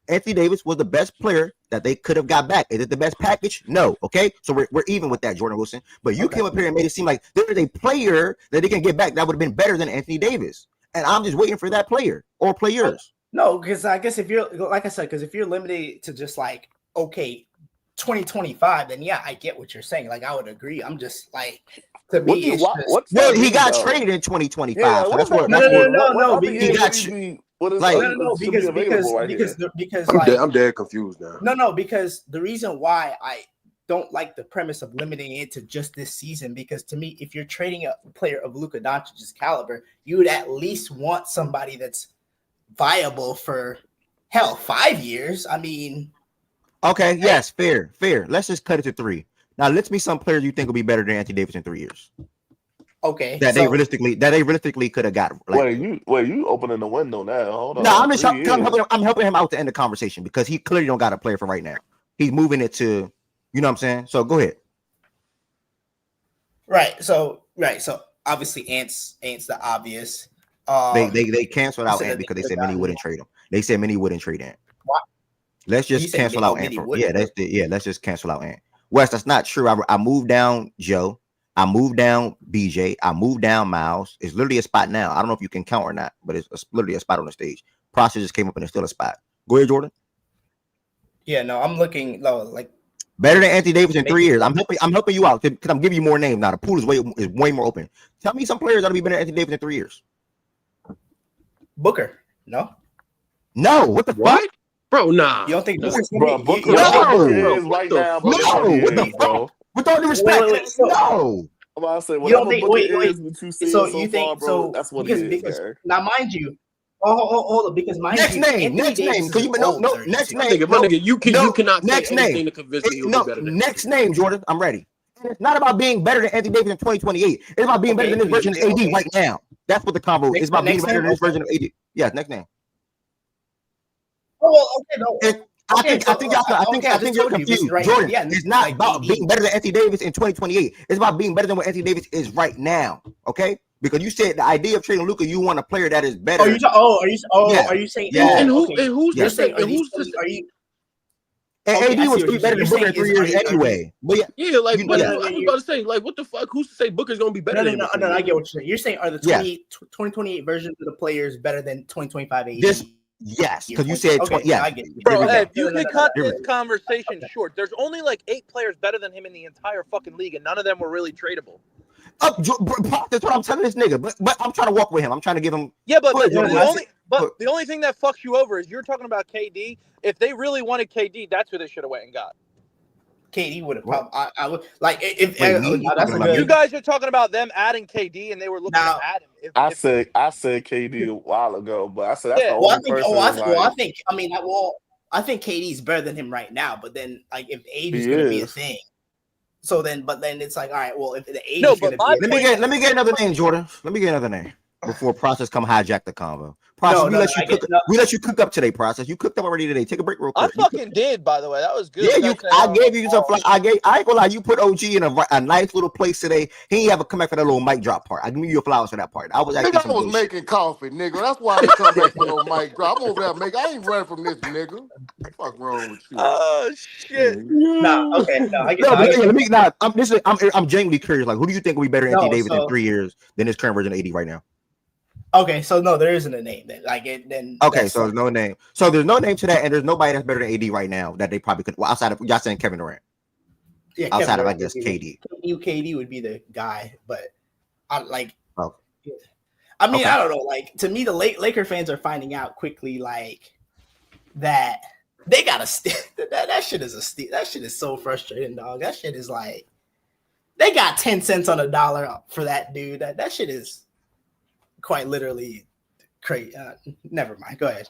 Anthony Davis was the best player that they could have got back. Is it the best package? No. Okay, so we're even with that, Jordan Wilson. But you came up here and made it seem like there is a player that they can get back that would have been better than Anthony Davis, and I'm just waiting for that player or players. No, because I guess if you're like I said, because if you're limited to just like 2025, then yeah, I get what you're saying. Like I would agree. I'm just like to What do me, you it's what? just What's Well, that he mean got though? traded in Yeah, 2025, so what does that's that what no, that's no, no, what mean? no, What no, other he years would got. he be? What is Like, should be available right here? because like I'm dead confused now. no, because the reason why I don't like the premise of limiting it to just this season, because to me, if you're trading a player of Luka Doncic's caliber, you would at least want somebody that's viable for 5 years. I mean, okay, yes, fair. Let's just cut it to 3. Now, let's me some players you think will be better than Anthony Davis in 3 years. okay, That they so realistically could have got. Like, Wait, you opening the window now? Hold no, on, I'm just 3 years. I'm helping him out to end the conversation because he clearly don't got a player for right now. He's moving it to, you know what I'm saying? So go ahead. so obviously Ant's the obvious. They canceled You out said Ant that because they the said guy Many who wouldn't trade him. They said Many wouldn't trade Ant. what Let's you just say cancel out Ant. Mini would Let's just cancel out Ant. Wes, that's not true. I moved down Joe. I moved down BJ. I moved down Miles. It's literally a spot now. I don't know if you can count or not, but it's literally a spot on the stage. Process just came up and it's still a spot. Go ahead, Jordan. Yeah, no, I'm looking like Better than Anthony Davis in 3 making years. I'm helping you out because I'm giving you more names now. The pool is way more open. Tell me some players that'll be better than Anthony Davis in 3 years. Booker. No, No, what the fuck? What? Bro, nah. you don't think Nah. Booker's gonna Bro, be? Booker, You don't what think Booker No, Bro, is what right the now, fuck? Booker gonna no, be what in the Heat, fuck? bro. With all due respect, Wait. So no. I'm about to say you don't whatever think? Booker Wait. is that you see So so you far, think bro. so? That's what he is, Because man. now, mind you, hold on, because mind Next you, name, Anthony next Davis name. is Cause an you old no, next 32. name, My no, nigga, you cannot say next name. anything to convince me he'll be No, better than next Anthony Davis. name, Jordan. I'm ready. It's not about being better than Anthony Davis in 2028. It's about being better than this version of AD right now. That's what the combo is about. Being Next better name. than this Okay. version of AD. Yeah, next name. Oh, well, okay, no. And Okay, I think you're told you this is confused, right. Jordan. Yeah, It's not like about AD. being better than Anthony Davis in 2028. It's about being better than what Anthony Davis is right now. Okay, because you said the idea of trading Luka, you want a player that is better. Are you saying? Yeah. And Okay. who's You're to say? saying And who's to say? are you? And Okay, I AD see was what still you're better saying. You're than Booker saying in 3 years anyway. But yeah, Yeah, like, you, but yeah. I was about to say, like, what the fuck? Who's to say Booker's gonna be better than him? No, I get what you're saying. You're saying are the Yes. 2028 versions of the players better than 2025 AD? Yes, because you said 20. Okay, Yeah, I get it. Bro, Here we go. Ed, you No. can cut Here we this go. conversation short. There's only like 8 players better than him in the entire fucking league, and none of them were really tradable. That's what I'm telling this nigga. But I'm trying to walk with him. I'm trying to give him. Yeah, but Go ahead, Jordan. the only thing that fucks you over is you're talking about KD. If they really wanted KD, that's who they should have went and got. KD would have probably. I would like if Wait, me? You that's talking a about good. You guys are talking about them adding KD, and they were looking Now, to add him. I said KD a while ago, but I said that's the Yeah. only person. I think KD's better than him right now. But then, like, if age is he going to be a is. thing, so then it's like, all right, well, if the age No, is going to but be, Let me get another name, Jordan. Let me get another name before Process come hijack the convo. Process, we let you cook up today. Process, you cooked up already today. Take a break real I quick. fucking did, by the way. That was good. Yeah, I gave you some. I ain't gonna lie. You put OG in a nice little place today. He ain't have a come back for that little mic drop part. I give you your flowers for that part. I was actually Nigga, I was making coffee, nigga. That's why I didn't come back for no mic drop. I'm over there making. I ain't running from this nigga. Fuck wrong with you? Oh shit. I'm genuinely curious. Like, who do you think will be better than Anthony Davis in 3 years than his current version of AD right now? Okay, so no, there isn't a name then. Okay, so there's no name. So there's no name to that, and there's nobody that's better than AD right now that they probably could. Well, outside of y'all saying Kevin Durant. Yeah, outside Kevin of I guess KD. KD would be the guy, but I like. Oh. I mean, I don't know. Like, to me, the Laker fans are finding out quickly, like, that they got to that shit is a steal. That shit is so frustrating, dog. That shit is like they got 10 cents on a dollar for that dude. That shit is quite literally crazy. Never mind. Go ahead.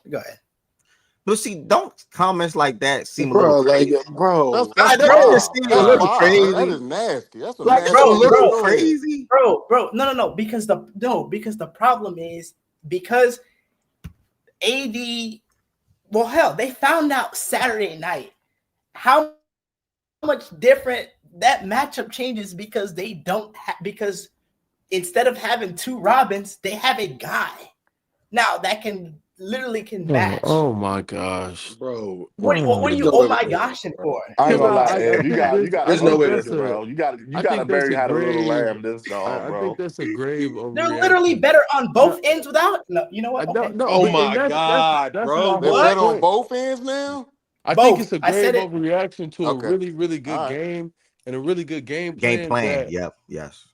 But see, don't comments like that seem a Bro, little crazy. like, bro, I that's know wild. it just seems a That's little wild. crazy. That is nasty. That's a like nasty. that's a little Go ahead. crazy, bro. No, because the problem is because AD. Well, hell, they found out Saturday night how much different that matchup changes because they don't because instead of having 2 Robins, they have a guy now that can literally can match. Oh my gosh, bro. What are There's you? no Oh way we're my gonna win gosh, this, and bro. for? I ain't can gonna lie, I Ed. think this You gotta There's I no think way focus, we're that's gonna win. a bro. You I gotta think that's bury a how the little grave lamb this dog, I think bro. that's a grave They're literally overreaction. better on No, both ends without. No, you know I what? don't Okay, know, Oh okay. and my god, that's bro. my They're whole What? better on point. both ends now. I think Both. it's a I grave said it. overreaction to a Okay, really good all right. game and a really good game Game plan plan. that Yep. Yes.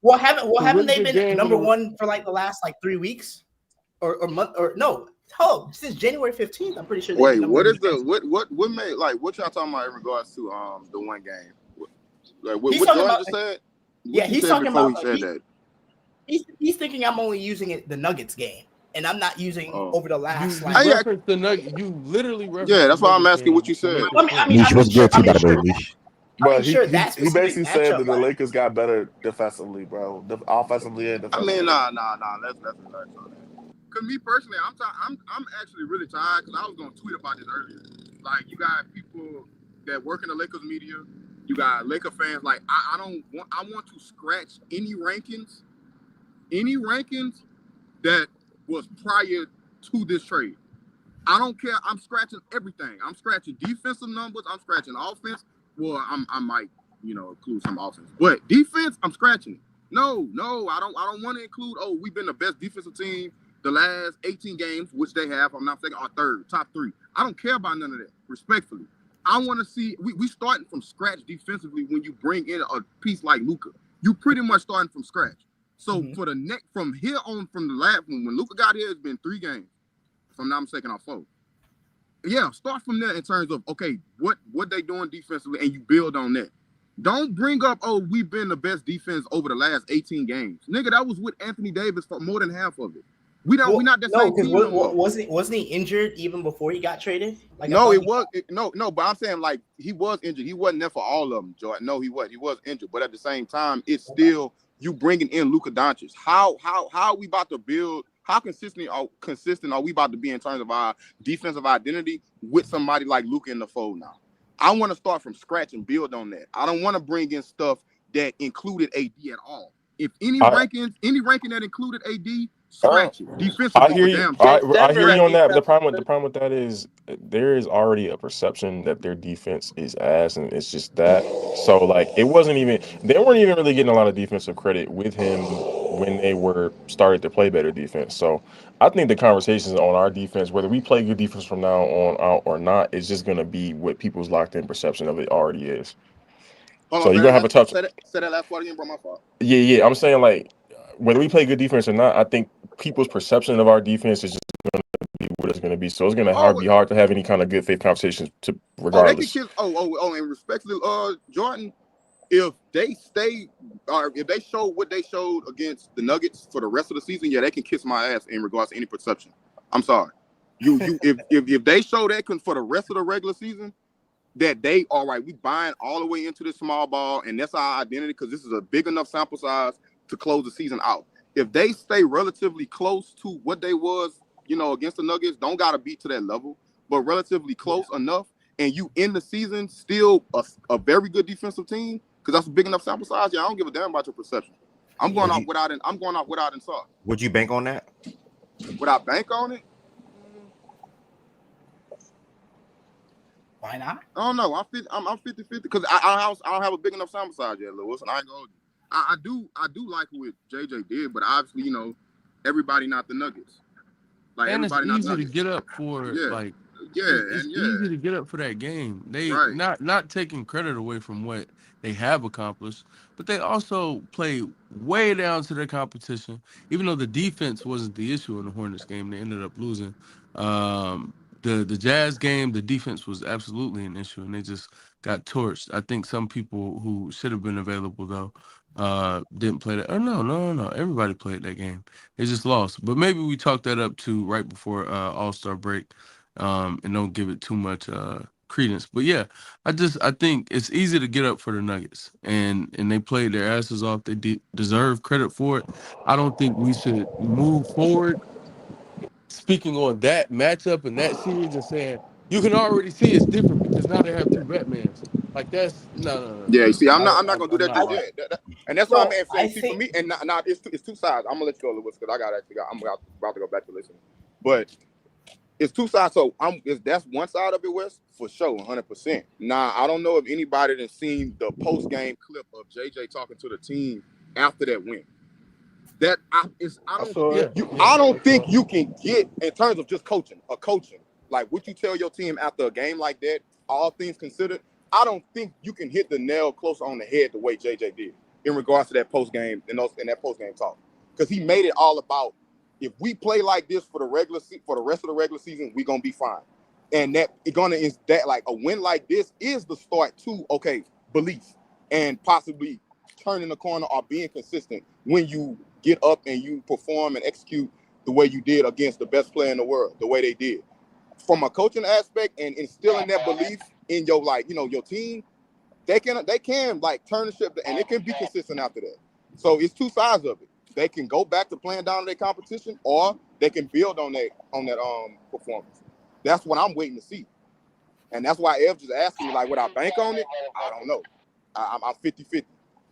a Haven't really they good been game and number a one for like the last like 3 weeks or month or no? Oh, since January 15th, I'm pretty sure they've been Wait, number what one is the defense. what made like what y'all talking about in regards to the one game? Like He's what talking Jordan about just said? yeah. What you He's said talking before about he said that? he's thinking I'm only using it the Nuggets game, and I'm not using Oh, over the last you like. yeah, reference the nugget you literally yeah. reference the That's why I'm nugget asking what game you to said. make your point. Niche, what's good to you, by the way, Sure. Niche? But Sure that he specific basically said matchup, that the but Lakers got better defensively, bro. Offensively and I mean, defensively. nah. Let's relax on that. Cause me personally, I'm actually really tired because I was gonna tweet about this earlier. Like you got people that work in the Lakers media, you got Laker fans. Like I don't want I want to scratch any rankings that was prior to this trade. I don't care. I'm scratching everything. I'm scratching defensive numbers. I'm scratching offense. Well, I might, include some offense, but defense, I'm scratching it. No, I don't want to include. Oh, we've been the best defensive team the last 18 games, which they have. I'm not saying our third, top three. I don't care about none of that. Respectfully, I want to see we starting from scratch defensively. When you bring in a piece like Luka, you pretty much starting from scratch. So for the next from here on, from the last when Luka got here, it's been 3 games. If I'm not mistaken, off 4. Yeah, start from there in terms of okay, what they doing defensively, and you build on that. Don't bring up we've been the best defense over the last 18 games, nigga. That was with Anthony Davis for more than half of it. We not that no, same because team no more. wasn't he injured even before he got traded? Like I No, thought it was no. But I'm saying like he was injured. He wasn't there for all of them, Jordan. No, he was. He was injured. But at the same time, it's still you bringing in Luka Doncic. How are we about to build? How consistent are we about to be in terms of our defensive identity with somebody like Luka in the fold now? I want to start from scratch and build on that. I don't want to bring in stuff that included AD at all. If any ranking that included AD, scratch it I defensively hear for you. damn sure. I hear you Scratch on it. that. But the problem with that is there is already a perception that their defense is ass, and it's just that. So like it wasn't even they weren't even really getting a lot of defensive credit with him when they were started to play better defense. So I think the conversations on our defense, whether we play good defense from now on out or not, is just gonna be what people's locked in perception of it already is. Hold So on, you're say gonna that have a last tough. say that last part again, bro. My fault. Yeah. I'm saying like whether we play good defense or not, I think people's perception of our defense is just be what it's going to be. So it's going to Oh, be hard to have any kind of good faith conversations to they could regardless. kiss. And respectfully, Jordan, if they stay or if they show what they showed against the Nuggets for the rest of the season, yeah, they can kiss my ass in regards to any perception. I'm sorry. If they show that for the rest of the regular season, that they all right, we buying all the way into this small ball, and that's our identity because this is a big enough sample size to close the season out. If they stay relatively close to what they was, against the Nuggets, don't gotta be to that level, but relatively close enough, and you end the season still a very good defensive team because that's a big enough sample size. Yeah, I don't give a damn about your perception. I'm going off without and saw. Would you bank on that? Would I bank on it? Why not? I don't know. I'm 50-50 because I don't have a big enough sample size yet, Lewis, and I ain't gonna. I do like what JJ did, but obviously, everybody not the Nuggets. Like And it's everybody not the easy to Nuggets. get up for Yeah, like it's yeah, easy to get up for that game. They right. not taking credit away from what they have accomplished, but they also play way down to their competition. Even though the defense wasn't the issue in the Hornets game, they ended up losing. The Jazz game, the defense was absolutely an issue, and they just got torched. I think some people who should have been available though didn't play that. Oh no. Everybody played that game. They just lost. But maybe we talk that up to right before All-Star break, and don't give it too much credence. But yeah, I think it's easy to get up for the Nuggets, and they played their asses off. They deserve credit for it. I don't think we should move forward speaking on that matchup and that series and saying you can already see it's different because now they have two Batmans. Like that's no. Yeah, you see, I'm not I'm gonna do that not just buying. yet. And that's why I'm So I saying. See, for think me, and not it's two sides. I'm gonna let you go, Lewis, because I'm about to go back to listening. But it's two sides. So that's one side of it, West, for sure, 100%. Now, I don't know if anybody has seen the post game clip of JJ talking to the team after that win. That I I don't saw think it. you Yeah, I I don't saw think it. you can get in terms of just coaching. Like what you tell your team after a game like that, all things considered, I don't think you can hit the nail close on the head the way JJ did in regards to that post game and that post game talk. Because he made it all about if we play like this for the rest of the regular season, we're gonna be fine. And that it gonna is that like a win like this is the start to belief and possibly turning the corner or being consistent when you get up and you perform and execute the way you did against the best player in the world, the way they did. From a coaching aspect and instilling that belief in your your team, they can like turn the ship and it can be consistent after that. So it's two sides of it. They can go back to playing down their competition or they can build on that performance. That's what I'm waiting to see. And that's why Ev just asking me, like, would I bank on it? I don't know. I'm 50-50.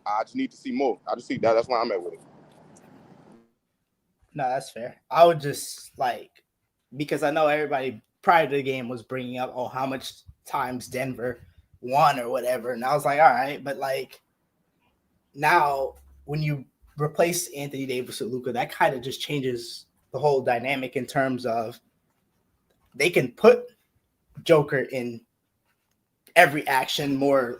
I just need to see more. I just see that. That's why I'm at with it. No, that's fair. I would just because I know everybody prior to the game was bringing up, oh, how much times Denver won or whatever. And I was like, all right. But now when you replace Anthony Davis with Luka, that kind of just changes the whole dynamic in terms of they can put Joker in every action more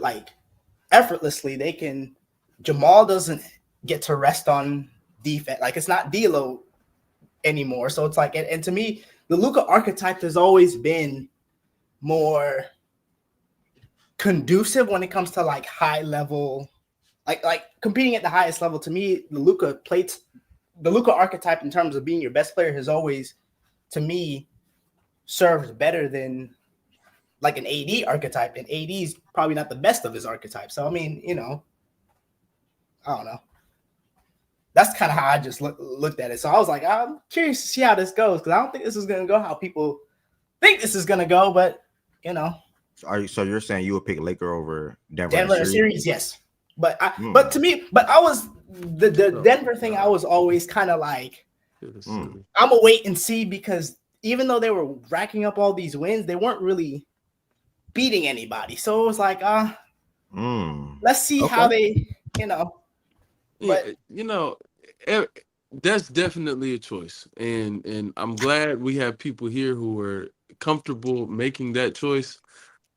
effortlessly. They can Jamal doesn't get to rest on defense. Like it's not D'Lo anymore. So it's and to me, the Luka archetype has always been more conducive when it comes to high level, like competing at the highest level. To me, the Luka archetype in terms of being your best player has always, to me, served better than an AD archetype. And AD is probably not the best of his archetype. So I mean, I don't know. That's kind of how I just looked at it. So I was like, I'm curious to see how this goes because I don't think this is going to go how people think this is going to go. But So you're saying you would pick Laker over Denver in a Denver in a series? series, yes. But to me, I was the Denver thing. I was always kind of like, I'm gonna wait and see because even though they were racking up all these wins, they weren't really beating anybody. So it was like, let's see how they, But that's definitely a choice, and I'm glad we have people here who are comfortable making that choice.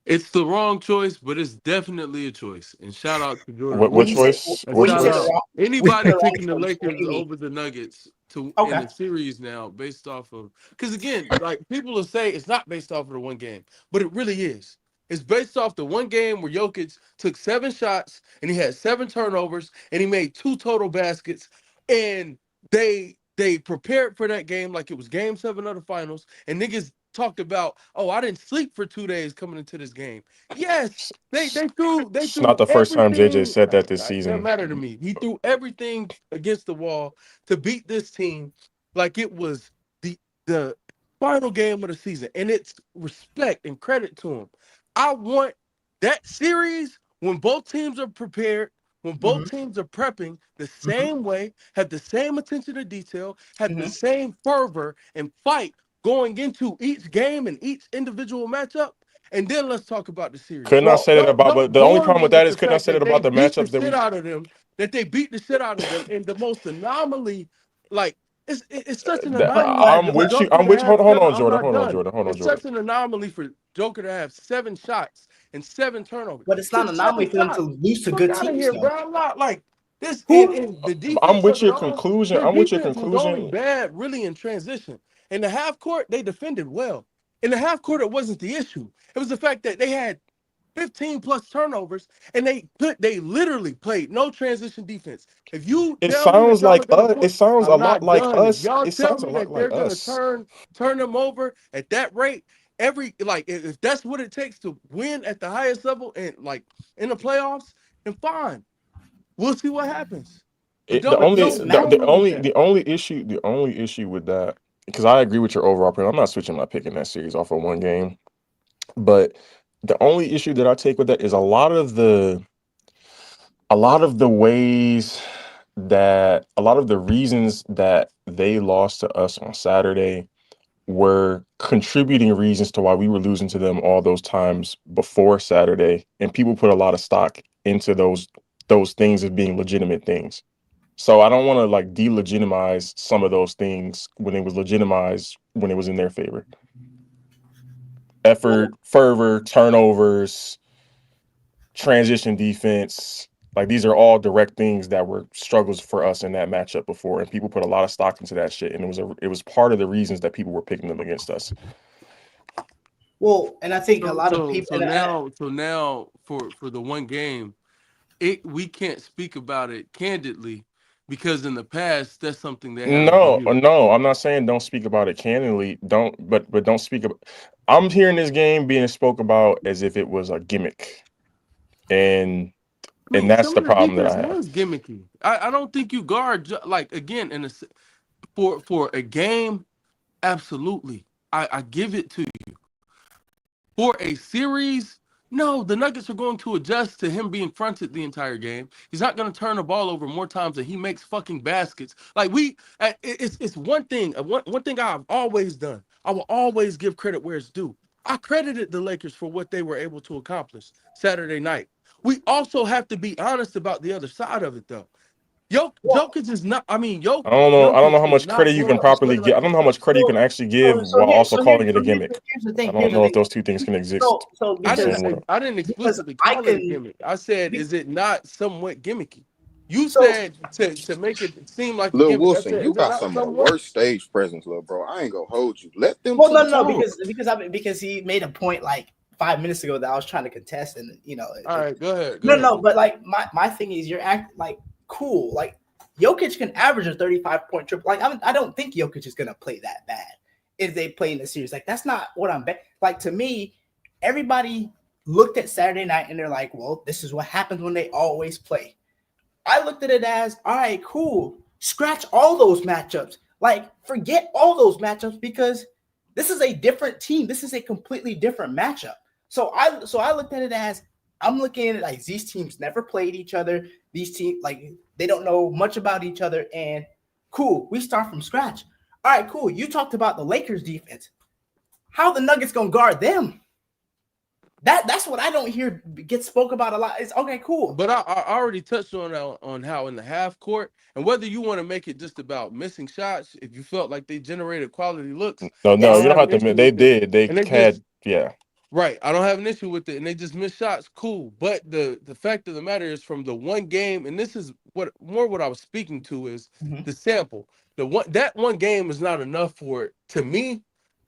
It's the wrong choice, but it's definitely a choice. And shout out to Jordan What when you Poole. say choice? And What when you shout say the choice? out wrong when you say anybody the wrong picking the choice, what do Lakers you mean? over the Nuggets in Okay. the series now based off of because again, like people will say it's not based off of the one game, but it really is. It's based off the one game where Jokic took 7 shots and he had 7 turnovers and he made 2 total baskets. And they prepared for that game like it was game 7 of the finals. And niggas talked about, oh, I didn't sleep for 2 days coming into this game. Yes, they It's threw not the first time JJ everything. said that this It doesn't season. matter to me. He threw everything against the wall to beat this team like it was the final game of the season. And it's respect and credit to him. I want that series when both teams are prepared, when both Mm-hmm. teams are prepping the Mm-hmm. same way, have the same attention to detail, have the Mm-hmm. same fervor and fight going into each game and each individual matchup. And then let's talk about the series. Could not say that about, but Don't the only bore problem me with that with is the could not fact say that that they about the beat the matchups that shit we. out of them, that they beat the shit out of them in the most anomaly. Like it's such an anomaly But I'm for with you. Joker I'm to with you. have Hold 7. on, I'm Jordan. not Hold on, done. Jordan. Hold on, It's Jordan. such an anomaly for Joker to have 7 shots and 7 turnovers. it's not an Took anomaly 7 for them to shots. lose to Fuck good out of teams here, though. bro. I'm not like this. Who And the I'm defense with of it your all, conclusion. their I'm with your defense was only conclusion. bad really in transition. In the half court, they defended well. In the half court, it wasn't the issue. It was the fact that they had 15 plus turnovers and they literally played no transition defense. If you It tell me that sounds y'all are like gonna us. It put, sounds a I'm lot not like done. If us. y'all It tell sounds a me lot that like they're gonna us. turn them over at that rate, if that's what it takes to win at the highest level and like in the playoffs, then fine. We'll see what happens. But The but only these the matchups only the only issue with that, because I agree with your overall plan. I'm not switching my pick in that series off of one game. But the only issue that I take with that is a lot of the ways that a lot of the reasons that they lost to us on Saturday were contributing reasons to why we were losing to them all those times before Saturday, and people put a lot of stock into those things as being legitimate things. So I don't want to like delegitimize some of those things when it was legitimized when it was in their favor. Effort, fervor, turnovers, transition defense. Like these are all direct things that were struggles for us in that matchup before, and people put a lot of stock into that shit, and it was part of the reasons that people were picking them against us. Well, and I think a So lot of so people. so now so now for the one game, we can't speak about it candidly because in the past that's something they had over No, you. no, I'm not saying don't speak about it candidly. But don't speak about. I'm hearing this game being spoke about as if it was a gimmick, and I mean, that's some the of the problem that defense I have. was gimmicky. I don't think you guard like again for a game. Absolutely, I give it to you. For a series, no, the Nuggets are going to adjust to him being fronted the entire game. He's not going to turn the ball over more times than he makes fucking baskets. Like it's one thing. One thing I've always done. I will always give credit where it's due. I credited the Lakers for what they were able to accomplish Saturday night. We also have to be honest about the other side of it, though. Well, Jokic is not. I mean, I don't know. I don't know Jokic how is much credit not you going can to properly play give. like I don't know how much credit you can actually give while also calling it a gimmick. here's the I thing. don't know if those two things can exist in the same world. I didn't Because explicitly I call it a can. gimmick. I said, is it not somewhat gimmicky? You So said to make it seem like a Lil gimmick. I Wilson, said, you is it got not some of the somewhat? worst stage presence, little bro. I ain't gonna hold you. Let them well, no, two no, talk. because he made a point like 5 minutes ago that I was trying to contest, and All right, go ahead. Go no, ahead, no, bro. but like my thing is you're acting like cool. Like Jokic can average a 35-point triple. Like I don't think Jokic is gonna play that bad if they play in the series. Like that's not what I'm bet. Like to me, everybody looked at Saturday night and they're like, well, this is what happens when they always play. I looked at it as, all right, cool. Scratch all those matchups. Like, forget all those matchups because this is a different team. This is a completely different matchup. So I looked at it as I'm looking at it like these teams never played each other. These teams like they don't know much about each other. And cool, we start from scratch. All right, cool. You talked about the Lakers defense. How the Nuggets gonna guard them? That's what I don't hear get spoke about a lot. It's okay, cool. But I already touched on how in the half court and whether you want to make it just about missing shots. If you felt like they generated quality looks, No, I no, don't you don't have have an to admit issue they with it. did. They And they just had, yeah. right. I don't have an issue with it, and they just miss shots. Cool, but the fact of the matter is, from the one game, and this is what I was speaking to is Mhm. the sample. That one game is not enough for it to me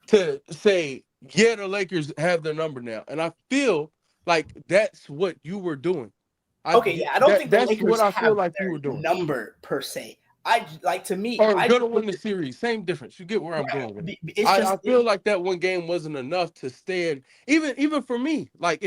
to say, yeah, the Lakers have their number now, and I feel like that's what you were doing. Okay, yeah, I don't think the That's what Lakers I feel have like you their were doing. number per se. I like to me, Or I gonna just win looked the at series, same difference. You get where I'm going with it. it's just I feel like that one game wasn't enough to stand, even for me. Like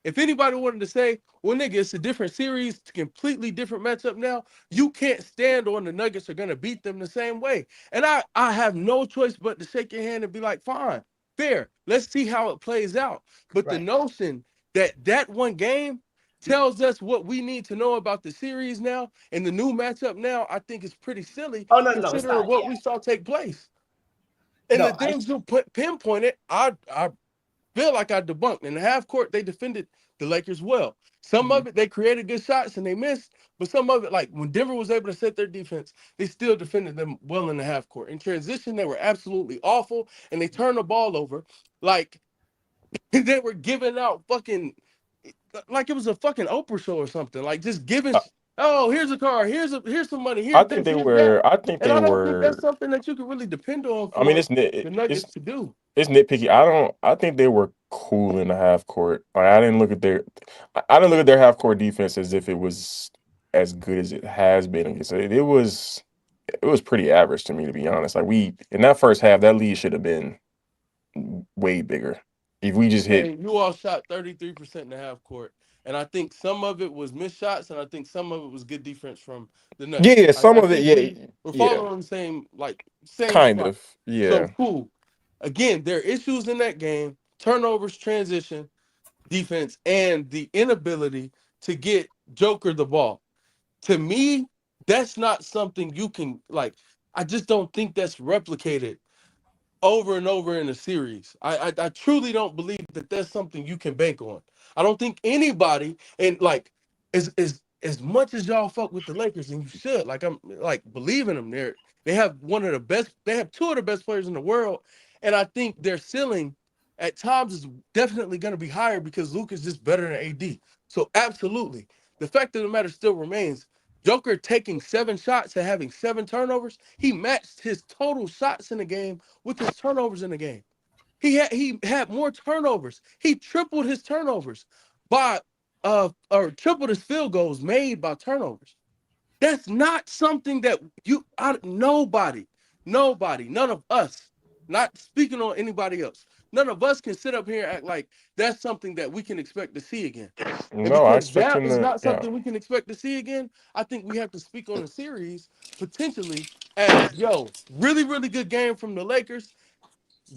if anybody wanted to say, well, nigga, it's a different series, it's a completely different matchup now, you can't stand on the Nuggets are gonna beat them the same way. And I have no choice but to shake your hand and be like, fine, fair. Let's see how it plays out. But the right. notion that one game tells us what we need to know about the series now and the new matchup now, I think is pretty silly Oh no, it's considering not. what Yeah, we saw take place. And no, the things you pinpointed, I feel like I debunked. In the half court, they defended the Lakers well. Some mhm. of it, they created good shots and they missed, but some of it, like when Denver was able to set their defense, they still defended them well in the half court. In transition, they were absolutely awful and they turned the ball over. Like they were giving out fucking, like it was a fucking Oprah show or something. Like just giving, I, oh, here's a car, here's some money, I here's think this, they here's that. were. I think And they I don't think that's were. something that you can really depend on I mean, for the Nuggets to do. it's nitpicky. I don't. I think they were cool in the half court. Like I didn't look at their. I didn't look at their half court defense as if it was as good as it has been against it. It was. It was pretty average to me, to be honest. Like we in that first half, that lead should have been way bigger. If we just hit. And you all shot 33% in the half court. And I think some of it was missed shots, and I think some of it was good defense from the Yeah, Nuggets. yeah, some I of it. think Yeah, we're yeah, following the same kind spot. of. So Yeah. cool. Again, there are issues in that game: turnovers, transition, defense, and the inability to get Joker the ball. To me, that's not something you can like. I just don't think that's replicated over and over in a series. I truly don't believe that that's something you can bank on. I don't think anybody, and like as much as y'all fuck with the Lakers, and you should, like I'm like believe in them. They have one of the best. They have two of the best players in the world, and I think their ceiling at times is definitely going to be higher because Luka is just better than AD. So absolutely, the fact of the matter still remains. Joker taking 7 shots and having 7 turnovers, he matched his total shots in the game with his turnovers in the game. He had more turnovers. He tripled his turnovers by or tripled his field goals made by turnovers. That's not something that nobody, none of us, not speaking on anybody else, none of us can sit up here and act like that's something that we can expect to see again. And No, I because expect that him is to. not Yeah, something we can expect to see again, I think we have to speak on the series potentially as really, really good game from the Lakers.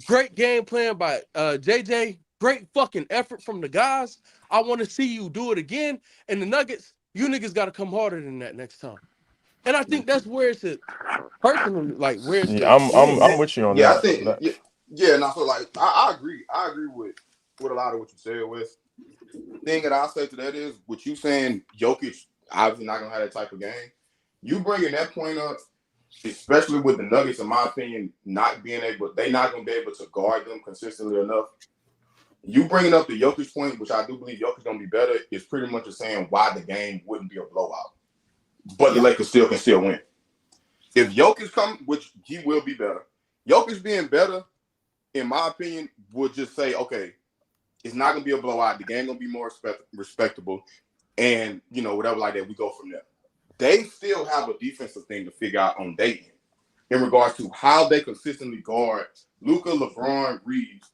Great game plan by JJ. Great fucking effort from the guys. I want to see you do it again. And the Nuggets, you niggas got to come harder than that next time. And I think that's where it's at, personally, like where it's yeah, at I'm win. I'm I'm with you on Yeah, I that. think yeah. Now, so like I agree. I agree with a lot of what you said. With thing that I say to that is, what you saying, Jokic obviously not gonna have that type of game. You bringing that point up, especially with the Nuggets, in my opinion, not being able, they not gonna be able to guard them consistently enough. You bringing up the Jokic point, which I do believe Jokic gonna be better, is pretty much just saying why the game wouldn't be a blowout, but the Lakers can still win. If Jokic come, which he will be better, Jokic being better, in my opinion, would just say, okay, it's not gonna be a blowout. The game gonna be more respectable, and whatever like that, we go from there. They still have a defensive thing to figure out on their end in regards to how they consistently guard Luka, LeBron, Reeves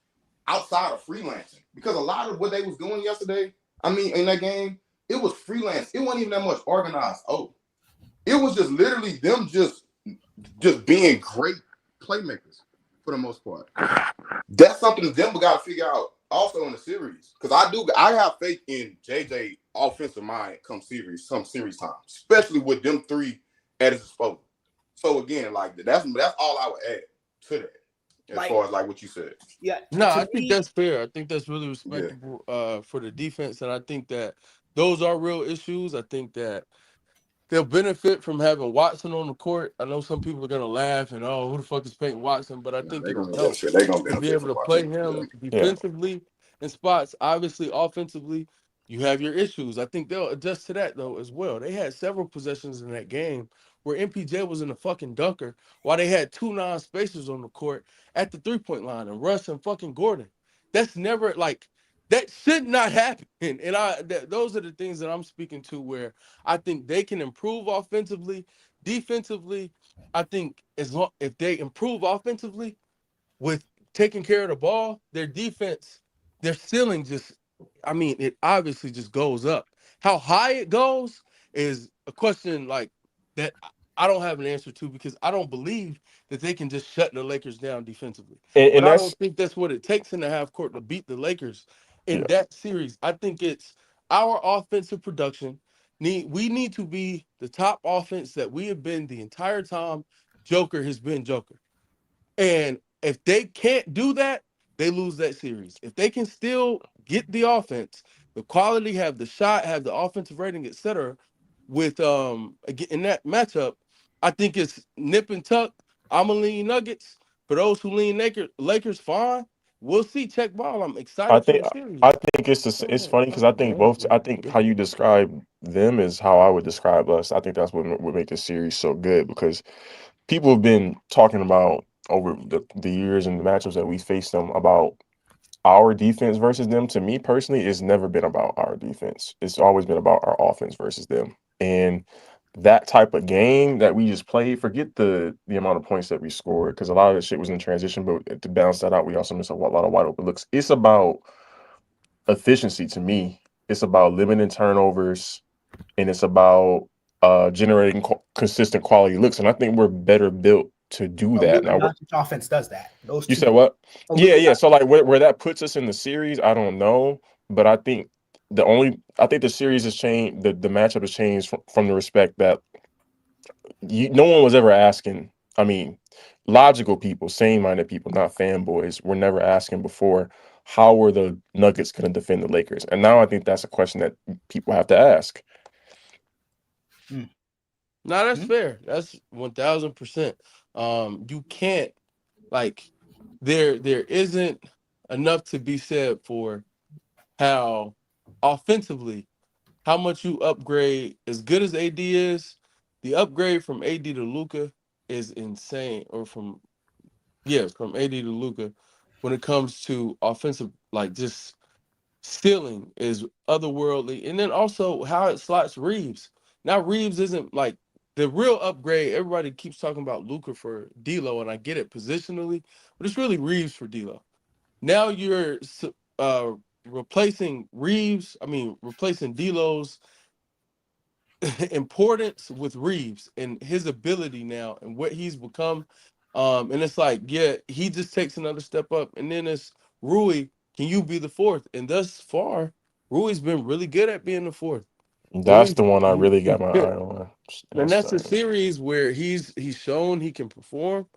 outside of freelancing. Because a lot of what they was doing yesterday, I mean, in that game, it was freelance. It wasn't even that much organized. Oh, it was just literally them just being great playmakers for the most part. That's something Denver got to figure out also in the series. Because I have faith in JJ offensive mind come series time, especially with them 3 at his disposal. So again, like that's all I would add to that, as far as like what you said. Yeah, No, to I think me, that's fair. I think that's really Yeah. respectable for the defense. And I think that those are real issues. I think that they'll benefit from having Watson on the court. I know some people are gonna laugh and who the fuck is Peyton Watson? But I Nah, think they're it'll gonna help benefit. They're gonna to be benefit able from to watching. play Yeah. him yeah. defensively in spots. Obviously, offensively, you have your issues. I think they'll adjust to that though as well. They had several possessions in that game where MPJ was in a fucking dunker while they had 2 non-spacers on the court at the 3-point line and Russ and fucking Gordon. That's never like that should not happen. And those are the things that I'm speaking to where I think they can improve offensively. Defensively, I think as long if they improve offensively with taking care of the ball, their defense, their ceiling just, I mean, it obviously just goes up. How high it goes is a question like that I don't have an answer to because I don't believe that they can just shut the Lakers down defensively. But And I don't that's think that's what it takes in the half court to beat the Lakers in yeah. that series. I think it's our offensive production. We need to be the top offense that we have been the entire time Joker has been Joker. And if they can't do that, they lose that series. If they can still get the offense, the quality, have the shot, have the offensive rating, etc., with in that matchup, I think it's nip and tuck. I'm gonna lean Nuggets. For those who lean Lakers, fine. We'll see. Check ball. I'm I excited for think the I series. think Go it's ahead. funny because I think both. I think how you describe them is how I would describe us. I think that's what would make this series so good because people have been talking about over the years and the matchups that we faced them about our defense versus them. To me personally, it's never been about our defense. It's always been about our offense versus them. And that type of game that we just played, forget the amount of points that we scored, because a lot of the shit was in transition, but to balance that out, we also missed a lot of wide open looks. It's about efficiency to me. It's about limiting turnovers and it's about generating consistent quality looks. And I think we're better built to do a that. Luka Now, Doncic offense does that. Those you two. said what? A Yeah, Luka yeah. So Doncic. like where that puts us in the series, I don't know, but I think the series has changed. The matchup has changed from the respect that no one was ever asking I mean, logical people, sane-minded people, not fanboys, were never asking before, how were the Nuggets going to defend the Lakers? And now I think that's a question that people have to ask. No, that's fair. That's 1000%. You can't like there isn't enough to be said for how offensively how much you upgrade. As good as AD is, the upgrade from AD to Luka is insane. Or from AD to Luka, when it comes to offensive, like just stealing is otherworldly. And then also how it slots Reeves. Now Reeves isn't like the real upgrade. Everybody keeps talking about Luka for D'Lo, and I get it positionally, but it's really Reeves for D'Lo. Now you're uh, replacing Reeves. I mean, replacing D'Lo's importance with Reeves and his ability now and what he's become. And it's like, yeah, he just takes another step up. And then it's Rui, can you be the fourth? And thus far, Rui's been really good at being the fourth. That's Rui's the one I really got my good. eye on. And that's a Insane. series where he's shown he can perform.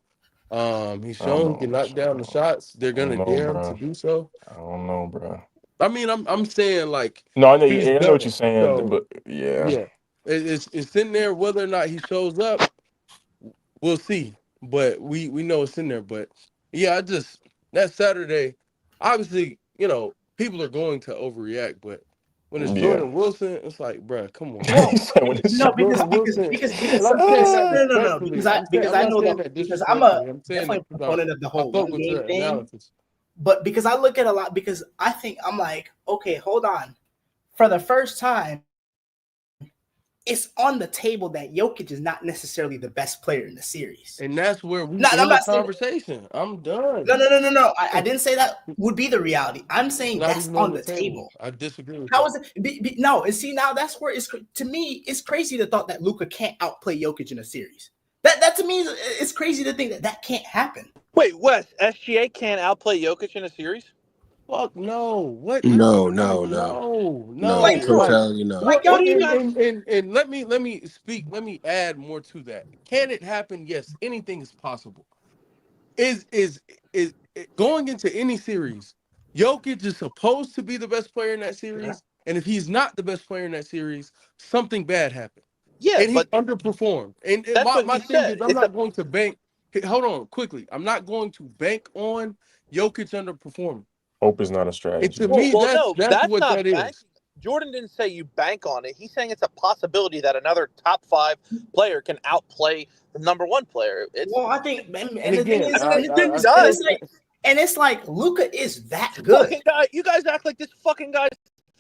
He's I don't shown he know. can knock down the shots. They're I don't gonna know, dare him to bro. do so. I don't know, bro. I mean, I'm saying like No, I know, he's I know done what you're it. saying, So but yeah. yeah, it's in there. Whether or not he shows up, we'll see. But we know it's in there. But yeah, I just that Saturday, obviously, people are going to overreact. But when it's Yeah. Jordan Wilson, it's like, bruh, come on, He man. said when it's No, Jordan Wilson, and because I'm saying that because respectfully. because I'm I not know saying that that because I'm a disrespectfully. I'm saying definitely that a because proponent of the I whole fuck one with game your thing, analysis. but because I look at a lot because I think I'm like, okay, hold on. For the first time, it's on the table that Jokic is not necessarily the best player in the series. And that's where Now, we I'm not end the saying conversation. I'm no, done. no, no, no, no. I didn't say that would be the reality. I'm It's saying not that's even on on the the table. table. I disagree with How that. is it? No, and see now that's where it's to me. It's crazy to thought that Luka can't outplay Jokic in a series. That to me it's crazy to think that that can't happen. Wait, Wes, SGA can't outplay Jokic in a series? Fuck no. What? No, Like no, no, no, no. Like no. I'm bro, Like telling you, no. like what? y'all What? don't even. And let me speak. Let me add more to that. Can it happen? Yes. Anything is possible. Is going into any series? Jokic is supposed to be the best player in that series, and if he's not the best player in that series, something bad happened, Yeah, and he but underperformed. And that's my what my he thing said. is, I'm It's a not going to bank. Hold on, quickly. I'm not going to bank on Jokic underperforming. hope is not a And to strategy. well, me, well, that's no, that's that's what not that is. banking. Jordan didn't say you bank on it. He's saying it's a possibility that another top five player can outplay the number one player. It's Well, I think, And and the thing again, is, I mean, and it it's and does. it's like, Luca is that Fucking good. guy, you guys act like this fucking guy's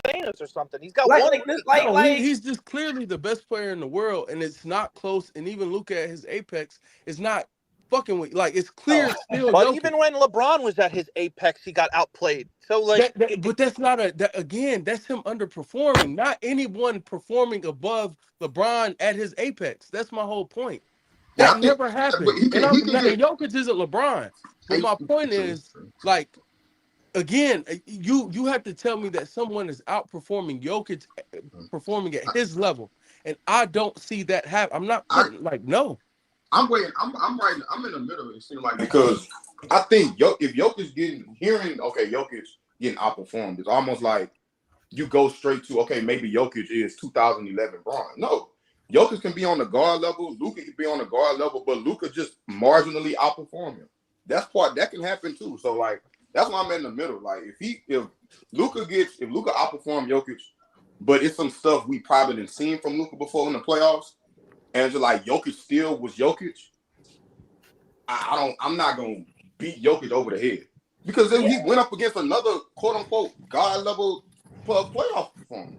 famous or something. He's got Like one like ring. no, like he's just clearly the best player in the world, and it's not close. And even Luka at his apex is not fucking with. Like it's clear, oh it's still But Jokic. even when LeBron was at his apex, he got outplayed. So like, But that's not again. That's him underperforming. Not anyone performing above LeBron at his apex. That's my whole point. Yeah, That I think, never but happened. he And can he can get. Jokic isn't LeBron. But my point True, is, true. like, again, you have to tell me that someone is outperforming Jokic performing at I, his level, and I don't see that happen. I'm not I putting like no. I'm waiting. I'm right. I'm in the middle. It seems like because I think if Jokic getting hearing okay, Jokic getting outperformed, it's almost like you go straight to okay, maybe Jokic is 2011 Bron. No, Jokic can be on the guard level. Luka can be on the guard level, but Luka just marginally outperform him. That's part that can happen too. So like that's why I'm in the middle. Like if Luka outperform Jokic, but it's some stuff we probably didn't seen from Luka before in the playoffs, and it's just like Jokic still was Jokic. I'm not gonna beat Jokic over the head because then yeah. he went up against another quote unquote god level playoff performance.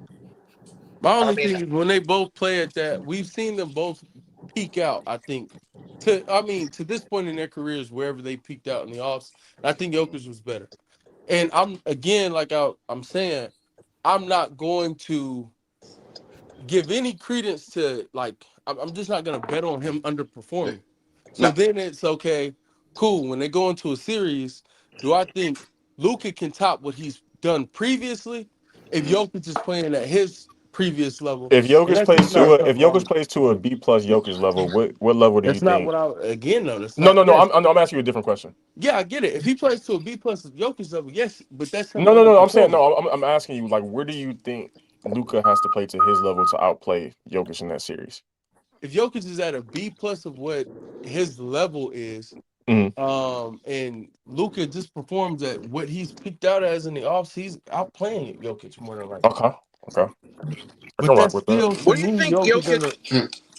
My I only mean, thing is when they both play at that, we've seen them both peak out. I think to this point in their careers, wherever they peaked out in the offs, I think Jokic was better. And I'm again, like I'm saying, I'm not going to give any credence to like I'm just not gonna bet on him underperforming. So Now, then it's okay, cool. When they go into a series, do I think Luka can top what he's done previously if Jokic is playing at his previous level. If And Jokic that's just plays not to a if something Jokic I'm. plays to a B plus Jokic level, what level do you That's not think? what I. Again, though, that's No, not. no, no. Yes, I'm asking you a different question. yeah, I get it. If he plays to a B plus Jokic level, yes, but that's him No, no, no. I'm saying underperforming. no. I'm asking you like, where do you think Luka has to play to his level to outplay Jokic in that series? If Jokic is at a B plus of what his level is, Mhm. and Luka just performs at what he's picked out as in the offs, he's outplaying Jokic more than likely. Okay, okay. I But can rock that's with that. still to What do you me, think Jokic Jokic? under.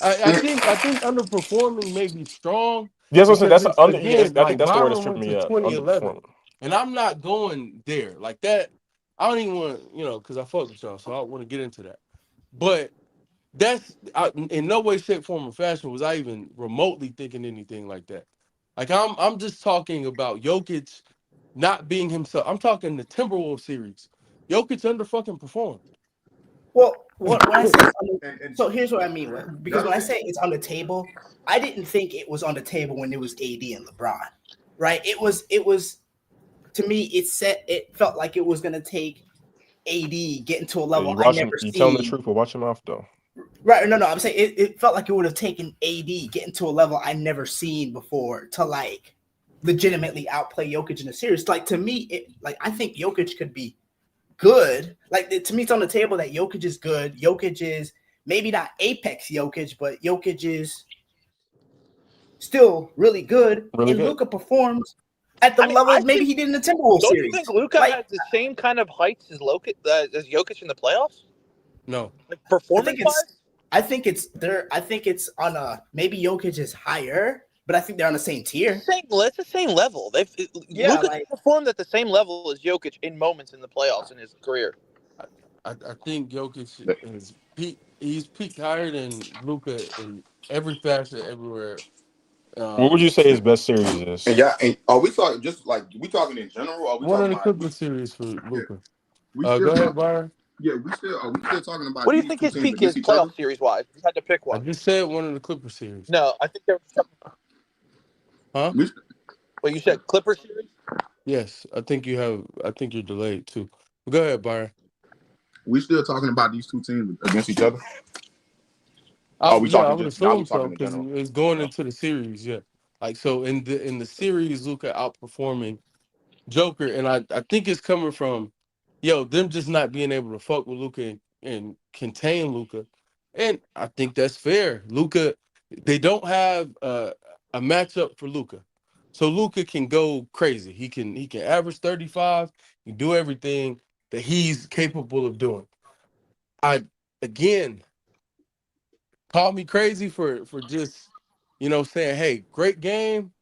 I think underperforming may be strong Yes, I said because that's it's under. Yeah, again I think like that's the word that's Byron tripping went me to up. 2011, Underperforming. and I'm not going there like that. I don't even want because I fuck with y'all, so I don't want to get into that. But in no way, shape, form, or fashion was I even remotely thinking anything like that. Like I'm just talking about Jokic not being himself. I'm talking the Timberwolves series. Jokic under fucking performed. Well, when I say it's on And so here's what I mean. Because that's when I say it's on the table, I didn't think it was on the table when it was AD and LeBron, right? It was to me. It felt like it was gonna take AD getting to a Yeah, level you I watch him. never You telling the seen. truth, but watch your mouth though. Right? No, no. I'm saying it felt like it would have taken AD getting to a level I never seen before to like legitimately outplay Jokic in a series. Like to me, I think Jokic could be good. Like to me, it's on the table that Jokic is good. Jokic is maybe not apex Jokic, but Jokic is still really good. Really And good. Luka performs at the I mean, I level maybe think. he did in the Timberwolves Don't you think series. Luca Like has the same kind of heights as Jokic in the playoffs? No, Like I performance think it's wise? I think it's there. I think it's on a maybe Jokic is higher, but I think they're on the same tier. It's the same level. Yeah, Luca's like performed at the same level as Jokic in moments in the playoffs in his career. I think Jokic is peak. He's peaked higher than Luka in every facet, everywhere. What would you say his best series and is? yeah, and are we talking just like we talking in general? Or are we One of talking the about Clipper series for yeah, Luka. we Go still ahead, talk Byron. yeah, we still are we still talking about What do you these think two his teams peak against is each other? playoff series wise? If you had to pick I one. just said one of the Clipper series. No, I think there was something. Huh? We, Well, you said Clipper series. Yes, I think you have. I think you're delayed too. Go ahead, Byron. we still talking about these two teams against each other? Are we Yeah, I talking would just now? We assume so talking in because general? it's going Yeah. into the series. Yeah, like so in the series, Luka outperforming Joker, and I think it's coming from them just not being able to fuck with Luca and contain Luca, and I think that's fair. Luca, they don't have a matchup for Luca, so Luca can go crazy. He can average 35. He can do everything that he's capable of doing. I again call me crazy for just saying, hey, great game,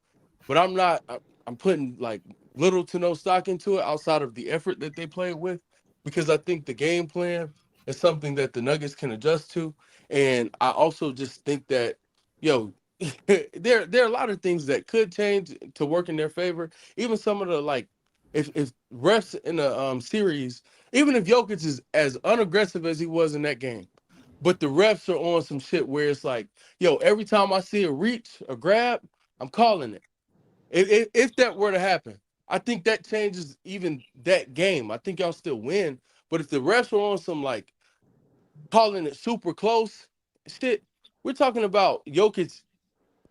but I'm not. I'm putting like little to no stock into it outside of the effort that they played with, because I think the game plan is something that the Nuggets can adjust to, and I also just think that, yo, there are a lot of things that could change to work in their favor. Even some of the like, if refs in the series, even if Jokic is as unaggressive as he was in that game, but the refs are on some shit where it's like, yo, every time I see a reach, a grab, I'm calling it. If that were to happen, I think that changes even that game. I think y'all still win. But if the refs are on some like calling it super close shit, we're talking about Jokic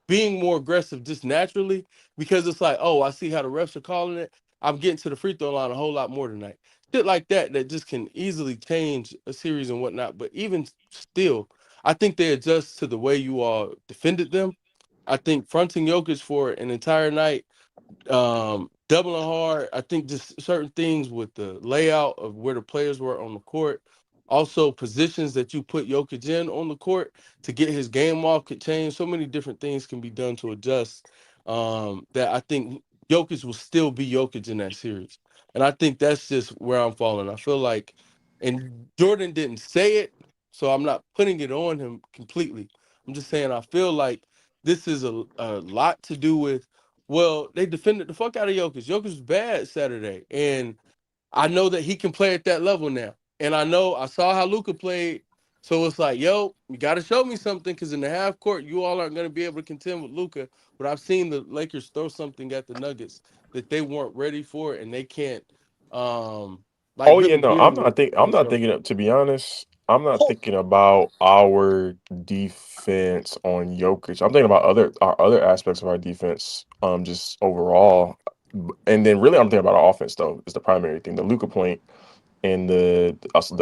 being more aggressive just naturally, because it's like, oh, I see how the refs are calling it. I'm getting to the free throw line a whole lot more tonight. Shit like that just can easily change a series and whatnot. But even still, I think they adjust to the way you all defended them. I think fronting Jokic for an entire night, doubling hard. I think just certain things with the layout of where the players were on the court, also positions that you put Jokic in on the court to get his game off could change. So many different things can be done to adjust. That I think Jokic will still be Jokic in that series, and I think that's just where I'm falling. I feel like, and Jordan didn't say it, so I'm not putting it on him completely. I'm just saying I feel like this is a lot to do with, well, they defended the fuck out of Jokic. Jokic was bad Saturday, and I know that he can play at that level now. And I saw how Luka played, so it's like, yo, you got to show me something, because in the half court, you all aren't going to be able to contend with Luka. But I've seen the Lakers throw something at the Nuggets that they weren't ready for, and they can't, like Oh yeah, really no, deal with I'm not themselves. thinking. To be honest, I'm not thinking about our defense on Jokic. I'm thinking about our other aspects of our defense, just overall. And then really I'm thinking about our offense though, is the primary thing. The Luka point and the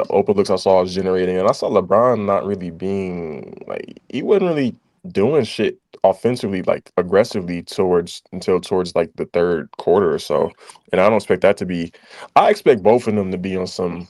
open looks I saw was generating, and I saw LeBron not really being like he wasn't really doing shit offensively like aggressively towards like the third quarter or so. And I don't expect that to be. I expect both of them to be on some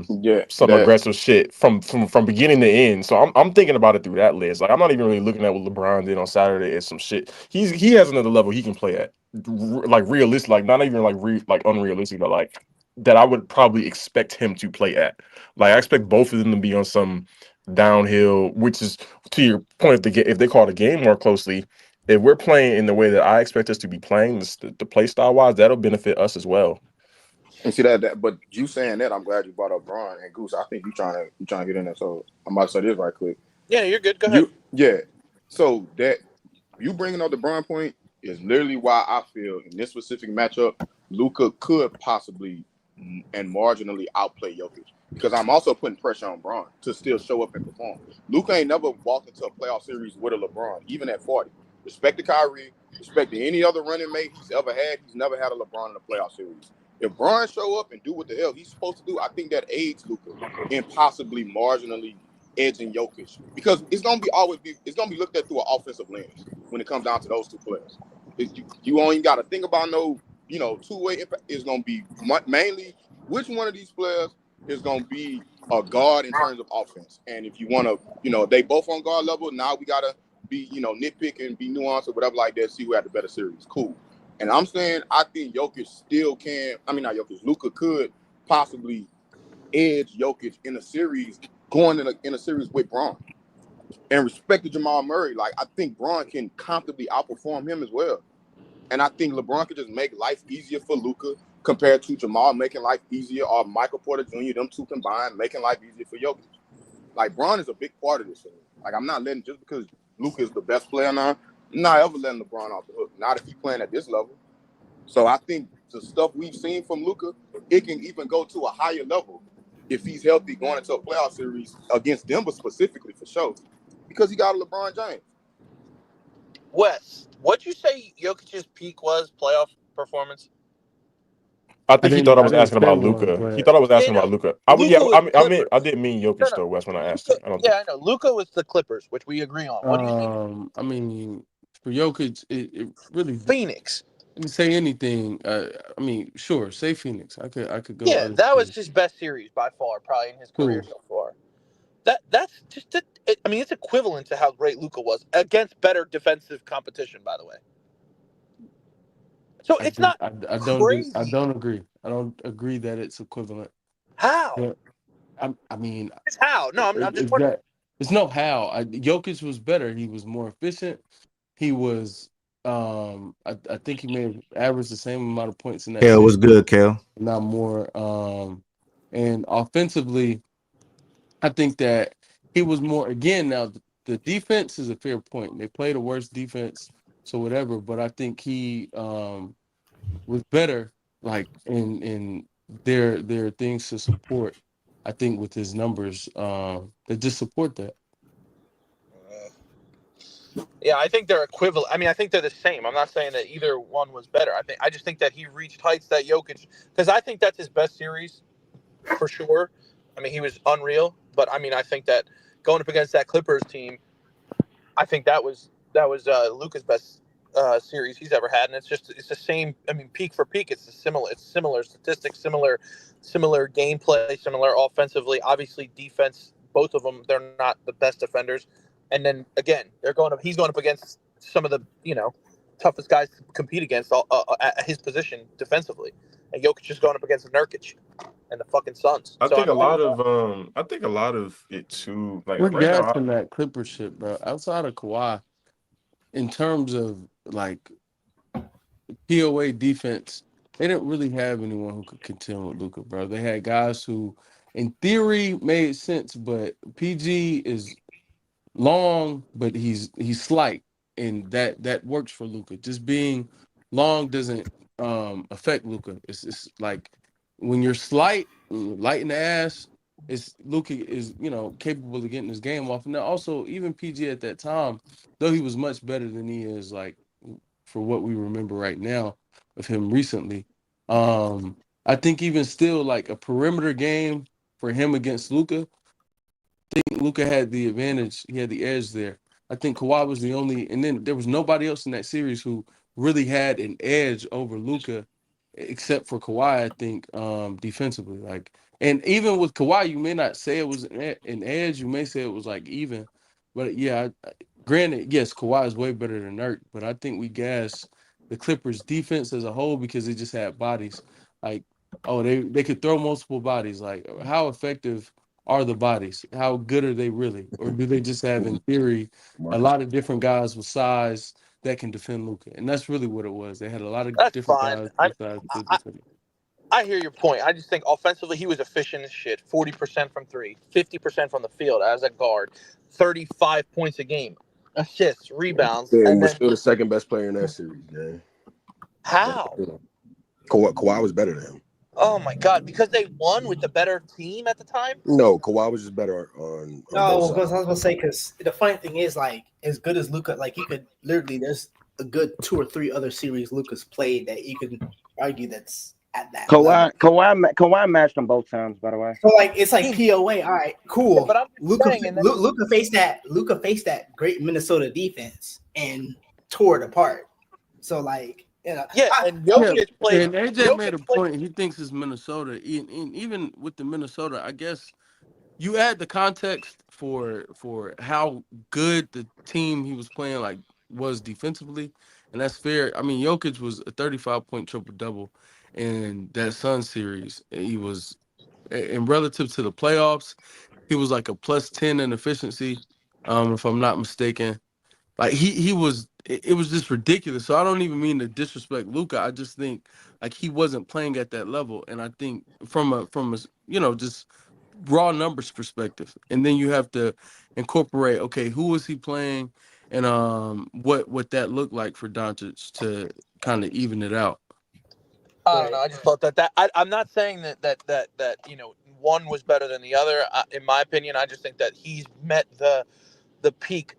Yeah, some that aggressive shit from beginning to end. So I'm thinking about it through that lens. Like I'm not even really looking at what LeBron did on Saturday as some shit. He has another level he can play at. Like realistic, like not even like unrealistic, but like that I would probably expect him to play at. Like I expect both of them to be on some downhill, which is to your point. If they call the game more closely, if we're playing in the way that I expect us to be playing, the play style wise, that'll benefit us as well. and see that. But you saying that, I'm glad you brought up Braun and Goose. I think you trying to get in there. So I'm about to say this right quick. Yeah, you're good. Go ahead. Yeah. So that you bringing up the Braun point is literally why I feel in this specific matchup, Luka could possibly and marginally outplay Jokic. Because I'm also putting pressure on Braun to still show up and perform. Luka ain't never walked into a playoff series with a LeBron, even at 40. Respect to Kyrie, respect to any other running mate he's ever had. He's never had a LeBron in a playoff series. If Braun show up and do what the hell he's supposed to do, I think that aids Luka in possibly marginally edging Jokic. Because it's gonna be looked at through an offensive lens when it comes down to those two players. You only got to think about no, two-way impact. Is going to be mainly which one of these players is going to be a guard in terms of offense. And if you want to, they both on guard level. Now we got to be, nitpick and be nuanced or whatever like that. See who had the better series. Cool. And I'm saying I think Jokic still can. I mean, not Jokic. Luka could possibly edge Jokic in a series going in a series with Braun. And respect to Jamal Murray, like I think Braun can comfortably outperform him as well. And I think LeBron could just make life easier for Luka compared to Jamal making life easier, or Michael Porter Jr., them two combined making life easier for Jokic. Like Braun is a big part of this. Like I'm not letting just because Luka is the best player now, I'm not ever letting LeBron off the hook. Not if he's playing at this level. So I think the stuff we've seen from Luka, it can even go to a higher level if he's healthy going into a playoff series against Denver specifically for sure, because he got a LeBron James. Wes, what'd you say Jokic's peak was playoff performance? I think he thought I I was didn't asking say about one, Luca. He but thought I was Yeah, asking no. about Luca. Luca was I Clippers. didn't mean No, Jokic no. though, Wes, when I asked Luca, you. I don't think. yeah, I know. Luca was the Clippers, which we agree on. What do you think? I mean, for Jokic, it really Phoenix. didn't say anything. I mean, sure, say Phoenix. I could go Yeah, other that was teams. his best series by far, probably in his career Cool. so far. That's just I mean, it's equivalent to how great Luca was against better defensive competition, by the way. So it's not I crazy. don't agree. I don't agree that it's equivalent. How? But I mean, It's how? No, I'm just is wondering. that there's no how. Jokic was better. He was more efficient. He was. I think he may have averaged the same amount of points in that Kel, series, what's good, Kel? not more. And offensively, I think that he was more. Again, now the defense is a fair point. They play the worst defense, so whatever. But I think he was better, like in their things to support. I think with his numbers, that just support that. Yeah, I think they're equivalent. I mean, I think they're the same. I'm not saying that either one was better. I just think that he reached heights that Jokic, because I think that's his best series for sure. I mean, he was unreal, but I mean, I think that going up against that Clippers team, I think that was Luca's best series he's ever had, and it's the same. I mean, peak for peak, it's similar statistics, similar gameplay, similar offensively. Obviously, defense. Both of them, they're not the best defenders, and then again, they're going up. He's going up against some of the toughest guys to compete against at his position defensively, and Jokic is going up against Nurkic and the fucking Suns. I So I think a mean, lot of it too. Like We're right now, gassing that Clipper shit, bro. Outside of Kawhi, in terms of like POA defense, they didn't really have anyone who could contend with Luca, bro. They had guys who, in theory, made sense, but PG is long, but he's slight, and that works for Luca. Just being long doesn't affect Luca. It's like when you're slight, light in the ass, Luka is, capable of getting his game off. And then also even PG at that time, though he was much better than he is like for what we remember right now of him recently. I think even still like a perimeter game for him against Luka, I think Luka had the advantage. He had the edge there. I think Kawhi was the only, and then there was nobody else in that series who really had an edge over Luka, except for Kawhi. I think defensively, like, and even with Kawhi, you may not say it was an edge. You may say it was like even, but yeah. Granted, yes, Kawhi is way better than Nurk, but I think we gas the Clippers defense as a whole because they just had bodies. Like, oh, they could throw multiple bodies. Like, how effective are the bodies? How good are they really? Or do they just have, in theory, a Marcus. lot of different guys with size that can defend Luka? And that's really what it was. They had a lot of That's different fine. guys I, with size to I defend him. I hear your point. I just think offensively he was efficient as shit. 40% from three, 50% from the field as a guard, 35 points a game, assists, rebounds, Yeah, he and was then still the second best player in that series, man. how? Kawhi was better than him. Oh my god! Because they won with the better team at the time. No, Kawhi was just better on both No, because sides. I was gonna say because the funny thing is like as good as Luca, like you could literally there's a good 2 or 3 other series Luca's played that you could argue that's at that level. Kawhi matched them both times, by the way. So like it's like Yeah, POA. All right, cool. but I'm just saying, and then Luca faced that great Minnesota defense and tore it apart. So like yeah, and Yeah, Jokic played. and AJ made Jokic a played. point. He thinks it's Minnesota. And even with the Minnesota, I guess you add the context for how good the team he was playing like was defensively, and that's fair. I mean, Jokic was a 35-point triple double in that Sun series. He was, in relative to the playoffs, he was like a plus 10 in efficiency, if I'm not mistaken. Like he was, it was just ridiculous. So I don't even mean to disrespect Luca. I just think like he wasn't playing at that level, and I think from a just raw numbers perspective, and then you have to incorporate, okay, who was he playing, and what that looked like for Doncic to kind of even it out. I don't right, know. I just thought I'm not saying that one was better than the other. In my opinion, I just think that he's met the peak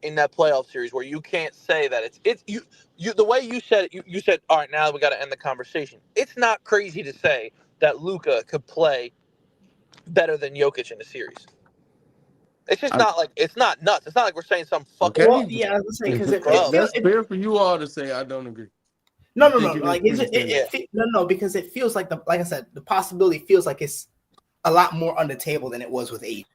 in that playoff series where you can't say that it's you the way you said it. You said, all right, now we got to end the conversation. It's not crazy to say that Luka could play better than Jokic in the series. It's just I, not like it's not nuts. It's not like we're saying some fucking Well, okay, yeah, I was gonna say because scrub. feels that's fair for you all to say. I don't agree. I no think it is like pretty fair. no because it feels like like I said the possibility feels like it's a lot more on the table than it was with AD.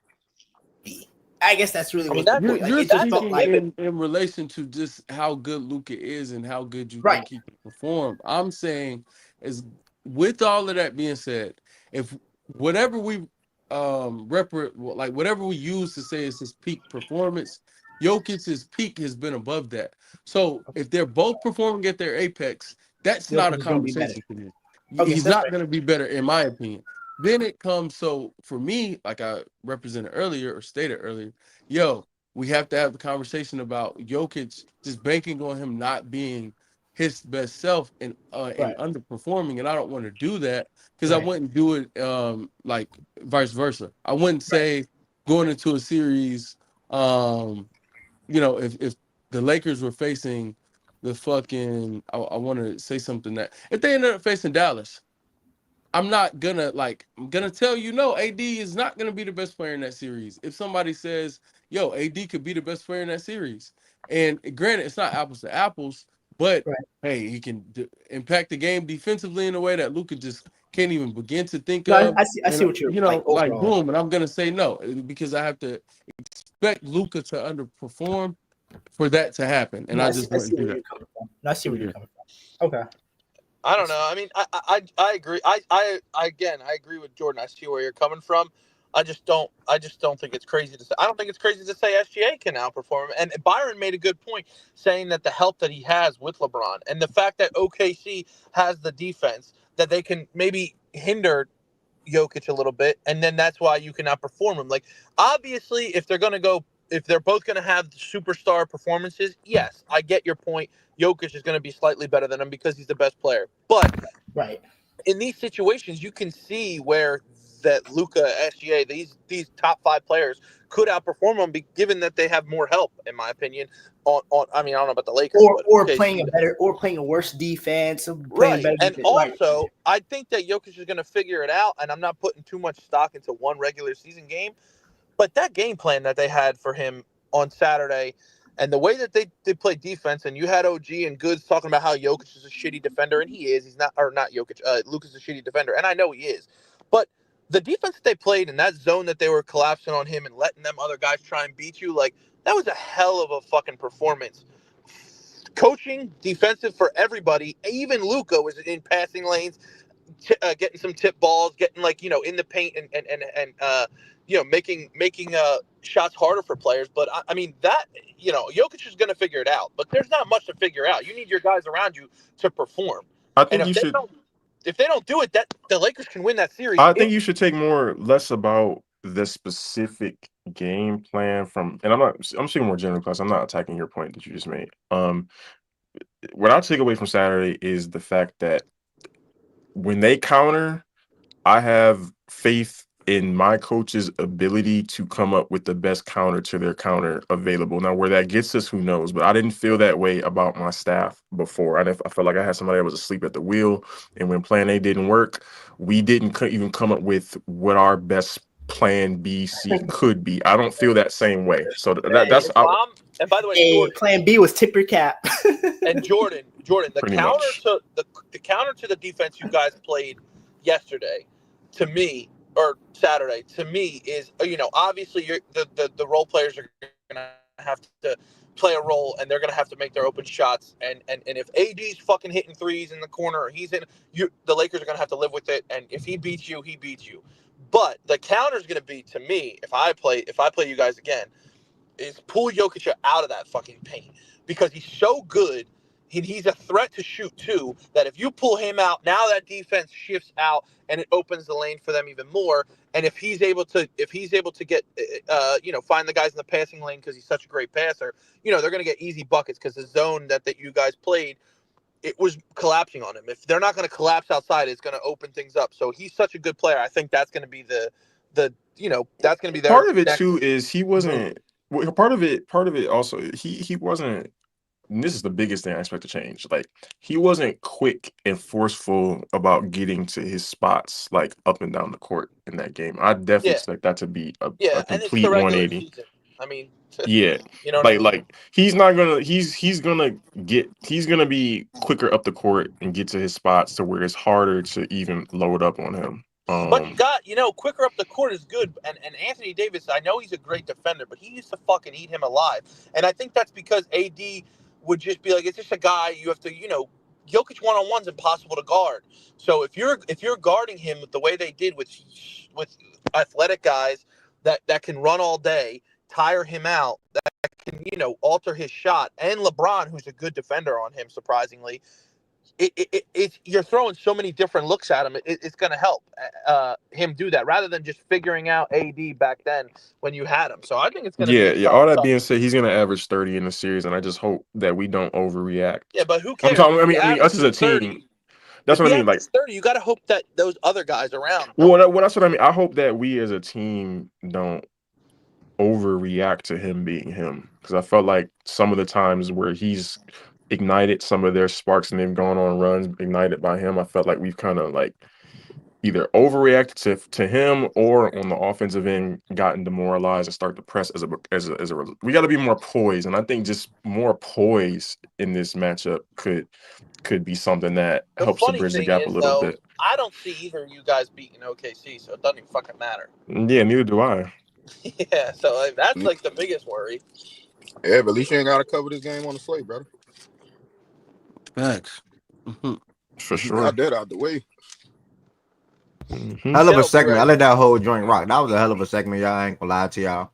I guess that's really I mean was the point. Like You're it just felt speaking like in relation to just how good Luca is and how good you right, think he can perform. I'm saying is, with all of that being said, if whatever we like whatever we use to say is his peak performance, Jokic's peak has been above that. So if they're both performing at their apex, that's not a Jokic is going to be better. conversation for me. Okay, He's that's not fair. going to be better in my opinion. Then it comes, so for me, like I represented earlier or stated earlier, yo, we have to have the conversation about Jokic just banking on him not being his best self and Right, underperforming, and I don't want to do that because I right, wouldn't do it like vice versa. I wouldn't right. say going into a series, if the Lakers were facing the fucking, I want to say something that if they ended up facing Dallas, I'm gonna tell you no, AD is not gonna be the best player in that series. If somebody says, yo, AD could be the best player in that series. And granted, it's not apples to apples, but Right. hey, he can impact the game defensively in a way that Luka just can't even begin to think No, of. I see And what you're like like overall. boom, and I'm gonna say no because I have to expect Luka to underperform for that to happen. And No, I just I see wouldn't do where that. you're coming from. No, I see where you're Yeah. coming from. Okay. I don't know. I mean, I agree. I again, I agree with Jordan. I see where you're coming from. I just don't think it's crazy to say. I don't think it's crazy to say SGA can outperform him. And Byron made a good point saying that the help that he has with LeBron and the fact that OKC has the defense that they can maybe hinder Jokic a little bit, and then that's why you can outperform him. Like obviously, if they're both going to have superstar performances, yes, I get your point. Jokic is going to be slightly better than him because he's the best player. But Right. in these situations, you can see where that Luka, SGA, these top 5 players could outperform them, given that they have more help, in my opinion. I mean, I don't know about the Lakers, but or OKC playing a worse defense, playing right. better And defense. Right. also, I think that Jokic is going to figure it out, and I'm not putting too much stock into one regular season game. But that game plan that they had for him on Saturday and the way that they play defense, and you had OG and Goods talking about how Jokic is a shitty defender, and he is. He's not, or not Jokic. Luka's a shitty defender, and I know he is. But the defense that they played in that zone that they were collapsing on him and letting them other guys try and beat you, like, that was a hell of a fucking performance. Coaching, defensive for everybody. Even Luka was in passing lanes, getting some tip balls, getting in the paint and making shots harder for players. But I mean that Jokic is going to figure it out. But there's not much to figure out. You need your guys around you to perform. I And think you should. if they don't do it, that the Lakers can win that series. I think you should take less about the specific game plan from, and I'm speaking more general because I'm not attacking your point that you just made. What I take away from Saturday is the fact that when they counter, I have faith in my coach's ability to come up with the best counter to their counter available. Now, where that gets us, who knows? But I didn't feel that way about my staff before. I felt like I had somebody that was asleep at the wheel, and when Plan A didn't work, we didn't even come up with what our best Plan B, C could be. I don't feel that same way. So that's And by the way, Hey, Jordan, Plan B was tip your cap. and Jordan, the pretty counter much. to the counter to the defense you guys played yesterday, to me, or Saturday, to me is obviously the role players are gonna have to play a role, and they're gonna have to make their open shots, and if AD's fucking hitting threes in the corner, or he's in the Lakers are gonna have to live with it, and if he beats you, he beats you. But the counter is gonna be, to me, if I play you guys again, is pull Jokic out of that fucking paint, because he's so good. He's a threat to shoot too. That if you pull him out, now that defense shifts out and it opens the lane for them even more. And if he's able to get find the guys in the passing lane because he's such a great passer, they're going to get easy buckets because the zone that you guys played, it was collapsing on him. If they're not going to collapse outside, it's going to open things up. So he's such a good player. I think that's going to be that's going to be their Part of it next too is he move. wasn't. Well, part of it also he wasn't. And this is the biggest thing I expect to change. Like, he wasn't quick and forceful about getting to his spots, like up and down the court in that game. I definitely Yeah. expect that to be Yeah, a and it's the complete regular 180. season. I mean, Yeah. you know what I mean? Like he's not gonna he's gonna be quicker up the court and get to his spots to where it's harder to even load up on him. But quicker up the court is good. And Anthony Davis, I know he's a great defender, but he used to fucking eat him alive. And I think that's because AD would just be like, it's just a guy you have to, Jokic one-on-one's impossible to guard. So if you're guarding him the way they did with athletic guys that can run all day, tire him out, that can, alter his shot, and LeBron, who's a good defender on him, surprisingly, you're throwing so many different looks at him. It's going to help him do that rather than just figuring out AD back then when you had him. So I think it's going to be Yeah, a yeah. All that tough. being said, he's gonna average 30 in the series, and I just hope that we don't overreact. Yeah, but who I'm cares talking. if he I mean, us as averages a team. 30? That's If what he I mean. Like, averages 30, you got to hope that those other guys around don't. well, that's what I mean. I hope that we as a team don't overreact to him being him, because I felt like some of the times where he's ignited some of their sparks and they've gone on runs ignited by him, I felt like we've kind of like either overreacted to him, or on the offensive end gotten demoralized and start to press we got to be more poised. And I think just more poise in this matchup could be something that The helps to funny bridge the thing gap a is, little though, bit. I don't see either of you guys beating OKC, so it doesn't even fucking matter. Yeah, neither do I. Yeah, so that's like the biggest worry. Yeah, but at least you ain't got to cover this game on the slate, brother. Facts. For You sure. got that out the way. Hell of a They'll be segment. I ready. let that whole joint rock. That was a hell of a segment, y'all. I ain't gonna lie to y'all.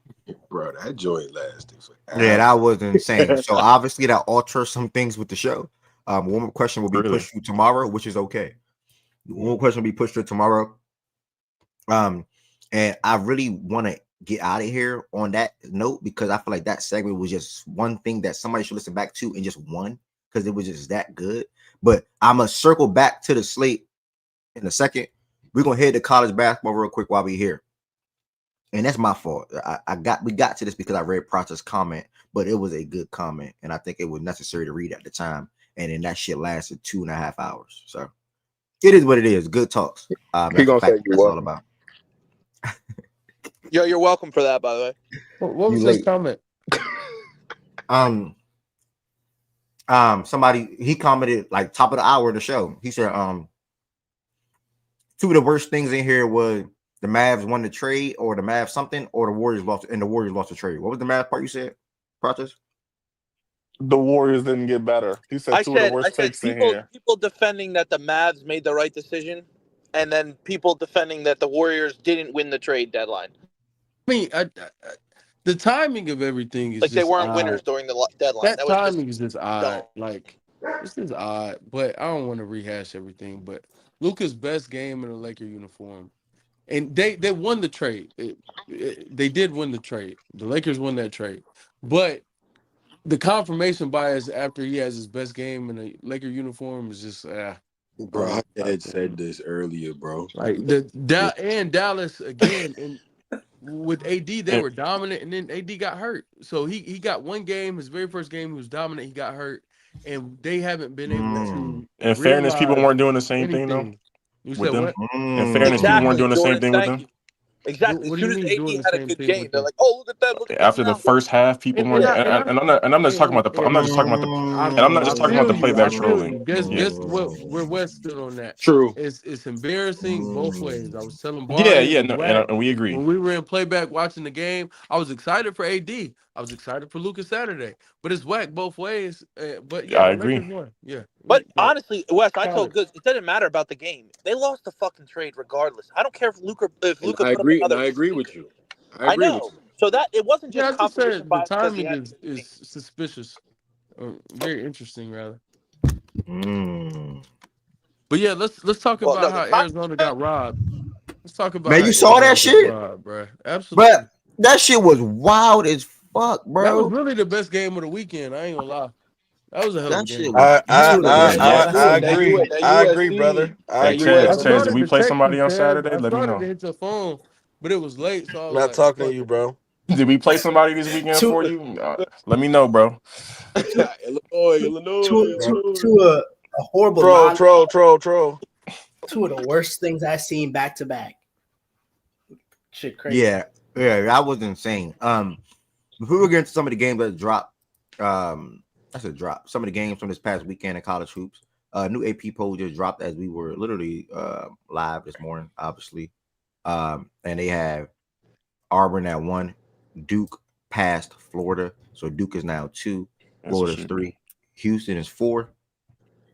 Bro, that joint lasted Yeah, that forever. was insane. So obviously that alters some things with the show. One more question will be Really? pushed to tomorrow, which is okay. One more question will be pushed to tomorrow. And I really want to get out of here on that note, because I feel like that segment was just one thing that somebody should listen back to, and just one, because it was just that good. But I'm gonna circle back to the slate in a second. We're gonna head to college basketball real quick while we here. And that's my fault. We got to this because I read Proctor's comment, but it was a good comment, and I think it was necessary to read at the time. And then that shit lasted 2.5 hours. So it is what it is. Good talks. He That's the gonna say fact. you're That's all welcome. about. Yo, you're welcome for that, by the way. What You was this late. comment? Somebody he commented like top of the hour of the show. He said, two of the worst things in here was the Mavs won the trade, or the Mavs something, or the Warriors lost, and the Warriors lost the trade. What was the Mavs part you said, Proctor? The Warriors didn't get better. He said I two of the said worst takes in people here. defending that the Mavs made the right decision, and then people defending that the Warriors didn't win the trade deadline. I mean, the timing of everything is Like they just weren't odd. winners during the deadline. That That was just timing is just odd. dumb. Like, this is odd, but I don't want to rehash everything. But Luka's best game in a Laker uniform, and they won the trade. They did win the trade. The Lakers won that trade, but the confirmation bias after he has his best game in a Laker uniform is just Bro, our dad said this earlier, bro. like and Dallas again, and with AD they were dominant, and then AD got hurt. So he got one game, his very first game, he was dominant. He got hurt, and they haven't been able to In fairness, people realize weren't doing the same thing though anything. You with said them. what? In fairness, people weren't Exactly, doing the same Jordan. thing with Thank them. you. Exactly. As What do you soon as mean doing AD the had a same good thing game, with they're them? like, "Oh, look at that! Look at them After the now!" first half, people weren't, and I'm not just talking about the. I'm not just talking about the. And I'm not I just talking about feel the you. I playback feel trolling. you. Guess Yeah, guess what? Where West stood on that. True. It's embarrassing both ways. I was telling yeah, Barnes yeah. and No, Wack and we agree. when we were in playback watching the game. I was excited for AD. I was excited for Lucas Saturday. But it's whack both ways. But yeah, I the agree. Lakers won. Yeah, But honestly, Wes, I told solid. Goods it didn't matter about the game. They lost the fucking trade regardless. I don't care if Luca And put up and another I agree with streaker. you. I I agree with know. you. So that it wasn't Yeah, just I just confirmation said the bias because he timing had a good is game. suspicious. Very interesting, rather. Mm. But yeah, let's talk Well, about no, the how time. Arizona got robbed. Let's talk about Man, how you saw that Arizona got shit, robbed, bro. but Absolutely. that shit was wild as fuck, That was bro. really the best game of the weekend. I ain't gonna lie. That was a hell of a That shit game. was I I beautiful, I That I, man. I USC, agree. that I agree, USC, brother. I Hey, that agree, Tez, I brother. Tez, did started we to play text you, somebody on Taz. Saturday? I Let me started to know. hit your phone, but it was late, so I I'm was not like, talking to fuck you, it. bro. Did we play somebody this weekend Two, for you? Let me know, bro. two, Illinois. two a horrible Troll, non. troll, troll, troll. Two of the worst things I've seen back to back. Shit, crazy. Yeah, that was insane. Before we get into some of the games that dropped, that's a drop. Some of the games from this past weekend in college hoops. New AP poll just dropped as we were literally live this morning, obviously. And they have Auburn at 1, Duke passed Florida, so Duke is now 2, That's what Florida's should be. 3, Houston is 4.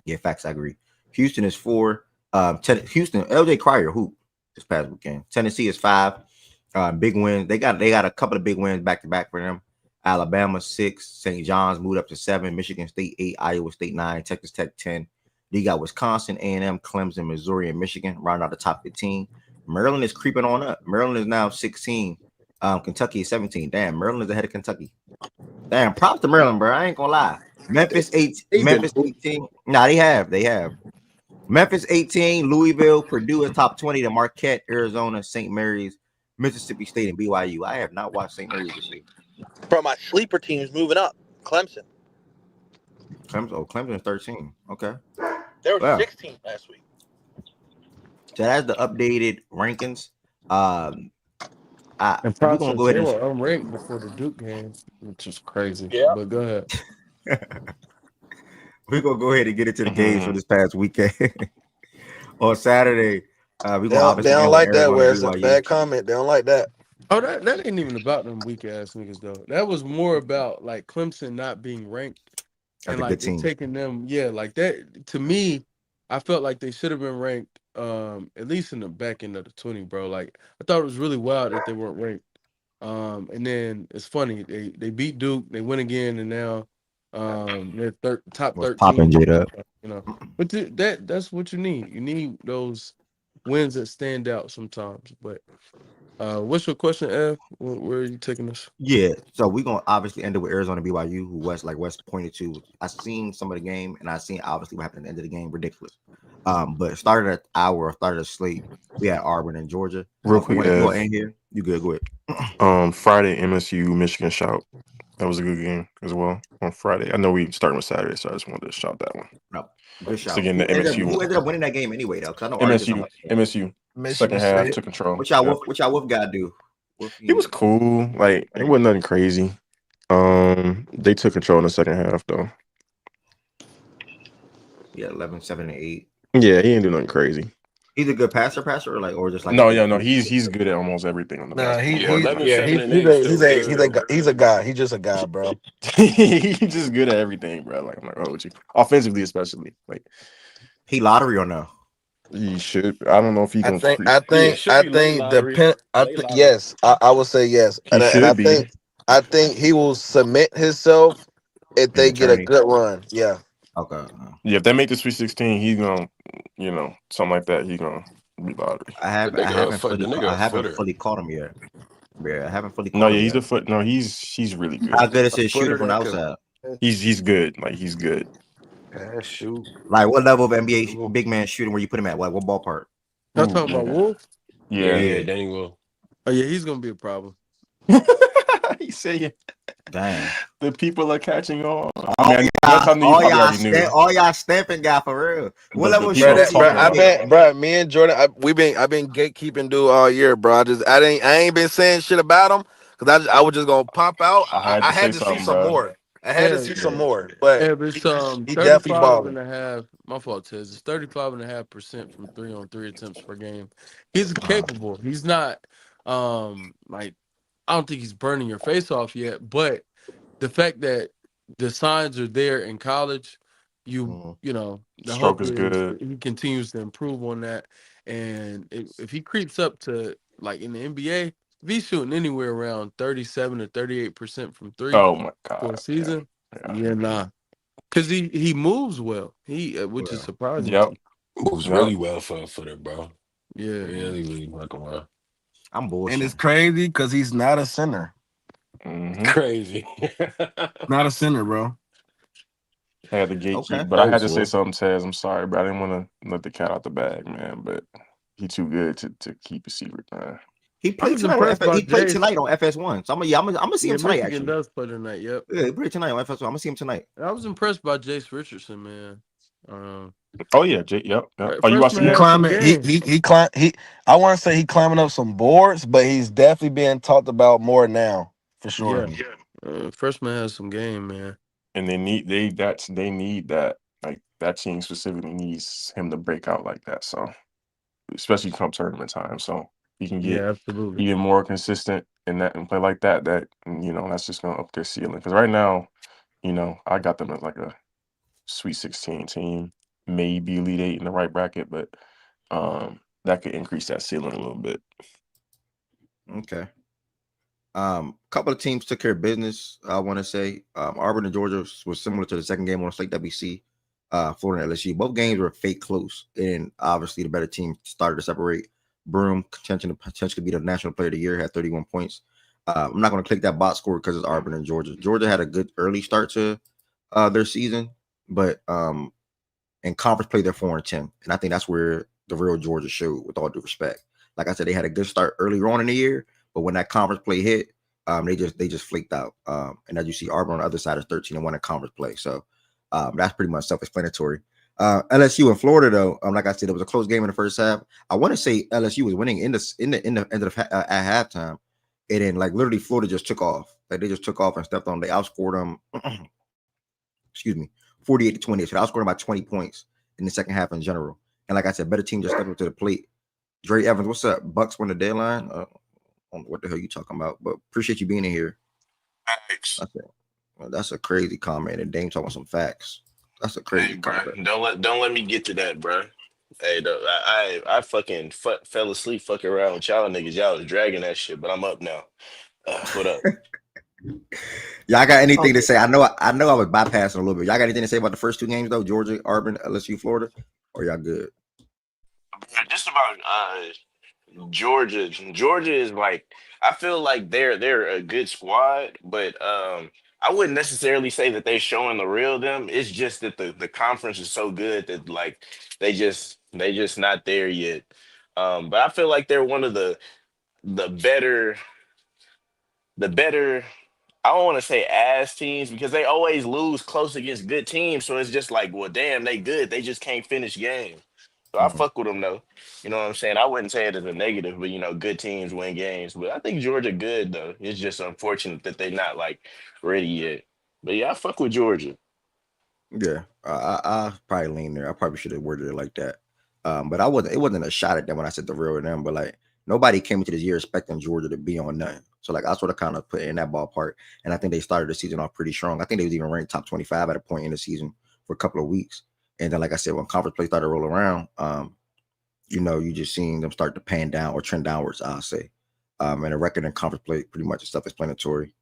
Yeah, facts, I agree. Houston is 4. Houston, LJ Cryer hoop this past weekend. Tennessee is 5. Big wins. They got a couple of big wins back to back for them. Alabama 6, St. John's moved up to 7, Michigan State 8, Iowa State 9, Texas Tech 10. They got Wisconsin, A&M, Clemson, Missouri, and Michigan round out the top 15. Maryland is creeping on up. Maryland is now 16. Kentucky is 17. Damn, Maryland is ahead of Kentucky. Damn, props to Maryland, bro. I ain't gonna lie. Memphis 8, They've been Memphis 18. Nah, they have. Memphis 18, Louisville, Purdue is top 20, to Marquette, Arizona, St. Mary's, Mississippi State, and BYU. I have not watched St. Mary's this year. Bro, my sleeper team's moving up. Clemson. Clemson is 13. Okay. They were Well, 16 last week. so that's the updated rankings. And We're gonna process, go they ahead were unranked before the Duke game, which is crazy. Yeah. But go ahead. we're gonna go ahead and get into the games for Mhm. this past weekend. On Saturday, we're They gonna they obviously don't end with like that, Arizona Wes. That's a BYU. bad comment. They don't like that. Oh, that ain't even about them weak ass niggas though. That was more about like Clemson not being ranked That's and a good like it team. taking them. Yeah, like that to me, I felt like they should have been ranked. At least in the back end of the 20, bro. Like I thought it was really wild that they weren't ranked. And then it's funny they beat Duke, they win again, and now they're top What's popping, 13. Jada? You know, but that's what you need. You need those wins that stand out sometimes. But what's your question, F? Where are you taking us? Yeah, so we're gonna obviously end it with Arizona BYU, who West pointed to. I seen some of the game, and I seen obviously what happened at the end of the game. Ridiculous. But started at hour, started slate. We had Auburn and Georgia. Real You quick, want to go Ev. in here? You good? Go ahead. Friday, MSU Michigan shout. That was a good game as well on Friday. I know we starting with Saturday, so I just wanted to shout that one. No, good It's shout. again the MSU Who one. ended up winning that game anyway though? Because I know Arkansas MSU, somebody. MSU. Second Michigan half State. took control. What y'all Yep. Wolf? What y'all Wolf got to do? Wolf, He was cool. Like it wasn't nothing crazy. They took control in the second half though. Yeah, 11, 7, and 8. Yeah, he didn't do nothing crazy. He's a good passer, or just like a No, good. yeah, no, he's good at almost everything on the Nah, basketball Yeah, court. he 11, yeah 7, he and he's 8 a still good. he's a guy. He's just a guy, bro. He's just good at everything, bro. Like I'm like, oh, you offensively, especially. Like He lottery or no? he should. I don't know if he I gonna think creep. I Yeah, think should I be late think the lottery. pen Late lottery. yes, I would say yes. He And should be. I think he will submit himself if In they the get a tourney. good run. Yeah. Okay. Yeah, if they make the Sweet 16, he's gonna, something like that. He's gonna be lottery. The nigga a foot. The nigga I a haven't footer. fully caught him yet. Yeah, I haven't fully No, caught yeah, him he's yet. a foot. No, he's really How good. good is A his shooting footer from the that could outside? He's good. Like he's good. pass, shoot, Like what level of NBA dribble. big man shooting where you put him at? What ballpark? Y'all Ooh, talking about man. Wolf? Yeah. Yeah, Yeah. Danny Will. Oh yeah, he's gonna be a problem. He's saying Damn. the people are catching on. I All mean, once I knew you probably already knew. all y'all stamping guy for real. What The level of people Bro, shooting are is he bro, talking gonna I've about it. get? been, bro. Me and Jordan, I've been gatekeeping dude all year, bro. I ain't been saying shit about him because I was just gonna pop out. I had I to say had to see something, some bro. more. I had to Yeah, see some Yeah. more, but Ev, it's he definitely 35 balling. and a half. My fault, Tez. It's 35.5% from 3-on-3 attempts per game. He's capable. He's not like I don't think he's burning your face off yet, but the fact that the signs are there in college, the Stroke hope is is good. he continues to improve on that. And if he creeps up to like in the NBA, if he's shooting anywhere around 37 to 38% from three Oh my for a god. Yeah. season, Yeah. yeah, nah. Because he moves well. Which is surprising to Yep. me. Moves Yep. really well for a footer, bro. Yeah. Really fucking well. I'm And it's bullshitting. crazy because he's not a center. Mm-hmm. Crazy. Not a center, bro. I had the Okay. gatekeep, but I had Thanks, to say Wolf. something, Taz. I'm sorry, but I didn't want to let the cat out the bag, man. But he too good to keep a secret, man. He I played was tonight on impressed FS. by He played Jace. tonight on FS1. So I'm gonna see Yeah, him tonight Michigan actually. does play tonight. Yep. Yeah, he played tonight on FS1. I'm gonna see him tonight. I was impressed by Jace Richardson, man. Um, Oh yeah, Jake. Yep. Yep. Oh, you watching freshman He that? had some climbing. game. He climb. He. I want to say he climbing up some boards, but he's definitely being talked about more now for sure. Yeah. Freshman has some game, man. And they need that. Like that team specifically needs him to break out like that. So especially come tournament time, so he can get Yeah, absolutely. even more consistent in that and play like that. That's just gonna up their ceiling. Because right now, I got them as like a Sweet 16 team, maybe Elite Eight in the right bracket, but that could increase that ceiling a little bit. Okay. Couple of teams took care of business. I want to say Auburn and Georgia was similar to the second game on the slate that we see. Florida and LSU. Both games were fake close, and obviously the better team started to separate. Broom contention to potentially be the national player of the year had 31 points. I'm not going to click that box score because it's Auburn and Georgia. Georgia had a good early start to their season, but in conference play they're 4-10, and I think that's where the real Georgia showed. With all due respect, like I said, they had a good start earlier on in the year, but when that conference play hit, they just flaked out. And as you see, Auburn on the other side is 13-1 in conference play, so that's pretty much self-explanatory. LSU and Florida, though, like I said, it was a close game in the first half. I want to say LSU was winning in the end of at halftime, and then like literally Florida just took off. Like they just took off and stepped on. They outscored them. Excuse me, 48-20. So they outscored them by 20 points in the second half in general. And like I said, better team just stepped up to the plate. Dre Evans, what's up? Bucks won the deadline. I don't know what the hell you talking about, but appreciate you being in here. Thanks. That's a crazy comment. And Dame talking some facts. That's a Hey, crazy bro, comment. don't let me get to that, bro. Hey, I fucking fell asleep fucking around with y'all niggas. Y'all was dragging that shit, but I'm up now. What up? Y'all got anything to Okay. say? I know I was bypassing a little bit. Y'all got anything to say about the first two games though? Georgia, Auburn, LSU, Florida? Or y'all good? Just about Georgia. Georgia is like I feel like they're a good squad, but I I wouldn't necessarily say that they're showing the real them. It's just that the conference is so good that like they just not there yet. But I feel like they're one of the better the better I don't want to say ass teams because they always lose close against good teams. So it's just like, well, damn, they good. They just can't finish games. So I Mhm. fuck with them though. You know what I'm saying? I wouldn't say it as a negative, but good teams win games. But I think Georgia good though. It's just unfortunate that they not like ready yet. But yeah, I fuck with Georgia. Yeah, I probably lean there. I probably should have worded it like that. But I wasn't. It wasn't a shot at them when I said the real them. But like nobody came into this year expecting Georgia to be on nothing. So like I sort of kind of put it in that ballpark, and I think they started the season off pretty strong. I think they was even ranked top 25 at a point in the season for a couple of weeks. And then like I said, when conference play started to roll around, you just seeing them start to pan down or trend downwards. I'll say, and the record in conference play pretty much is self-explanatory.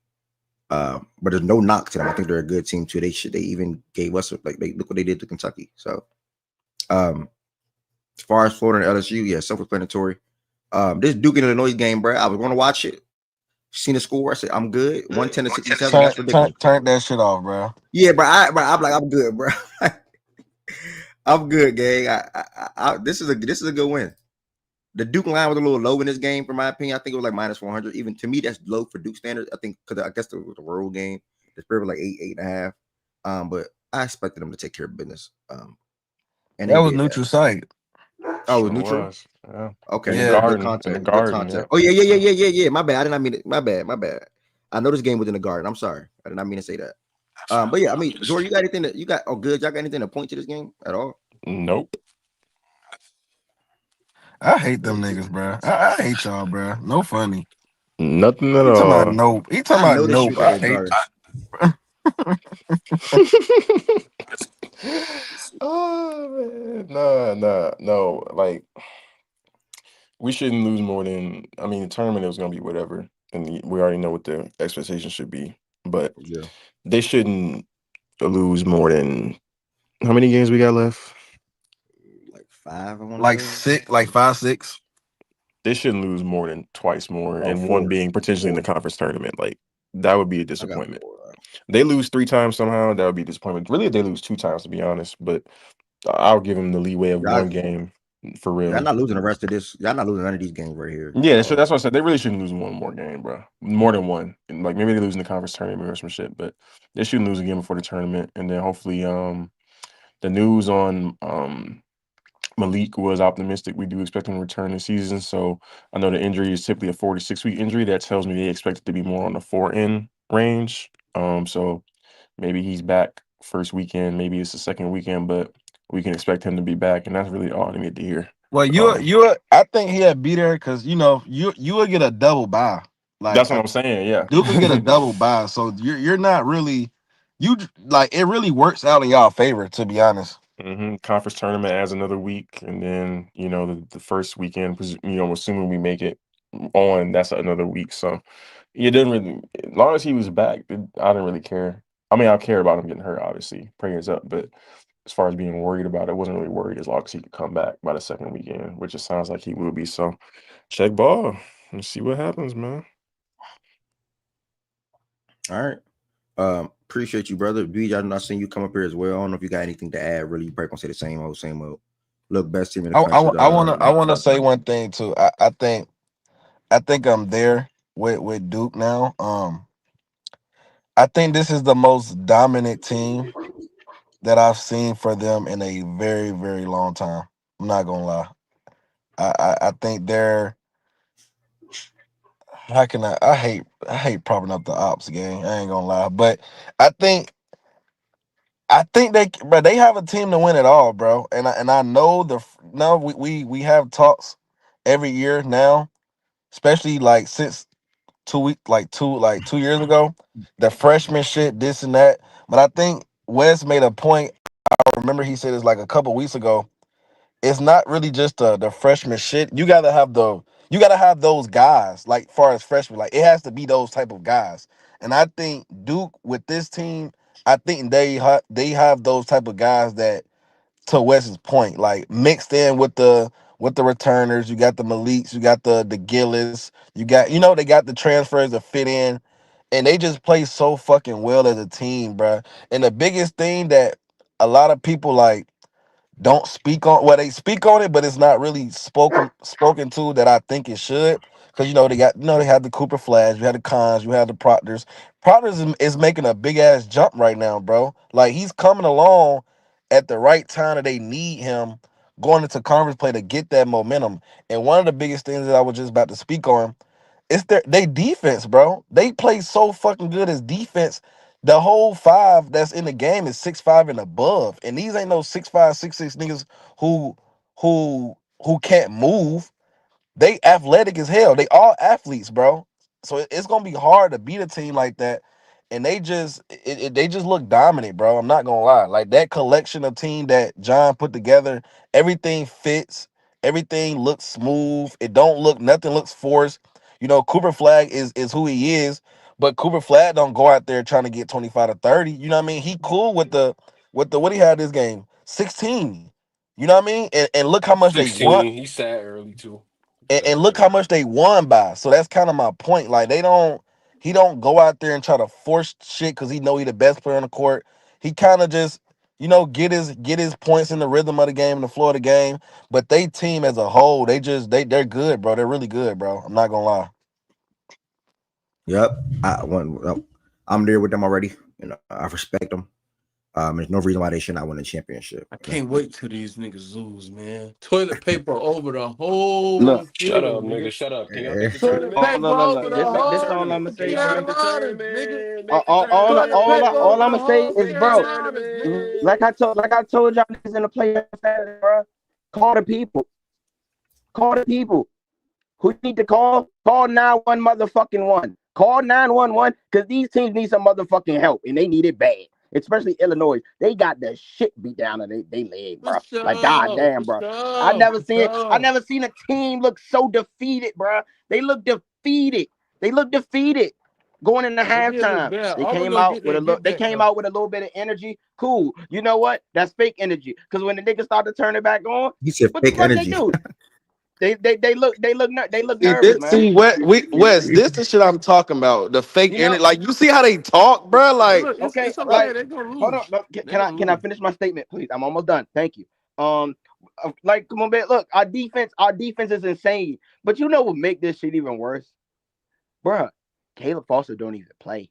But there's no knock to them. I think they're a good team too. They even gave us like they look what they did to Kentucky. So um as far as Florida and LSU, yeah, self-explanatory. This Duke and Illinois game, bro. I was going to watch it. Seen the score. I said I'm good. 110-67. Turn, That's turn, ridiculous. turn that shit off, bro. Yeah, bro. I'm like I'm good, bro. I'm good, gang. This is a good win. The Duke line was a little low in this game, for my opinion. I think it was like minus 100. Even to me, that's low for Duke standards. I think because I guess it was a road game. The spread was like 8.5. But I expected them to take care of business. And That they was did that. neutral site. Oh, it was Sure neutral. was. Yeah. Okay, In the Yeah. good garden. In the context. Good garden. Yeah. context. Oh yeah. My bad. I did not mean it. My bad. I know this game was in the garden. I'm sorry. I did not mean to say that. But yeah, I mean, Jordan, you got anything that you got? Oh, good. Y'all got anything to point to this game at all? Nope. I hate Yeah, them niggas, bro. I hate y'all, bro. No funny. Nothing at He talking about all. nope. He talking I about know this nope. shit in I the hate. garden. Oh man, no. Like we shouldn't lose more than. I mean, the tournament is gonna be whatever, and we already know what the expectation should be. But Yeah, they shouldn't lose more than how many games we got left. like five. I want to like say six, like 5, 6. They shouldn't lose more than twice more, or and one four. being potentially in the Four. conference tournament. Like that would be a I got disappointment. four. They lose three times somehow, that would be a disappointment. Really, if they lose two times, to be honest. But I'll give them the leeway of Y'all, one game for y'all real. not losing the rest of this. Y'all not losing none of these games right here at Yeah, so all. that's what I said. They really shouldn't lose one more game, bro. More than one. And, like maybe they lose in the conference tournament or some shit, but they shouldn't lose again before the tournament. And then hopefully, the news on Malik was optimistic. We do expect him to return this season. So I know the injury is typically a 4 to 6 week injury. That tells me they expect it to be more on the 4 in range. So maybe he's back first weekend. Maybe it's the second weekend, but we can expect him to be back, and that's really all I need to hear. Well, I think he'd be there because you would get a double bye. Like That's what I'm saying. Yeah. Duke would get a double bye, so you're not really like it really works out in y'all favor, to be honest. Conference tournament adds another week, and then the first weekend. Assuming we make it on, that's another week. So it didn't really. As long as he was back, I didn't really care. I mean, I care about him getting hurt, obviously. Prayers up, but as far as being worried about it, I wasn't really worried as long as he could come back by the second weekend, which it sounds like he will be. So check ball and see what happens, man. All right. Appreciate you, brother. B, I not seen you come up here as well. I don't know if you got anything to add. Really, you probably gonna say the same old, same old. Look, best team in the I I, country. I want to I want to say one thing too. I think I'm there with Duke now. I think this is the most dominant team that I've seen for them in a very, very long time. I'm not gonna lie. I think they're how can I hate propping up the ops gang. I ain't gonna lie. But I think they have a team to win it all, bro. And I know no we have talks every year now, especially like since 2 week like 2 years ago. The freshman shit, this and that. But I think Wes made a point. I remember he said this like a couple weeks ago. It's not really just the freshman shit. You gotta have those guys like far as freshmen. Like it has to be those type of guys. And I think Duke with this team, I think they have those type of guys that to Wes's point, like mixed in with the returners. You got the Maliks, you got the Gillis, you got they got the transfers to fit in. and they just play so fucking well as a team, bruh. And the biggest thing that a lot of people like don't speak on, well, they speak on it, but it's not really spoken to that I think it should. Because they got, they had the Cooper Flash, you had the Cons, you had the Proctors. Proctors is making a big ass jump right now, bro. Like, he's coming along at the right time that they need him going into conference play to get that momentum. And one of the biggest things that I was just about to speak on, it's they defense, bro. They play so fucking good as defense. The whole five that's in the game is 6'5" and above. And these ain't no 6'5", 6'6" niggas who who can't move. They athletic as hell. They all athletes, bro. So it's gonna be hard to beat a team like that. And they just look dominant, bro. I'm not gonna lie. Like, that collection of team that John put together, everything fits, everything looks smooth. It don't look nothing looks forced. Cooper Flag is who he is, but Cooper Flag don't go out there trying to get 25 to 30. You know what I mean? He cool with the what he had this game, 16. You know what I mean? And look how much they won, 16. He sat early too. and look how much they won by. So that's kind of my point. Like, he don't go out there and try to force shit because he know he the best player on the court. He kind of just, get his points in the rhythm of the game, in the flow of the game. But they team as a whole, they're good, bro. They're really good, bro. I'm not gonna lie. Yep. I'm there with them already. I respect them. There's no reason why they should not win a championship. I can't wait till these niggas lose, man. Toilet paper over the whole Look, Shut up, field, nigga. nigga. Shut up. Can y'all make Eh, the Toilet tournament? oh paper look, look, over look. the This whole all I'm gonna Can say, y'all man. make the Carolinas, nigga. tournament? Make the Toilet paper All over I'm the gonna say whole is, Make the bro. Carolinas, nigga. Like I told y'all niggas in the playoff Saturday, bro. Call the people. Call the people. Who you need to call? Call 911 motherfucking one. Call 911 because these teams need some motherfucking help and they need it bad. Especially Illinois. They got the shit beat down on they leg, For bro. Like, goddamn, for bro. sure, for I sure. never seen a team look so defeated, bro. They look defeated. They look defeated. Going into They did look halftime, bad. they Auburn came gonna out get with their a little. get They back came though. out with a little bit of energy. Cool. You know what? That's fake energy. Because when the niggas start to turn it back on, he said what the fake fuck they energy. do? They look See, nervous, man. West, this the shit I'm talking about. The fake You know, energy. Like, you see how they talk, bro? Like, Look, okay, it's okay. like, They gonna hold on. lose. No, They can I gonna can I lose. finish my statement, please? I'm almost done. Thank you. Um, like, come on, man. Look, our defense is insane. But you know what make this shit even worse, bruh? Caleb Foster don't even play.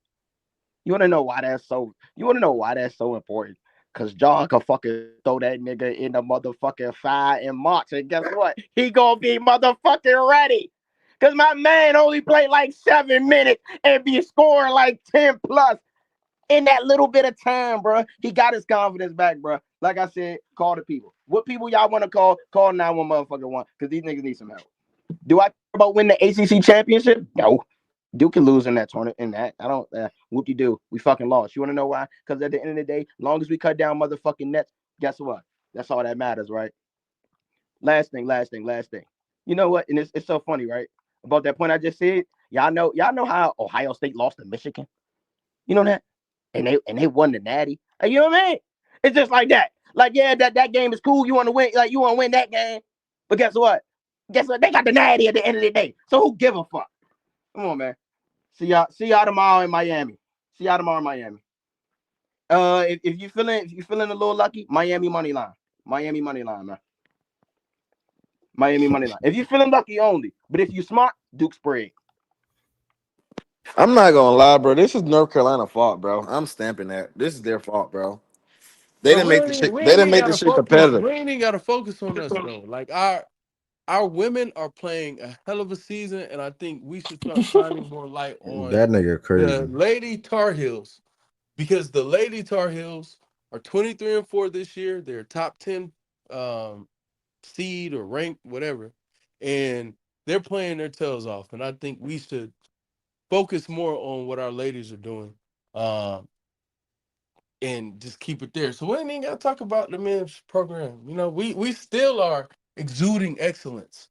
You want to know why that's so? You want to know why that's so important? Cause John can fucking throw that nigga in the motherfucking fire in March, and guess what? He gonna be motherfucking ready. Cause my man only played like 7 minutes and be scoring like 10 plus in that little bit of time, bro. He got his confidence back, bro. Like I said, call the people. What people y'all want to call? Call 911 motherfucking one, because these niggas need some help. Do I care about winning the ACC championship? No. Duke can lose in that tournament. In that, I don't. Whoop de do. We fucking lost. You want to know why? Because at the end of the day, long as we cut down motherfucking nets, guess what? That's all that matters, right? Last thing. You know what? And it's so funny, right? About that point I just said. Y'all know how Ohio State lost to Michigan. You know that? And they won the natty. You know what I mean? It's just like that. Like, yeah, that game is cool. You want to win, like, you want to win that game. But guess what? Guess what? They got the natty at the end of the day. So who give a fuck? Come on, man. See y'all tomorrow in Miami. See y'all tomorrow in Miami. If you feeling a little lucky, Miami money line. Miami money line, man. Miami money line. If you feeling lucky only, but if you smart, Duke spread. I'm not gonna lie, bro. This is North Carolina fault, bro. I'm stamping that. This is their fault, bro. They But didn't make the we shit. They ain't didn't even make the gotta shit focus. competitive. We ain't even gotta focus on us though. Like our women are playing a hell of a season, and I think we should start shining more light on That nigga the crazy. Lady Tar Heels, because the Lady Tar Heels are 23-4 this year. They're top 10 um, seed or ranked, whatever, and they're playing their tails off. And I think we should focus more on what our ladies are doing. Um, and just keep it there. So we ain't even got to talk about the men's program. We still are exuding excellence,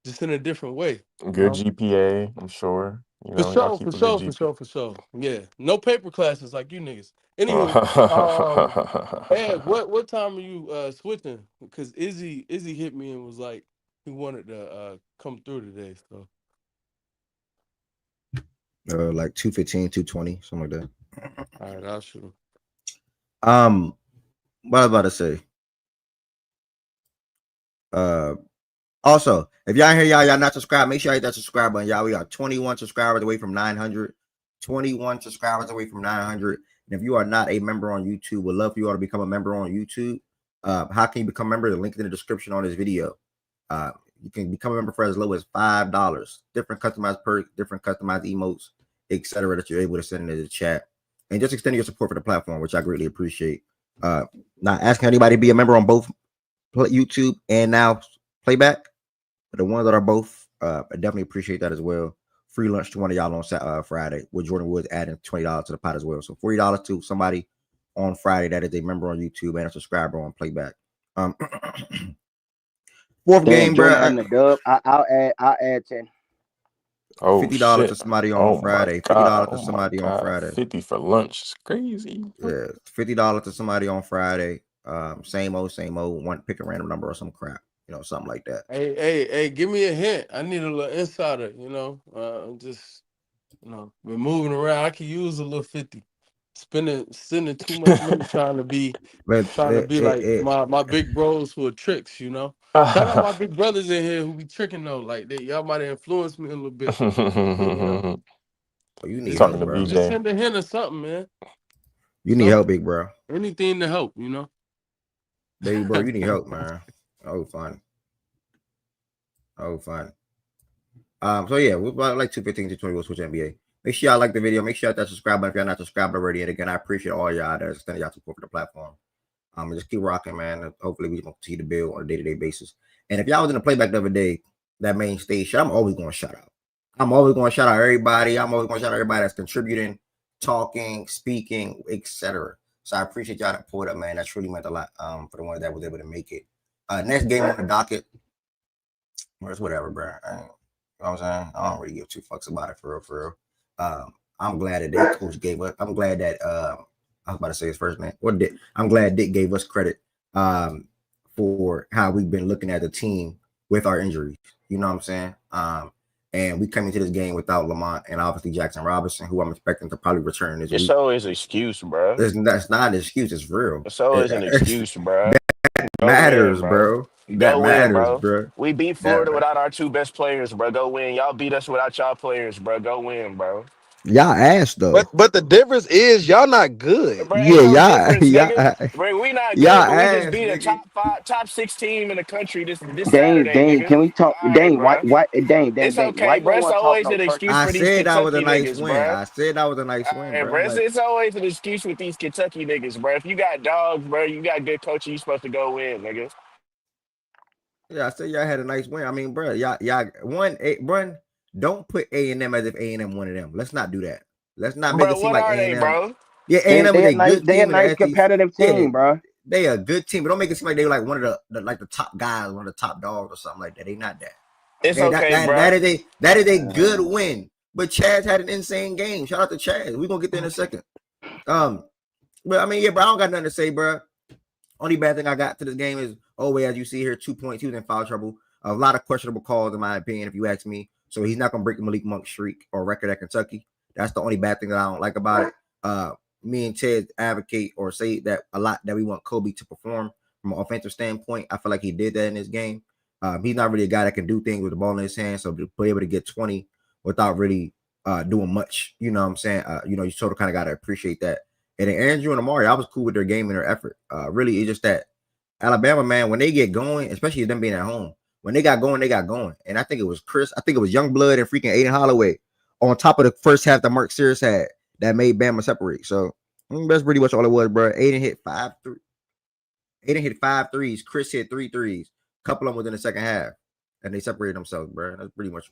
just in a different way. You Good know, GPA, I'm sure. for Y'all sure, for keep a good sure, for GPA. sure, for sure. Yeah, no paper classes like you niggas. Anywho, um, Ed, what time are you switching? Because Izzy hit me and was like he wanted to come through today. So Like 215, 220, something like All right, I'll shoot. that. What I was about to say. Uh, Also, if y'all hear y'all not subscribed, make sure you hit that subscribe button, y'all. We are 21 subscribers away from 900. 21 subscribers away from 900. And if you are not a member on YouTube, would love for you all to become a member on YouTube. How can you become a member? The link in the description on this video. You can become a member for as low as $5. Different customized perks, different customized emotes, etc. that you're able to send into the chat. And just extending your support for the platform, which I greatly appreciate. Not asking anybody to be a member on both YouTube and now playback. But the ones that are both, I definitely appreciate that as well. Free lunch to one of y'all on Friday, with Jordan Woods adding $20 to the pot as well. So $40 to somebody on Friday that is a member on YouTube and a subscriber on Playback. Fourth Damn, game, Jordan bro. adding the dub. I'll add 10. Oh $50 to shit. somebody on Oh my Friday. god. $50 to Oh my somebody on god. Friday. 50 for lunch is crazy. Yeah, $50 to somebody on Friday. Same old. One pick a random number or some crap, something like that. Hey, give me a hint. I need a little insider, I'm just, been moving around. I could use a little 50. Spending too much money But trying to be like my big bros who are tricks. Shout out my big brothers in here who be tricking though. Like y'all might have influenced me a little bit. You know, you He's need just talking help, to bro. just BJ. send a hint or something, man. You need help, Something. big bro. Anything to help. Baby bro, you need help, man. Oh, fun. Oh, fun. So yeah, we're about like 215 to 20 will switch NBA. Make sure y'all like the video. Make sure y'all hit that subscribe button if y'all not subscribed already. And again, I appreciate all y'all that extended y'all support for the platform. And just keep rocking, man. And hopefully we can continue to build on a day-to-day basis. And if y'all was in the playback the other day, that main stage shit, I'm always going to shout out. I'm always going to shout out everybody. I'm always going to shout out everybody that's contributing, talking, speaking, etc. So I appreciate y'all that pulled up, man. That truly meant a lot for the ones that was able to make it. Next game on the docket, well, it's whatever, bro. You know what I'm saying? I don't really give two fucks about it for real, for real. I'm glad that their coach gave us. I'm glad that I was about to say his first name. What Dick? I'm glad Dick gave us credit for how we've been looking at the team with our injuries. You know what I'm saying? And we come into this game without Lamont and obviously Jackson Robinson, who I'm expecting to probably return this It's week. always an excuse, bro. That's not an excuse. It's real. It's always an excuse, bro. That Go win, matters, bro. bro. That Go win, matters, bro. bro. We beat That Florida without our two best players, bro. Go win. Y'all beat us without y'all players, bro. Go win, bro. y'all ass But though. but the difference is y'all not good. Bro, Yeah, ain't no y'all, difference, nigga. y'all, Bro, we not y'all good, but we just ass, beat a nigga. top five, top six team in the country this Dane, Saturday, Dane, nigga. can we talk? All right, Dane, why, bro. why, Dane, Dane, It's Dane, why okay, you bro. don't It's want to talk always no an turkey? excuse I for these said that was a Kentucky nice niggas, win. bro. I said that was a nice All win, right, bro. bro. Like, It's always an excuse with these Kentucky niggas, bro. If you got dogs, bro, you got good coaching, you supposed to go win, nigga. yeah, I said y'all had a nice win. I mean, bro, y'all one. Don't put A&M as if A&M one of them. Let's not do that. Let's not make Bro, it seem what like are they, A&M. bro? Yeah, They A&M is they a a nice good they a team in the nice SEC. competitive Yeah, team, bro. they a good team, but don't make it seem like they were like one of the top guys, one of the top dogs or something like that. They not that. It's And that okay, that bro. that is a good win. But Chaz had an insane game. Shout out to Chaz. We're gonna get there in a second. Um, but I mean, yeah, bro, I don't got nothing to say, bro. Only bad thing I got to this game is, as you see here, 2 points. He was in foul trouble. A lot of questionable calls, in my opinion, if you ask me. So he's not going to break the Malik Monk streak or record at Kentucky. That's the only bad thing that I don't like about it. Me and Ted advocate or say that a lot that we want Kobe to perform from an offensive standpoint. I feel like he did that in this game. He's not really a guy that can do things with the ball in his hand. So to be able to get 20 without really doing much, you know what I'm saying? You sort of kind of got to appreciate that. And then Andrew and Amari, I was cool with their game and their effort. Really, it's just that Alabama, man, when they get going, especially them being at home, when they got going, they got going. And I think it was Chris, I think it was Youngblood and freaking Aiden Holloway on top of the first half that Mark Sears had that made Bama separate. So that's pretty much all it was, bro. Aiden hit five threes. Chris hit three threes. A couple of them within the second half. And they separated themselves, bro. That's pretty much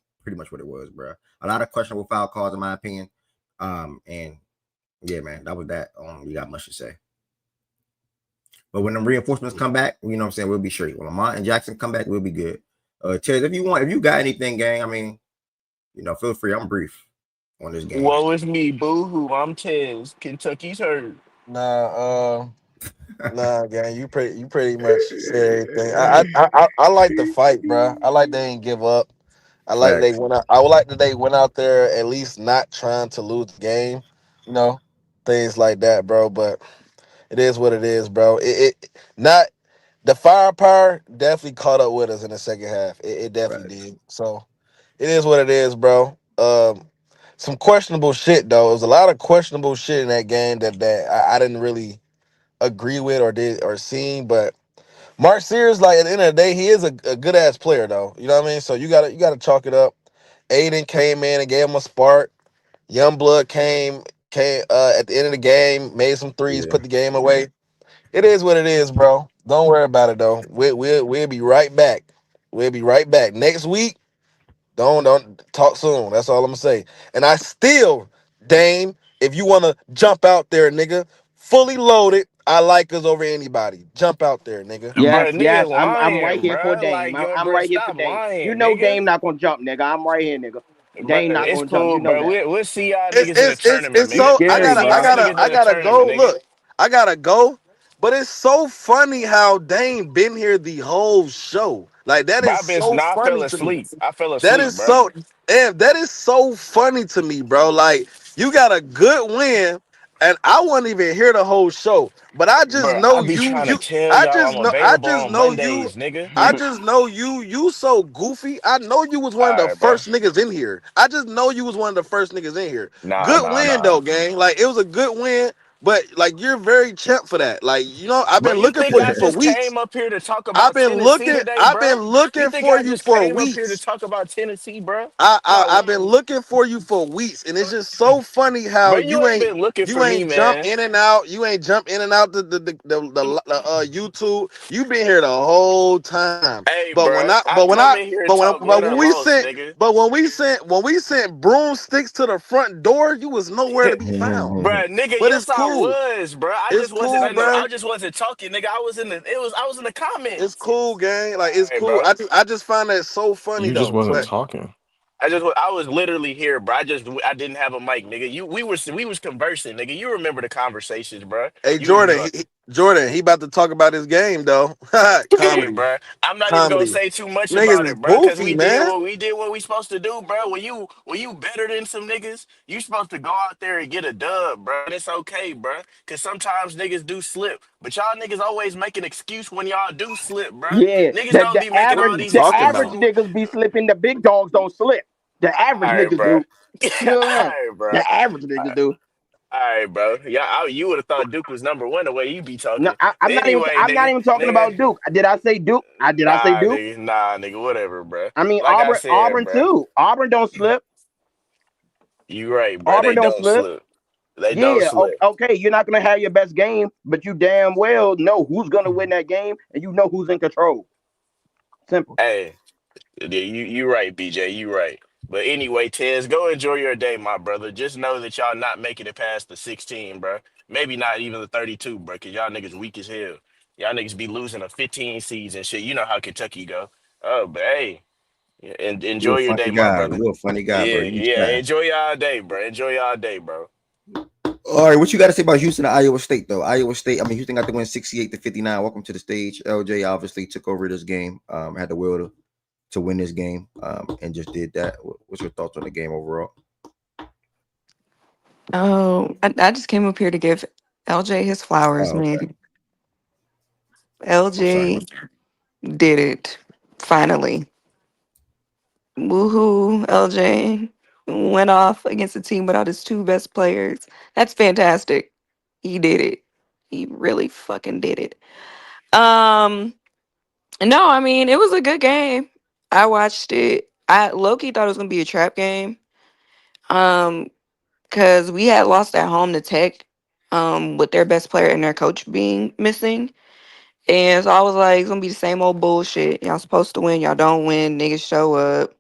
what it was, bro. A lot of questionable foul calls, in my opinion. And yeah, man, that was that. You got much to say. But when the reinforcements come back, you know what I'm saying, we'll be straight. When Lamont and Jackson come back, we'll be good. Ted, if you got anything, gang, I mean, feel free. I'm brief on this game. Woe is me, boo hoo. I'm Tez. Kentucky's hurt. Nah, nah, gang. You pretty much said everything. I like the fight, bro. I like they ain't give up. I like they Facts. went out. I would like that they went out there at least not trying to lose the game. You know, things like that, bro. But it is what it is, bro. It not the firepower definitely caught up with us in the second half. It definitely Facts. did. So it is what it is, bro. Some questionable shit though. It was a lot of questionable shit in that game that I didn't really agree with or did or seen. But Mark Sears, like at the end of the day, he is a good ass player though. You know what I mean? So you gotta chalk it up. Aiden came in and gave him a spark. Youngblood came at the end of the game, made some threes, Yeah. put the game away. It is what it is, bro. Don't worry about it though. We'll be right back. We'll be right back next week. Don't talk soon. That's all I'm gonna say. And I still, Dame, if you wanna jump out there, nigga, fully loaded. I like us over anybody. Jump out there, nigga. Yes, Bro, nigga yes, I'm right lying, here for bro. Dame. Like, yo, I'm bro, right here for stop Dame. You lying, know nigga. Dame not gonna jump, nigga. I'm right here, nigga. Bro, Dame not it's gonna jump. cool, You know bro. that. We'll see y'all It's niggas in the it's it's tournament, it's You nigga. so We'll scary, see y'all bro. niggas in I the gotta tournament, go. nigga. Look, I gotta go. But it's so funny how Dane been here the whole show. Like that Bro, is so I fell funny to me. asleep. I fell That asleep, is bro. so and that is so funny to me, bro. Like you got a good win, and I wasn't even here the whole show. But I just Bro, I know be you, trying to you. tell I y'all just I'm know. I available just on know you. Mondays, nigga. I just know you. You so goofy. I know you was one of All the right, bro. first niggas in here. I just know you was one of the first niggas in here. Nah, Good nah, win nah. though, gang. Like it was a good win. But like you're very champ for that. Like you know, I've Bro, been you looking think for I you for just weeks. came up here to talk about Tennessee today, I've bro? been You looking think for I you just for came up here to weeks. talk about Tennessee, bro? Like, I've been looking for you for weeks, and it's just so funny how bro, you ain't been looking for you me, ain't jump man. in and out. You ain't jump in and out YouTube. You been here the whole time. Hey, bro, I come in here and talk But win or when we loss, sent nigga. when we sent broomsticks to the front door, you was nowhere to be found. Bro, nigga, But it's yes, I cool. was, bro. I It's just wasn't. cool, bro. I just wasn't talking, nigga. I was in the It's comments. cool, gang. All Like it's right, cool. bro. I just find that so funny You just though. wasn't But talking. I was literally here, bro. I didn't have a mic, nigga. We was conversing, nigga. You remember the conversations, bro. hey, You Jordan, he about to talk about his game though. Hey, Comedy, bro, I'm not even gonna comedy. say too much Niggas about is it, bro, because goofy, man. we did what we supposed to do, bro. When you better than some niggas, you supposed to go out there and get a dub, bro. And it's okay, bro, because sometimes niggas do slip, but y'all niggas always make an excuse when y'all do slip, bro. Yeah, Niggas don't be making What are all you these the talking average about? excuses. niggas be slipping. The big dogs don't slip. The average All right, niggas bro. do. You know what I'm All saying? right, bro. The average niggas do. All right, bro. Yeah, you would have thought Duke was number one the way you be No, talking. But I'm not even. anyway, I'm not even talking nigga, about Duke. Did I say Duke? Did I say Duke? nah, nigga, whatever, bro. I mean Like I Auburn. said, Auburn bro, too. Auburn don't slip. you right, bro. Auburn They don't don't slip. slip. They don't Yeah. slip. Okay. You're not gonna have your best game, but you damn well know who's gonna win that game, and you know who's in control. Simple. Hey, yeah, you right, BJ. You right. But anyway, Tez, go enjoy your day, my brother. Just know that y'all not making it past the 16, bro. Maybe not even the 32, bro, because y'all niggas weak as hell. Y'all niggas be losing a 15 seeds and shit. You know how Kentucky go. Oh, but hey, yeah, and You enjoy a your funny day, my guy. brother. You a funny guy, bro. Yeah, You be yeah. trying. Enjoy y'all day, bro. Enjoy y'all day, bro. All right, what you got to say about Houston and Iowa State, though? Iowa State, I mean, Houston got to win 68-59. Welcome to the stage. LJ obviously took over this game, had the will to win this game, and just did that. What's your thoughts on the game overall? Oh, I just came up here to give LJ his flowers, Oh, okay. man. I'm sorry. LJ did it. Finally. Woohoo, LJ went off against a team without his two best players. That's fantastic. He did it. He really fucking did it. Um, no, I mean, it was a good game. I watched it. I low-key thought it was gonna be a trap game. Um, because we had lost at home to Tech, with their best player and their coach being missing. And so I was like, it's gonna be the same old bullshit. Y'all supposed to win, y'all don't win. Niggas show up.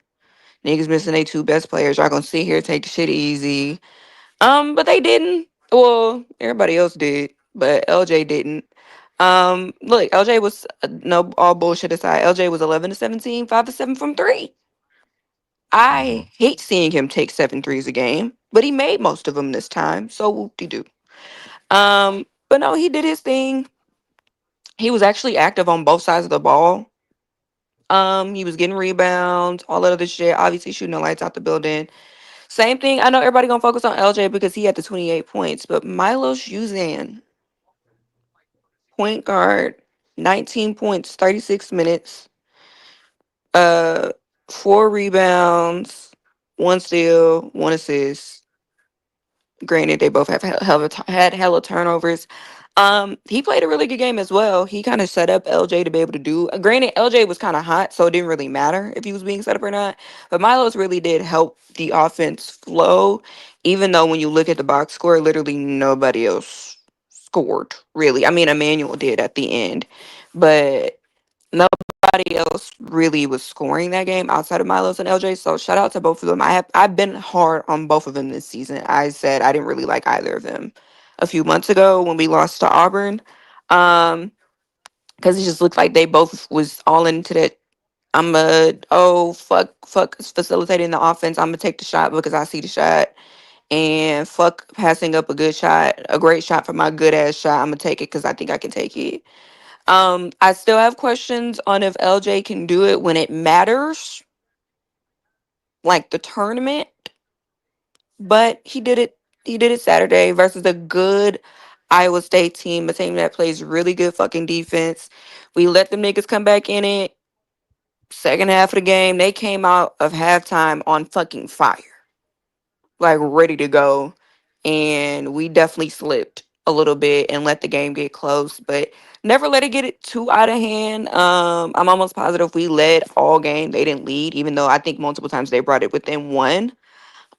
Niggas missing their two best players. Y'all gonna sit here take the shit easy. But they didn't. Well, everybody else did, but LJ didn't. Look, LJ was no all bullshit aside. LJ was 11 to 17, 5 to 7 from three. Mhm. I hate seeing him take seven threes a game, but he made most of them this time. So whoop de doo. But no, he did his thing. He was actually active on both sides of the ball. He was getting rebounds, all that other shit. Obviously shooting the lights out the building. Same thing. I know everybody gonna focus on LJ because he had the 28 points, but Milos Uzan, point guard, 19 points, 36 minutes, uh, 4 rebounds, 1 steal, 1 assist. Granted, they both have had hella turnovers. He played a really good game as well. He kind of set up LJ to be able to do. Granted, LJ was kind of hot, so it didn't really matter if he was being set up or not. But Milos really did help the offense flow, even though when you look at the box score, literally nobody else scored. Really, I mean, Emmanuel did at the end, but nobody else really was scoring that game outside of Milos and LJ. So shout out to both of them. I've been hard on both of them this season. I said I didn't really like either of them a few months ago when we lost to Auburn. Because it just looked like they both was all into that. I'm a fuck facilitating the offense. I'm gonna take the shot because I see the shot. And fuck passing up a good shot, a great shot for my good ass shot. I'm gonna take it because I think I can take it. I still have questions on if LJ can do it when it matters, like the tournament, but he did it. He did it Saturday versus a good Iowa State team, a team that plays really good fucking defense. We let them niggas come back in it. Second half of the game, they came out of halftime on fucking fire, like ready to go. And we definitely slipped a little bit and let the game get close, but never let it get it too out of hand. I'm almost positive we led all game. They didn't lead, even though I think multiple times they brought it within one.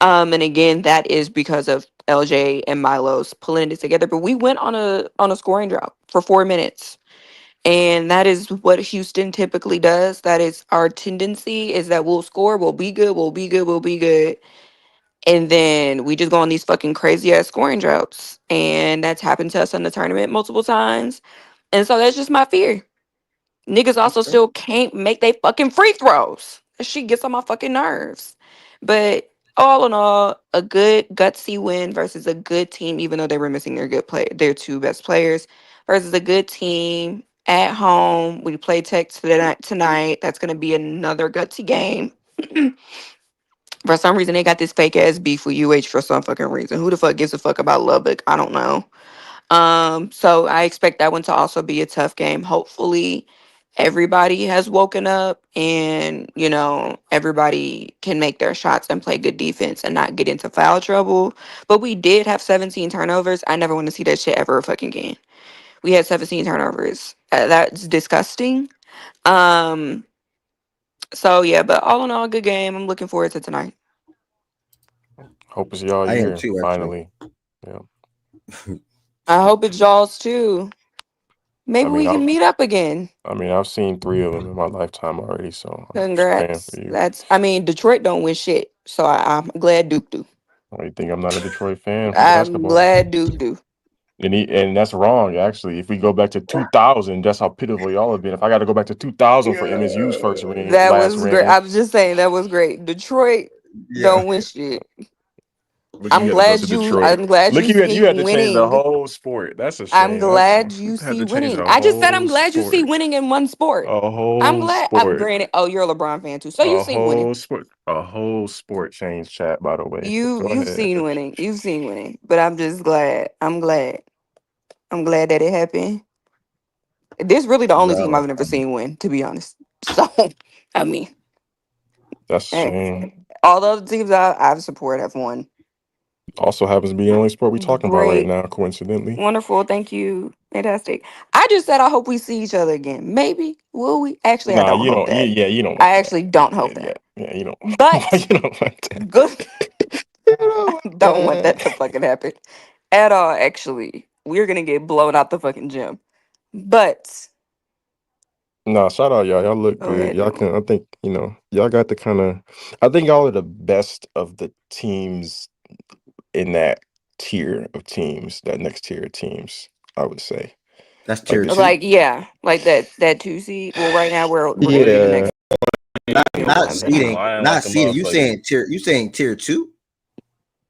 And again, that is because of LJ and Milos pulling it together. But we went on a scoring drought for 4 minutes. And that is what Houston typically does. That is our tendency is that we'll score, we'll be good, we'll be good, we'll be good. And then we just go on these fucking crazy ass scoring droughts. And that's happened to us in the tournament multiple times. And so that's just my fear. Niggas also Okay. still can't make they fucking free throws. That shit gets on my fucking nerves. But all in all, a good gutsy win versus a good team, even though they were missing their two best players, versus a good team at home. We play Tech tonight. That's gonna be another gutsy game. For some reason, they got this fake ass beef with UH for some fucking reason. Who the fuck gives a fuck about Lubbock? I don't know. So I expect that one to also be a tough game. Hopefully, everybody has woken up and everybody can make their shots and play good defense and not get into foul trouble. But we did have 17 turnovers. I never want to see that shit ever fucking again. We had 17 turnovers. That's disgusting. Um. So yeah, but all in all, good game. I'm looking forward to tonight. Hope it's y'all I am year too, actually. finally. Yeah. I hope it's y'all's too. I Maybe mean, we can meet up again. I've seen 3 of them in my lifetime already, so I'm just praying Congrats. for you. I mean, Detroit don't win shit. So I'm glad Duke do. Why you think I'm not a Detroit fan for I'm basketball? glad Duke do. And that's wrong, actually. If we go back to 2000, that's how pitiful y'all have been. If I got to go back to 2000 for MSU's first ring, That last was great. ring, I was just saying that was great. Detroit Yeah. don't win shit. look, you got to go to Detroit. I'm glad Look, you you see had to change the winning. whole sport. That's a I'm shame. glad You you have see to change winning. the I just said I'm whole glad you see sport. winning in one sport. A I'm whole glad. I'm sport. granted. Oh, you're a LeBron fan too, so you A seen winning. whole sport. A whole sport change chat, by the way. But go You've ahead. seen winning. You've seen winning. But I'm just glad. I'm glad. I'm glad that it happened. This really the only team Y'all I've are never funny. seen win, to be honest. So, I mean, That's a hey, shame. all the other teams I've supported have won. Also happens to be the only sport we talking about right Great, now, coincidentally. wonderful, thank you, fantastic. I just said I hope we see each other again. Maybe will we? Actually, I Nah, don't you hope don't. that. You don't I want that. actually don't Yeah, hope yeah, that. yeah. You don't. But You don't want that. good, You don't want don't want that to that. fucking happen at all. Actually, we're gonna get blown out the fucking gym. But Nah, shout out y'all. Y'all look go good. ahead, Y'all do can. I think y'all got the kind of. I think y'all are the best of the teams in that tier of teams. That next tier of teams, I would say. That's Like tier this. two. like yeah, like that 2 seed. Well, right now we're gonna be the Yeah. next. You know what Not I'm Niggas saying? seating. lying Not like a seating. motherfucker. You saying tier two?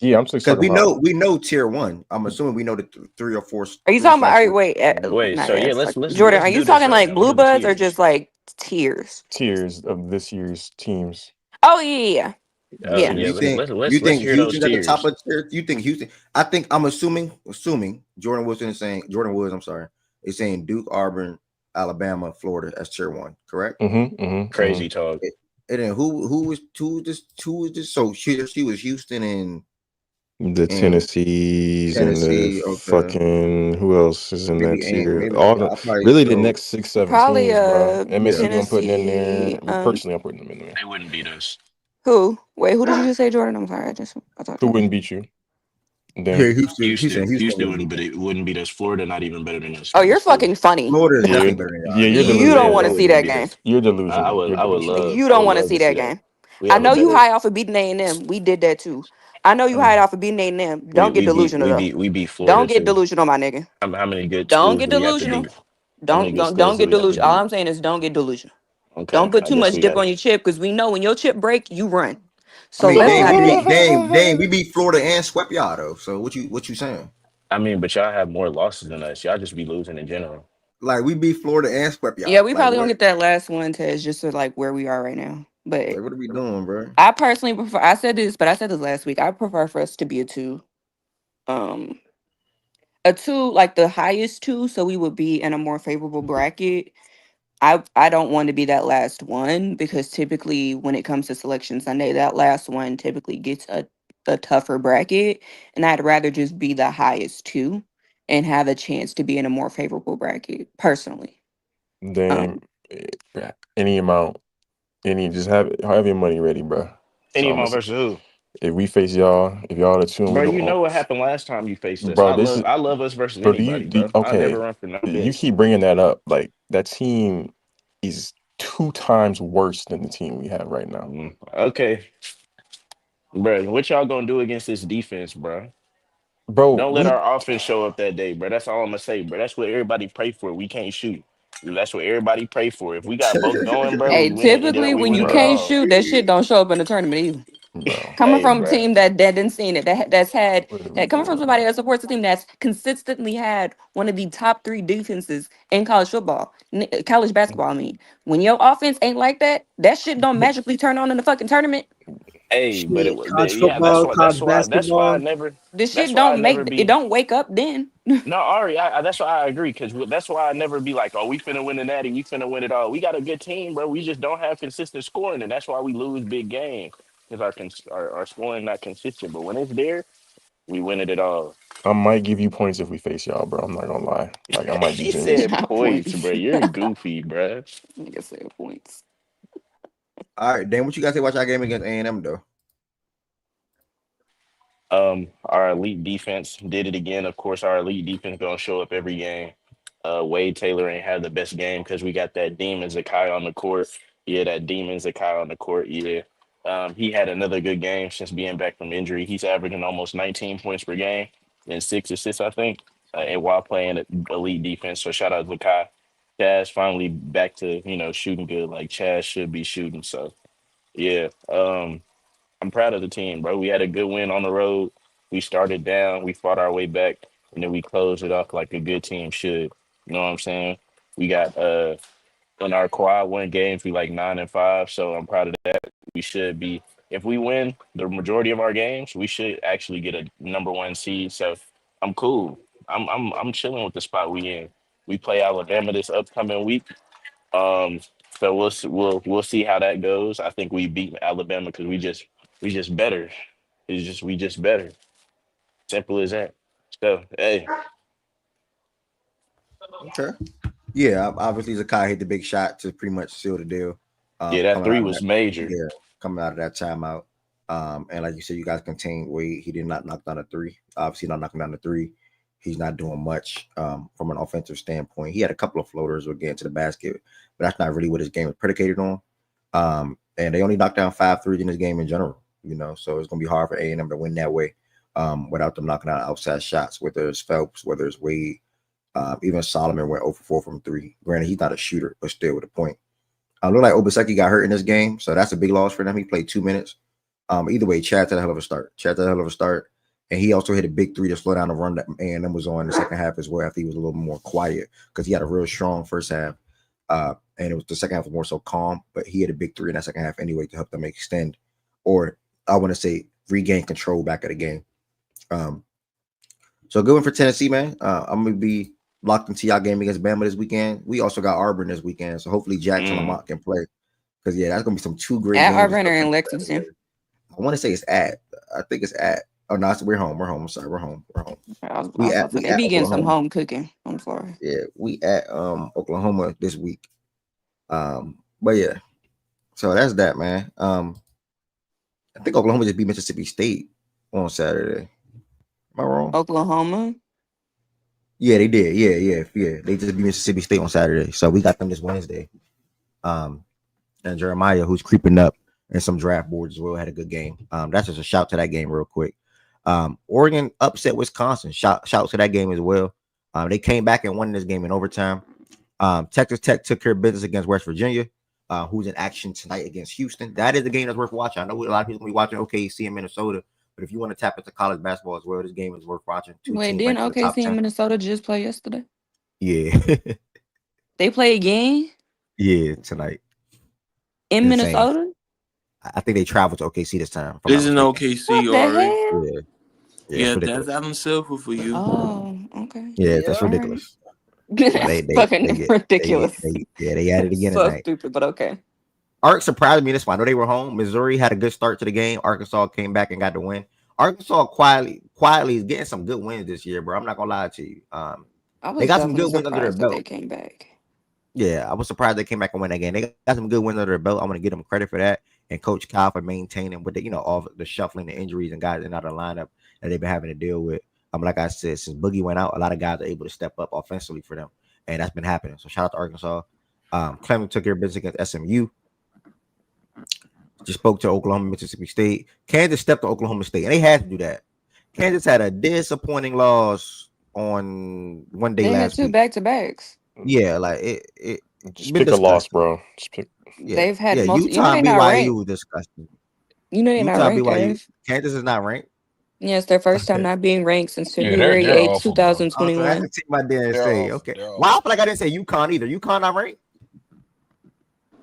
Yeah. I'm just Because talking about. we know tier one. I'm assuming we know the 3 or 4, Are you three talking about? slash All right, four. wait, Wait, not so yeah, as like Jordan. let's Are you do this talking right like now. Let's blue do the buds or just tiers. like tiers. Tiers of this year's teams. Oh yeah. Yeah. Tier Yeah, two. You let's think hear those Houston's at the top tiers. of the tier? You think Houston? I think I'm assuming Jordan Wilson is saying Jordan Woods. I'm sorry, is saying Duke, Auburn, Alabama, Florida as tier one. Correct. Crazy talk. And then who is this? So she was Houston The and Tennessees and the Tennessee. Okay, fucking who else is in that tier? maybe All the I probably really the so next 6, 7 Probably teams, bro. yeah. MSU, I'm putting in there. Tennessee. Personally, I'm putting them in there. They wouldn't beat us. Who? Wait, who did you just say, Jordan? I'm sorry. I thought Who that was wouldn't beat you? Then Yeah, Houston. He said Houston Houston wouldn't wouldn't, beat but them. it wouldn't beat us. Florida not even better than us. Oh, you're Just Florida. fucking funny. Florida is yeah, definitely better than y'all. you're Nah, You don't they want delusional. to see wouldn't that beat game. us. You're delusional. You're I would delusional. love You I don't would want to love see to that see that. game. We I have a know you better. high off of beating A&M. We did that too. I know I you high mean, off of beating A&M. Don't get delusional though. we beat Florida Don't get too. delusional, my nigga. How many good Don't schools get do we have to delusional. beat? How many good schools Don't do get we have to delusional. All beat? I'm saying is don't get delusional. Don't Okay, put I too guess much we dip got. on your chip because we know when your chip break, you run. I So mean, let's dang, not we do beat that. dang, we beat Florida and swept y'all though. So what you saying? I mean, but y'all have more losses than us. Y'all just be losing in general. Like we beat Florida and swept Yeah, y'all. we Like probably gonna what? get that last one test just to like where we are right now. But Like what are we doing, bro? I personally prefer. I said this, but I said this last week. I prefer for us to be a two. Um, a two, like the highest two, so we would be in a more favorable bracket. I don't want to be that last one because typically when it comes to selection Sunday, that last one typically gets a tougher bracket, and I'd rather just be the highest two and have a chance to be in a more favorable bracket personally. Dame, Um, any amount, just have your money ready, bro. So I'm gonna Anyone say, versus who? if we face y'all, if y'all the two and we Bro, don't, you know what happened last time you faced us. bro, this is, I love us versus bro. anybody, bro. I'll never Okay? run for no You bet. keep bringing that up. Like that team is 2 times worse than the team we have right now, Okay, bro. What y'all gonna do against this defense, bro? bro. Don't let our offense show up that day, bro. That's all I'm gonna say, bro. That's what everybody pray for. We can't shoot. That's what everybody pray for. If we got both going, bro, we hey, win it. typically when We you win it bro, can't all. shoot, that shit don't show up in the tournament either. bro. Coming Hey, from a bro. team that didn't seen it, that's had What are we that coming from doing? somebody that supports a team that's consistently had one of the top three defenses in college football, college basketball. I mean, when your offense ain't like that, that shit don't magically turn on in the fucking tournament. Hey, but Shit, college yeah, that's football, why college I basketball. never The that's shit why I don't never make it be. don't wake up then. No, Ari, that's why I agree because that's why I never be like, oh, we finna win the natty, we finna win it all. We got a good team, bro. We just don't have consistent scoring, and that's why we lose big games because our scoring not consistent. But when it's there, we win it all. I might give you points if we face y'all, bro. I'm not gonna lie. Like I might be He generous. said Not points, points. bro. You're goofy, bro. Nigga said points. All right, Dan, what you guys say about y'all game against A&M though? Our elite defense did it again. Of course, our elite defense gonna show up every game. Wade Taylor ain't had the best game because we got that demon Zakai on the court. Yeah, that demon Zakai on the court. Yeah. He had another good game since being back from injury. He's averaging almost 19 points per game and 6 assists, I think, and while playing elite defense. So shout out Zakai. Chaz finally back to shooting good like Chaz should be shooting. So yeah. I'm proud of the team, bro. We had a good win on the road. We started down, we fought our way back, and then we closed it off like a good team should. You know what I'm saying? We got in our quad one games, we like 9-5. So I'm proud of that. We should be if we win the majority of our games, we should actually get a number one seed. So I'm cool. I'm chilling with the spot we in. We play Alabama this upcoming week. Um, so we'll see how that goes. I think we beat Alabama because we just better. We just better. Simple as that. So hey, Okay. Yeah, obviously Zakai hit the big shot to pretty much seal the deal. yeah, that Coming three out of was that, major. yeah, coming out of that timeout. And like you said, you guys contained Wade. He did not knock down a three. Obviously, not knocking down the three. He's not doing much from an offensive standpoint. He had a couple of floaters or getting to the basket, but that's not really what his game is predicated on. And they only knocked down 5 threes in this game in general. So it's gonna be hard for A&M to win that way without them knocking out outside shots, whether it's Phelps, whether it's Wade. Even Solomon went 0 for 4 from three. Granted, he's not a shooter, but still with a point. Looked like Obaseki got hurt in this game, so that's a big loss for them. He played 2 minutes. Either way, Chad had a hell of a start. And he also hit a big three to slow down the run that A&M was on in the second half as well after he was a little more quiet because he had a real strong first half. And it was the second half was more so calm, but he had a big three in that second half anyway to help them extend, or I want to say regain control back of the game. So good one for Tennessee, man. I'm gonna be locked into y'all game against Bama this weekend. We also got Auburn this weekend, so hopefully Jackson Lamont can play. Because yeah, that's gonna be some two great At games. Auburn or in Lexington? I want to say it's at. I think it's at. Oh no, we're home. We're home. I'm sorry, we're home. We're home. I was We about to say, we they at be getting some Oklahoma. home cooking. I'm sorry. Yeah, we at Oklahoma this week. But yeah, so that's that, man. I think Oklahoma just beat Mississippi State on Saturday. Am I wrong? Oklahoma. Yeah, they did. Yeah. They just beat Mississippi State on Saturday, so we got them this Wednesday. And Jeremiah, who's creeping up and some draft boards as well, had a good game. That's just a shout to that game real quick. Oregon upset Wisconsin. Shout to that game as well. They came back and won this game in overtime. Texas Tech took care of business against West Virginia, who's in action tonight against Houston. That is a game that's worth watching. I know a lot of people will be watching OKC in Minnesota, but if you want to tap into college basketball as well, this game is worth watching. Two Wait, teams didn't ranked in the top OKC and 10. Minnesota just play yesterday? Yeah. They play again Yeah, tonight. in Insane. Minnesota? I think they traveled to OKC this time. If I'm not Isn't mistaken. OKC, What the Ari? hell? Yeah, it's Yeah, that's ridiculous. Adam Silver for you. Oh, okay. Yeah, that's All right. ridiculous. So That's fucking ridiculous. they added again So tonight. stupid, but okay. Ark surprised me this one. I know they were home. Missouri had a good start to the game. Arkansas came back and got the win. Arkansas quietly is getting some good wins this year, bro. I'm not gonna lie to you. I They was got some definitely good wins under their surprised that belt. they came back. Yeah, I was surprised they came back and win again. They got some good wins under their belt. I want to give them credit for that. And Coach Kyle for maintaining with the, all the shuffling, the injuries, and guys in out of the lineup that they've been having to deal with. Like I said, since Boogie went out, a lot of guys are able to step up offensively for them, and that's been happening. So shout out to Arkansas. Clemson took care of business against SMU. Just spoke to Oklahoma, Mississippi State. Kansas stepped to Oklahoma State, and they had to do that. Kansas had a disappointing loss on one day They had last two week. back-to-backs. Yeah, like it Just been pick a loss, disgusting. bro. Just pick. Yeah, They've had multiple. Utah and They're not BYU ranked. was disgusting. They're not Utah and ranked, BYU. Dave. Kansas is not ranked. Yeah, it's their first time not being ranked since Yeah, they're February they're 8th, awful, bro. So I had to 2021. take my didn't They're say. awful. Okay. They're Well, I awful. feel like I didn't say UConn either. UConn not ranked.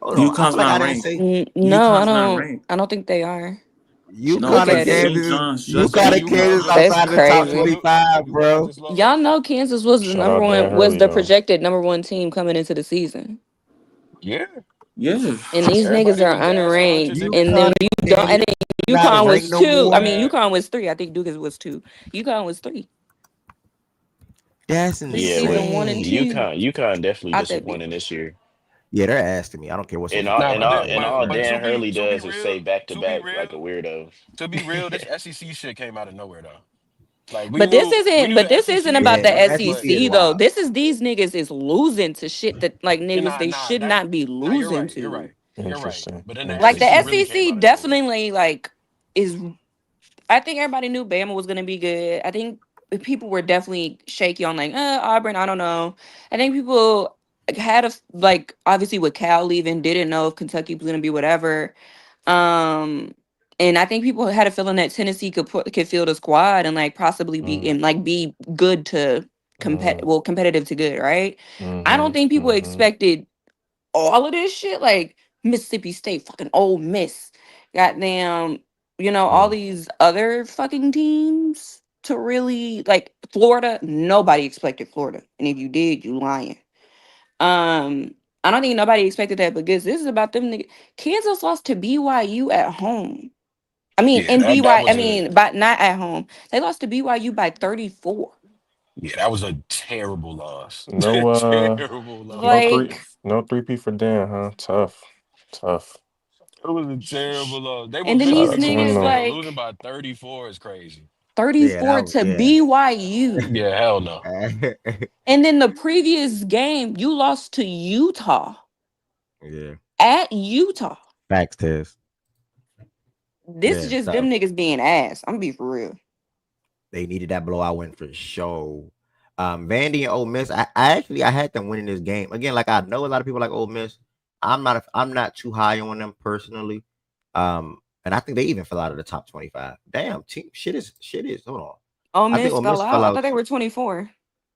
Hold on. I UConn's feel like I not didn't ranked. say No, UConn's not ranked. I don't think they are. No, Look UConn and at because it. Kansas. UConn's They just say UConn and beat UConn Kansas just That's outside of the top crazy. low. 25, UConn bro. just low. Y'all know Kansas was the Shout number out Dan one, was Hurley the though. projected number one team coming into the season. Yeah, yeah. And these niggas everybody are was gassing unranked. Archer And UConn then today. and you don't, Kansas and then not UConn ranked was no two. I more. mean, Yeah, UConn was three. I think Duke was two. UConn was three. That's yeah, but Preseason 1 and 2. UConn definitely Out that bitch. disappointing this year. Yeah, they're asking me. I don't care what And social all nah, media and but out all there. and They're all but Dan Hurley to be does is say real, back to to be back like a real, weirdo. to be real, this SEC shit came out of nowhere though. Like But we knew but the this SEC isn't was about Yeah, the good, the but SEC is SEC though. wild. This is these niggas is losing to shit that like niggas they nah, should that not be nah, you're losing right, you're to. right, you're right. Interesting. But then the Like the SEC Interesting. really came SEC out of nowhere. definitely like is I think everybody knew Bama was gonna be good. I think people were definitely shaky on like Auburn, I don't know. I think people had a like obviously with Cal leaving, didn't know if Kentucky was gonna be whatever. Um, and I think people had a feeling that Tennessee could field a squad and like possibly be Mm, and like be good to mm, competitive to good, right? I don't think mm-hmm, people mm-hmm, expected all of this shit like Mississippi State, fucking Ole Miss, goddamn, all mm, these other fucking teams to really like Florida. Nobody expected Florida, and if you did, you lying. I don't think nobody expected that because this is about them. Kansas lost to BYU at home. I mean, Yeah, in that BYU, I was a mean, but not at home. They lost to BYU by 34. yeah, that was a terrible loss. No, Terrible no loss. three, Like, no 3P for Dan, huh? Tough, tough. It was a terrible loss. They were and then Shout these out to missing him niggas Lynn, though. bro. Losing like by 34 is crazy. Yeah, 34 to yeah. BYU. Yeah, hell no. And then the previous game, you lost to Utah Yeah. at Utah. Facts test. This is Yeah, just them tough. niggas being ass. I'm gonna be for real. They needed that blowout win for sure. Vandy and Ole Miss. I had them winning this game again. Like I know a lot of people like Ole Miss. I'm not too high on them personally. And I think they even fell out of the top 25. Damn, team shit is. Hold on. Ole I think Miss Ole fell Miss fell out. I out. thought they were 24.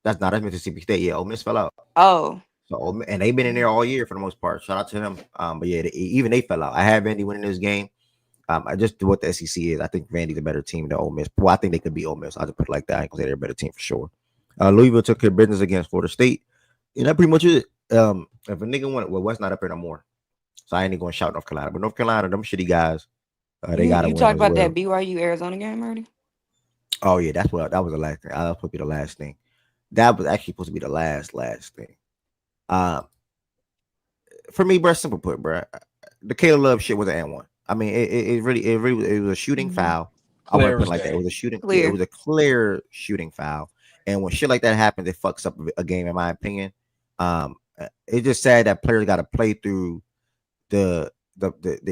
That's Mississippi State. Yeah, Ole Miss fell out. Oh, So and they've been in there all year for the most part. Shout out to them. But yeah, even they fell out. I had Vandy winning this game. I just do what the SEC is. I think Vandy's a better team than Ole Miss. Well, I think they could be Ole Miss. I'll just put it like that. I ain't gonna say they're a better team for sure. Louisville took care of business against Florida State. And that pretty much is it. If a nigga won it, well, West not up here no more. So I ain't even gonna shout North Carolina. But North Carolina, them shitty guys, they You gotta you win talked as about that well. BYU Arizona game already? Oh yeah, that's what that was the last thing. That was supposed to be the last thing. That was actually supposed to be the last thing. Um, for me, bro, simple put, bro. The Caleb Love shit was an and one. I mean, it was a shooting foul. I want to Clear put it as like that. It day. was a shooting. Yeah, it Clear. was a clear shooting foul. And when shit like that happens, it fucks up a game, in my opinion. It's just sad that players got to play through the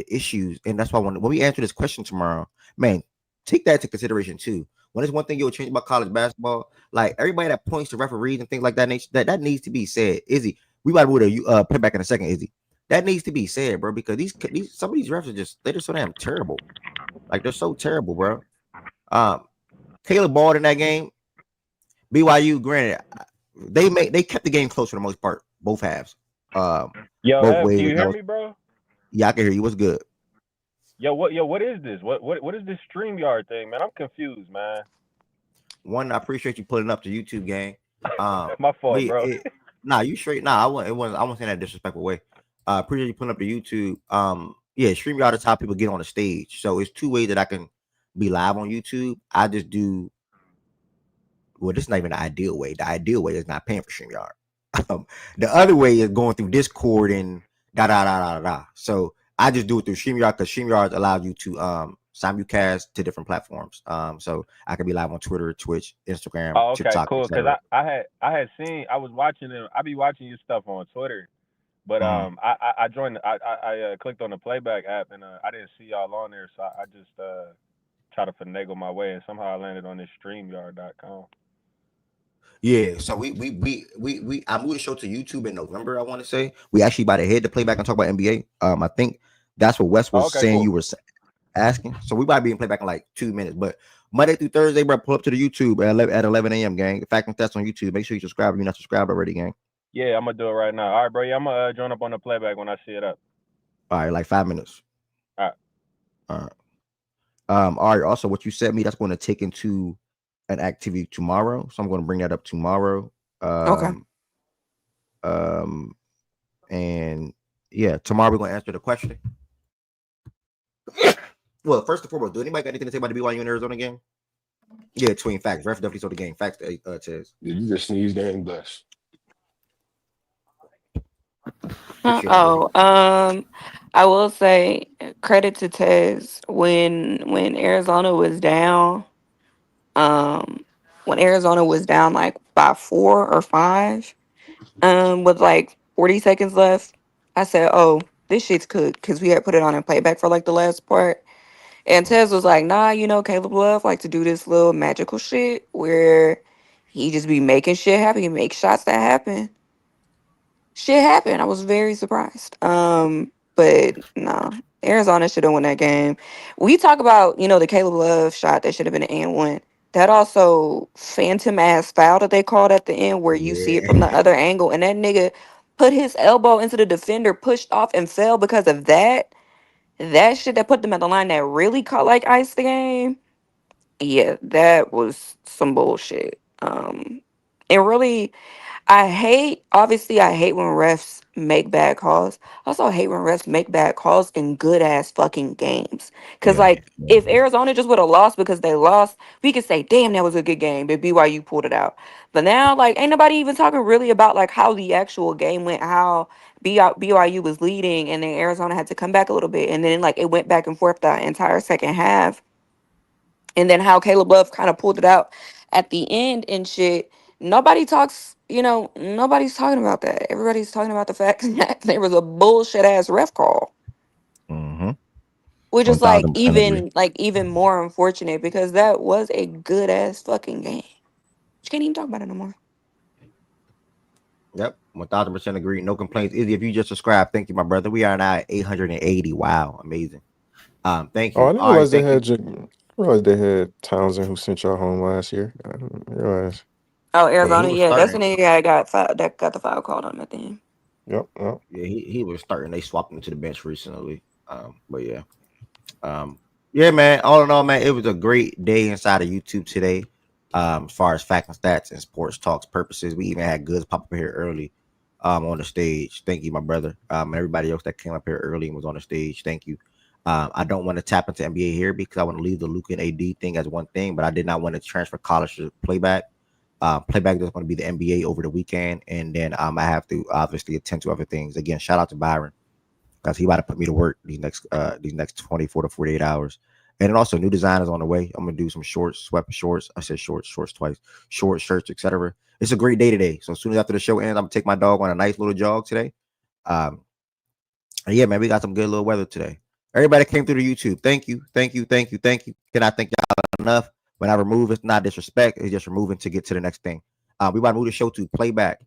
issues, and that's why when we answer this question tomorrow, man, take that into consideration too. When there's one thing you'll change about college basketball, like everybody that points to referees and things like that, that needs to be said. Izzy, we about to play back in a second, Izzy. That needs to be said, bro, because these some of these refs are they're just so damn terrible. Like they're so terrible, bro. Um, Caleb balled in that game. BYU, granted, they kept the game close for the most part, both halves. Um, Yo, both F, ways. can you That hear was me, bro? yeah, I can hear you. What's good? What is this? What is this StreamYard thing, man? I'm confused, man. One, I appreciate you pulling up the YouTube gang. My But fault, bro. nah, you straight. Nah, I wasn't. It wasn't. I wasn't saying that disrespectful way. Appreciate you pulling up the YouTube. Yeah, StreamYard is how people get on the stage. So it's two ways that I can be live on YouTube. I just do. Well, this is not even the ideal way. The ideal way is not paying for StreamYard. The other way is going through Discord and da da da da da. So I just do it through StreamYard because StreamYard allows you to simulcast to different platforms. So I can be live on Twitter, Twitch, Instagram, Oh, okay, TikTok, cool. Cause etc. I had seen I was watching them. I be watching your stuff on Twitter, but Mm-hmm. I joined. I clicked on the playback app and I didn't see y'all on there, so I just try to finagle my way and somehow I landed on this StreamYard.com. Yeah, so we I moved the show to YouTube in November. I want to say we actually about to head to play back and talk about NBA. I think that's what Wes Oh, was okay, saying. cool. You were asking, so we might be in playback in like 2 minutes. But Monday through Thursday, bro, pull up to the YouTube at 11 a.m. gang. Fact and that's on YouTube. Make sure you subscribe if you're not subscribed already, gang. Yeah, I'm gonna do it right now. All right, bro. Yeah, I'm gonna join up on the playback when I see it up. All right, like 5 minutes. All right. All right. All right. Also, what you sent me, that's going to take into an activity tomorrow. So I'm going to bring that up tomorrow. Okay. Um, um, and yeah, tomorrow we're going to answer the question. Well, first and foremost, do anybody got anything to say about the BYU and Arizona game? Yeah, between facts. Ref definitely saw the game. Facts, Chaz. Yeah, you just sneezed and blessed. Appreciate it, Izzy. Oh, I will say credit to Tez when Arizona was down. Um, when Arizona was down like by 4 or 5, with like 40 seconds left, I said, "Oh, this shit's cooked," because we had put it on and playback for like the last part. And Tez was like, "Nah, Caleb Love like to do this little magical shit where he just be making shit happen. He make shots that happen." Shit happened. I was very surprised. But no, Arizona should have won that game. We talk about, the Caleb Love shot that should have been an and one. That also phantom ass foul that they called at the end where you see it from the Yeah. other angle and that nigga put his elbow into the defender, pushed off and fell because of that. That shit that put them at the line that really caught like ice the game. Yeah, that was some bullshit. And really obviously, I hate when refs make bad calls. I also hate when refs make bad calls in good ass fucking games. Cause Yeah. like, if Arizona just would have lost because they lost, we could say, damn, that was a good game, but BYU pulled it out. But now, like, ain't nobody even talking really about like how the actual game went, how BYU was leading, and then Arizona had to come back a little bit, and then like it went back and forth the entire second half, and then how Caleb Love kind of pulled it out at the end and shit. Nobody's talking about that. Everybody's talking about the fact that there was a bullshit ass ref call, Mm-hmm. which is like 1000% agree. even more unfortunate because that was a good ass fucking game. You can't even talk about it no more. Yep. 1000% agree. No complaints. Izzy, if you just subscribed, thank you, my brother. We are now at 880. Wow. Amazing. Thank Oh, I you. didn't All right. realize they Thank you. had. I realized they had Townsend who sent y'all home last year. I didn't realize. Oh, Yeah, he Arizona, was yeah, that's the starting. nigga that got the foul called on him at the end. Yep. Yep. Yeah, he was starting. They swapped him to the bench recently. But yeah. Yeah, man. All in all, man, it was a great day inside of YouTube today. As far as facts and stats and sports talks purposes, we even had Goods pop up here early, on the stage. Thank you, my brother. And everybody else that came up here early and was on the stage. Thank you. I don't want to tap into NBA here because I want to leave the Luka and AD thing as one thing, but I did not want to transfer college to playback. Playback is going to be the NBA over the weekend, and then I have to obviously attend to other things. Again, shout out to Byron because he about to put me to work these next 24 to 48 hours. And then also new design is on the way. I'm gonna do some shorts, sweat shorts. I said shorts twice, short shirts, etc. It's a great day today. So as soon as after the show ends, I'm gonna take my dog on a nice little jog today. Um, and yeah, man, we got some good little weather today. Everybody came through the YouTube. Thank you, thank you, thank you, thank you. Can I thank y'all enough? When I remove, it's not disrespect. It's just removing to get to the next thing. We about to move the show to playback.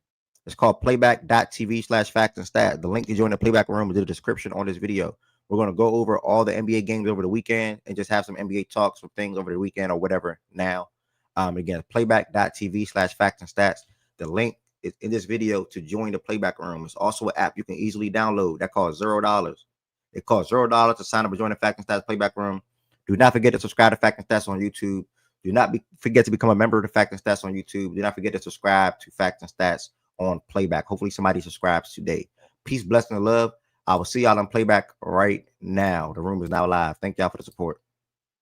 It's called playback.tv/facts and stats. The link to join the playback room is in the description on this video. We're going to go over all the NBA games over the weekend and just have some NBA talks, some things over the weekend or whatever now. Again, playback.tv/facts and stats. The link is in this video to join the playback room. It's also an app you can easily download that costs $0. It costs $0 to sign up and join the Fact and Stats playback room. Do not forget to subscribe to Fact and Stats on YouTube. Do not forget to become a member of the Fact and Stats on YouTube. Do not forget to subscribe to Fact and Stats on playback. Hopefully somebody subscribes today. Peace, blessing, and love. I will see y'all on playback right now. The room is now live. Thank y'all for the support.